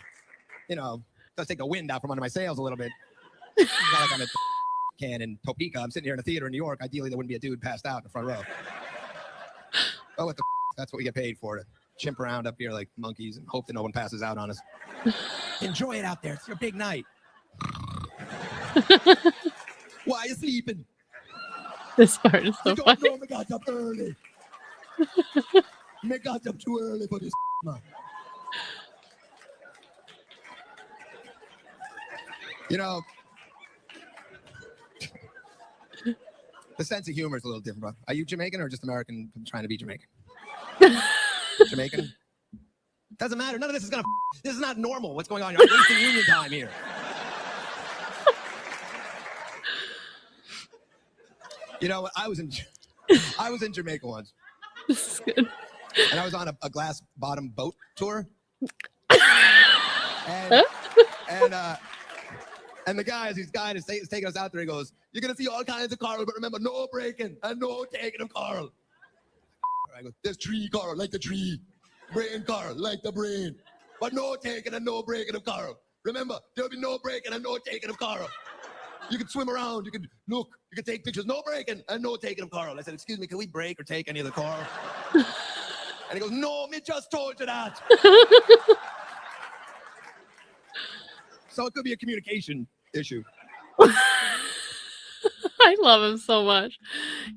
does take the wind out from under my sails a little bit. It's not like I'm a can in Topeka. I'm sitting here in a theater in New York. Ideally, there wouldn't be a dude passed out in the front row. Oh, what the that's what we get paid for, to chimp around up here like monkeys and hope that no one passes out on us. Enjoy it out there. It's your big night. Why are you sleeping? This part is so You funny. don't know me got up early. Me got up too early for this, man. You know, the sense of humor is a little different, bro. Are you Jamaican or just American trying to be Jamaican? Jamaican? Doesn't matter. None of this is this is not normal. What's going on here? I'm wasting union time here. You know what? I was in Jamaica once. This is good. And I was on a glass bottom boat tour. And the guy, as he's guiding, is taking us out there, he goes, "You're going to see all kinds of coral, but remember, no breaking and no taking of coral." I go, "There's tree coral, like the tree. Brain coral, like the brain. But no taking and no breaking of coral. Remember, there'll be no breaking and no taking of coral. You can swim around, you can look, you can take pictures, no breaking and no taking of coral." I said, "Excuse me, can we break or take any of the coral?" And he goes, "No, me just told you that." So it could be a communication issue. I love him so much.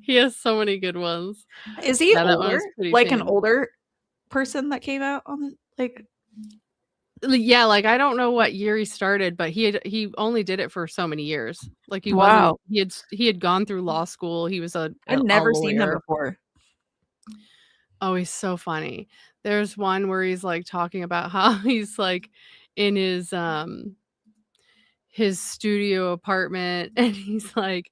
He has so many good ones. Is he That one older? was pretty Like an funny. older person that came out on the like? Yeah, like I don't know what year he started, but he only did it for so many years. Like he Wow. wasn't he had gone through law school. He was I've a never seen him lawyer. before. Oh, he's so funny. There's one where he's like talking about how he's like in his studio apartment, and he's like,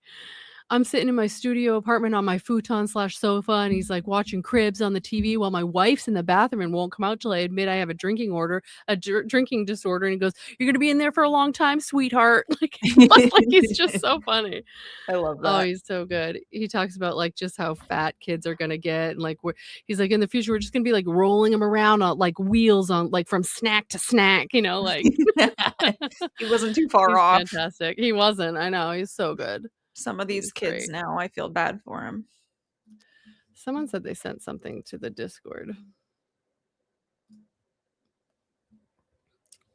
"I'm sitting in my studio apartment on my futon/sofa," and he's like watching Cribs on the TV while my wife's in the bathroom and won't come out till I admit I have a drinking disorder. And he goes, "You're gonna be in there for a long time, sweetheart." Like he's just so funny. I love Oh, that. he's so good. He talks about like just how fat kids are gonna get, and like he's like, in the future we're just gonna be like rolling them around on like wheels on like from snack to snack, like He wasn't too far he's off. fantastic. He wasn't. I know, he's so good. Some of these kids great. now, I feel bad for him. Someone said they sent something to the Discord.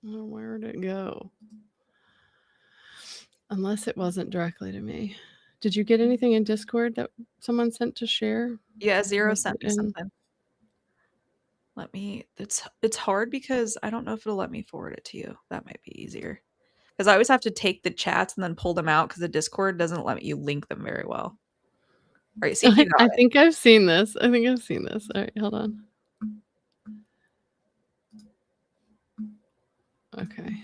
Oh, where did it go? Unless it wasn't directly to me. Did you get anything in Discord that someone sent to share? Yeah, Zero Was sent it me something. Let me. It's hard because I don't know if it'll let me forward it to you. That might be easier. Because I always have to take the chats and then pull them out because the Discord doesn't let you link them very well. All right, see if you got I it. think I've seen this. All right, hold on. Okay.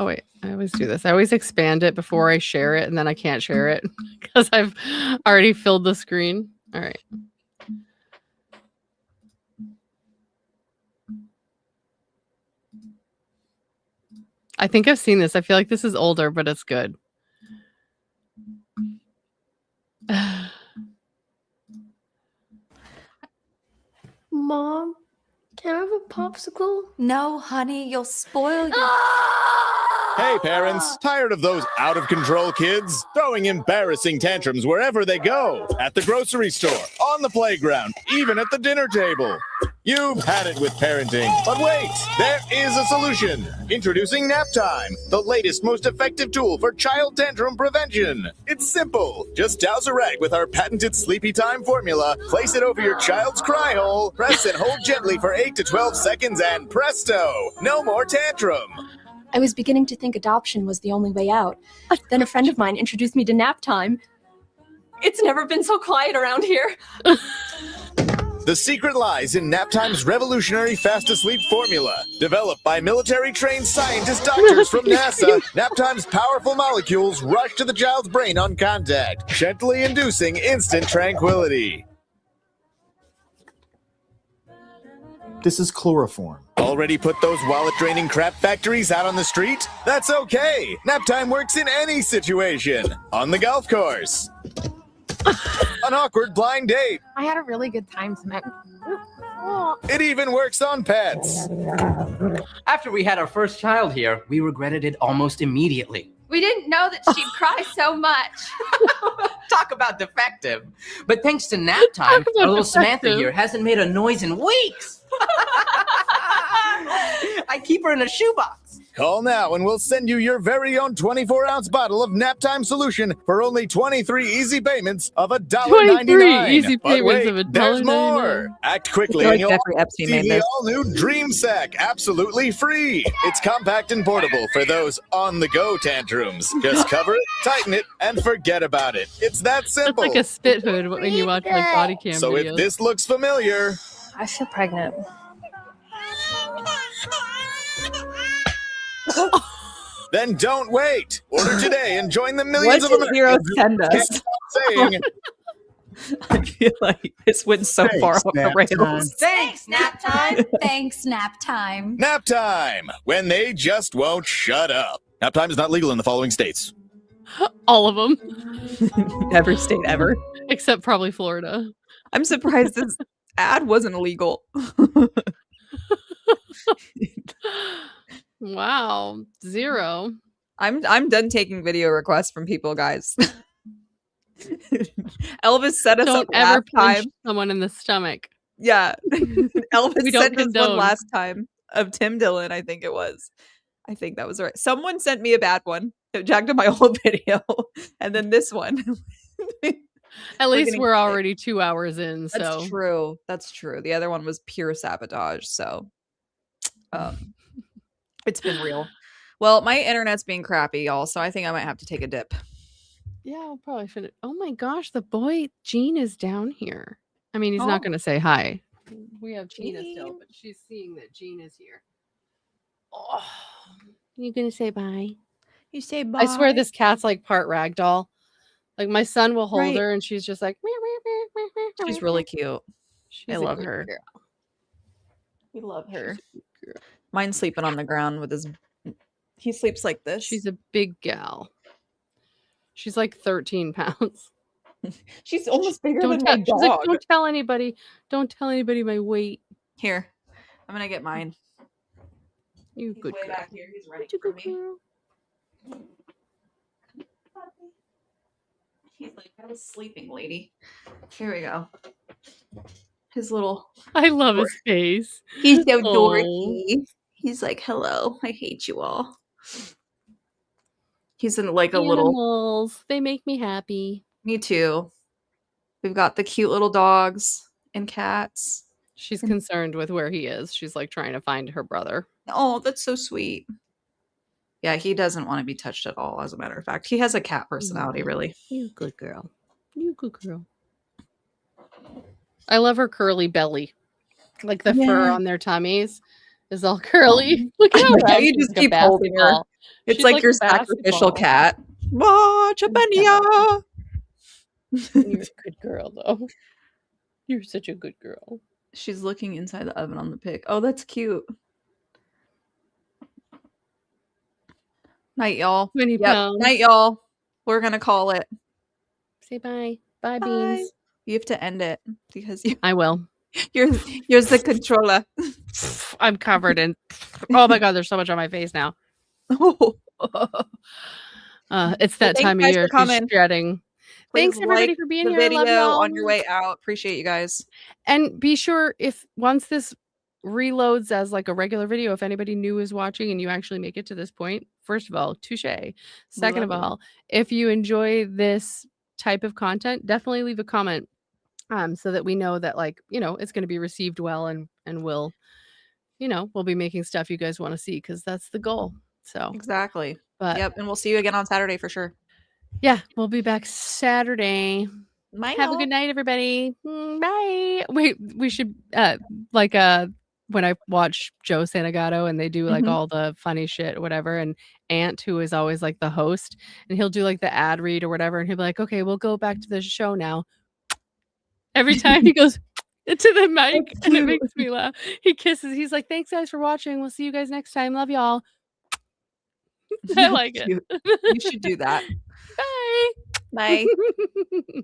Oh, wait. I always do this. I always expand it before I share it, and then I can't share it because I've already filled the screen. All right. I think I've seen this. I feel like this is older, but it's good. Mom, can I have a popsicle? No, honey, you'll spoil your... Hey parents, tired of those out-of-control kids? Throwing embarrassing tantrums wherever they go. At the grocery store, on the playground, even at the dinner table. You've had it with parenting, but wait, there is a solution. Introducing Nap Time, the latest, most effective tool for child tantrum prevention. It's simple. Just douse a rag with our patented Sleepy Time formula, place it over your child's cry hole, press and hold gently for 8 to 12 seconds, and presto, no more tantrum. I was beginning to think adoption was the only way out. Then a friend of mine introduced me to Nap Time. It's never been so quiet around here. The secret lies in Naptime's revolutionary fast-to-sleep formula. Developed by military-trained scientist doctors from NASA, Naptime's powerful molecules rush to the child's brain on contact, gently inducing instant tranquility. This is chloroform. Already put those wallet-draining crap factories out on the street? That's okay! Naptime works in any situation. On the golf course. An awkward blind date. I had a really good time tonight. It even works on pets. After we had our first child here, we regretted it almost immediately. We didn't know that she'd cry so much. Talk about defective. But thanks to nap time, our little Samantha here hasn't made a noise in weeks. I keep her in a shoebox. Call now and we'll send you your very own 24-ounce bottle of Naptime Solution for only 23 easy payments of $1.99. 23 easy But payments wait, of $1.99. there's more. Act quickly I feel and like you'll Jeffrey Epstein see made the this. all-new Dream Sack absolutely free. It's compact and portable for those on-the-go tantrums. Just cover it, tighten it, and forget about it. It's that simple. It's like a spit hood when you watch like body cam So videos. if this looks familiar, I feel pregnant. then don't wait. Order today and join the millions What of did Americans Zero send who us? can't stop saying, I feel like this went so far off the nap rails. time. Thanks, nap time. Thanks, nap time. Nap time, when they just won't shut up. Nap time is not legal in the following states. All of them. Every state ever. Except probably Florida. I'm surprised this ad wasn't illegal. Wow. 0. I'm done taking video requests from people, guys. Elvis set us up Don't ever last punch time. someone in the stomach. Yeah. Elvis We don't sent us one condone. last time of Tim Dillon, I think it was. I think that was right. Someone sent me a bad one. It jacked up my old video. And then this one. At least getting we're sick. already 2 hours in. So That's true. That's true. The other one was pure sabotage. So it's been real. Well, my internet's being crappy, y'all. So I think I might have to take a dip. yeah, I'll probably finish. Oh my gosh, the boy Gene is down here. I mean, he's Oh. not going to say hi. We have Gina still, Gene. but she's seeing that Gene is here. Oh, you going to say bye? You say bye. I swear this cat's like part ragdoll. Like my son will hold Right. her and she's just like. She's really cute. She's I a love good her. girl. We love her. She's a good girl. Mine's sleeping on the ground with his. He sleeps like this. She's a big gal. She's like 13 pounds. She's almost bigger Don't than tell, my she's like, dog. don't tell anybody. Don't tell anybody my weight. Here, I'm gonna get mine. You He's good way girl. back here. He's running You for good me. girl. He's like, I was sleeping, lady. Here we go. His little. I love his face. He's so Aw. dorky. He's like, hello. I hate you all. He's in like a little. Animals. They make me happy. Me too. We've got the cute little dogs and cats. She's concerned with where he is. She's like trying to find her brother. Oh, that's so sweet. Yeah, he doesn't want to be touched at all, as a matter of fact. He has a cat personality, really. You good girl. You good girl. I love her curly belly. Like the fur Yeah. on their tummies is all curly. Look at how How round you she's just like a keep holding her. basketball. It's She's like like your a sacrificial basketball. cat. Watch a benya. You're a good girl, though. You're such a good girl. She's looking inside the oven on the pic. Oh, that's cute. Night, y'all. 20 Yep. pounds. Night, y'all. We're gonna call it. Say bye. Bye, Bye. Beans. You have to end it because I will. you're the controller. I'm covered in. Oh my God, there's so much on my face now. It's that Thanks, time of guys, year. for coming. She's shredding. Thanks Please everybody like for being the here. I love video y'all. on your way out. Appreciate you guys. And be sure if once this reloads as like a regular video, if anybody new is watching and you actually make it to this point, first of all, touche. Second of Love it. all, if you enjoy this type of content, definitely leave a comment so that we know that like, it's going to be received well and we'll, we'll be making stuff you guys want to see because that's the goal. So Exactly. But Yep. And we'll see you again on Saturday for sure. yeah, we'll be back Saturday. Bye, Have a y'all. good night, everybody. Bye. Wait, we should when I watch Joe Santagato and they do like Mhm. all the funny shit or whatever, and Ant, who is always like the host, and he'll do like the ad read or whatever, and he'll be like, okay, we'll go back to the show now. Every time he goes into the mic and it makes me laugh. He kisses. He's like, thanks guys for watching. We'll see you guys next time. Love y'all. I like it. You should do that. Bye. Bye.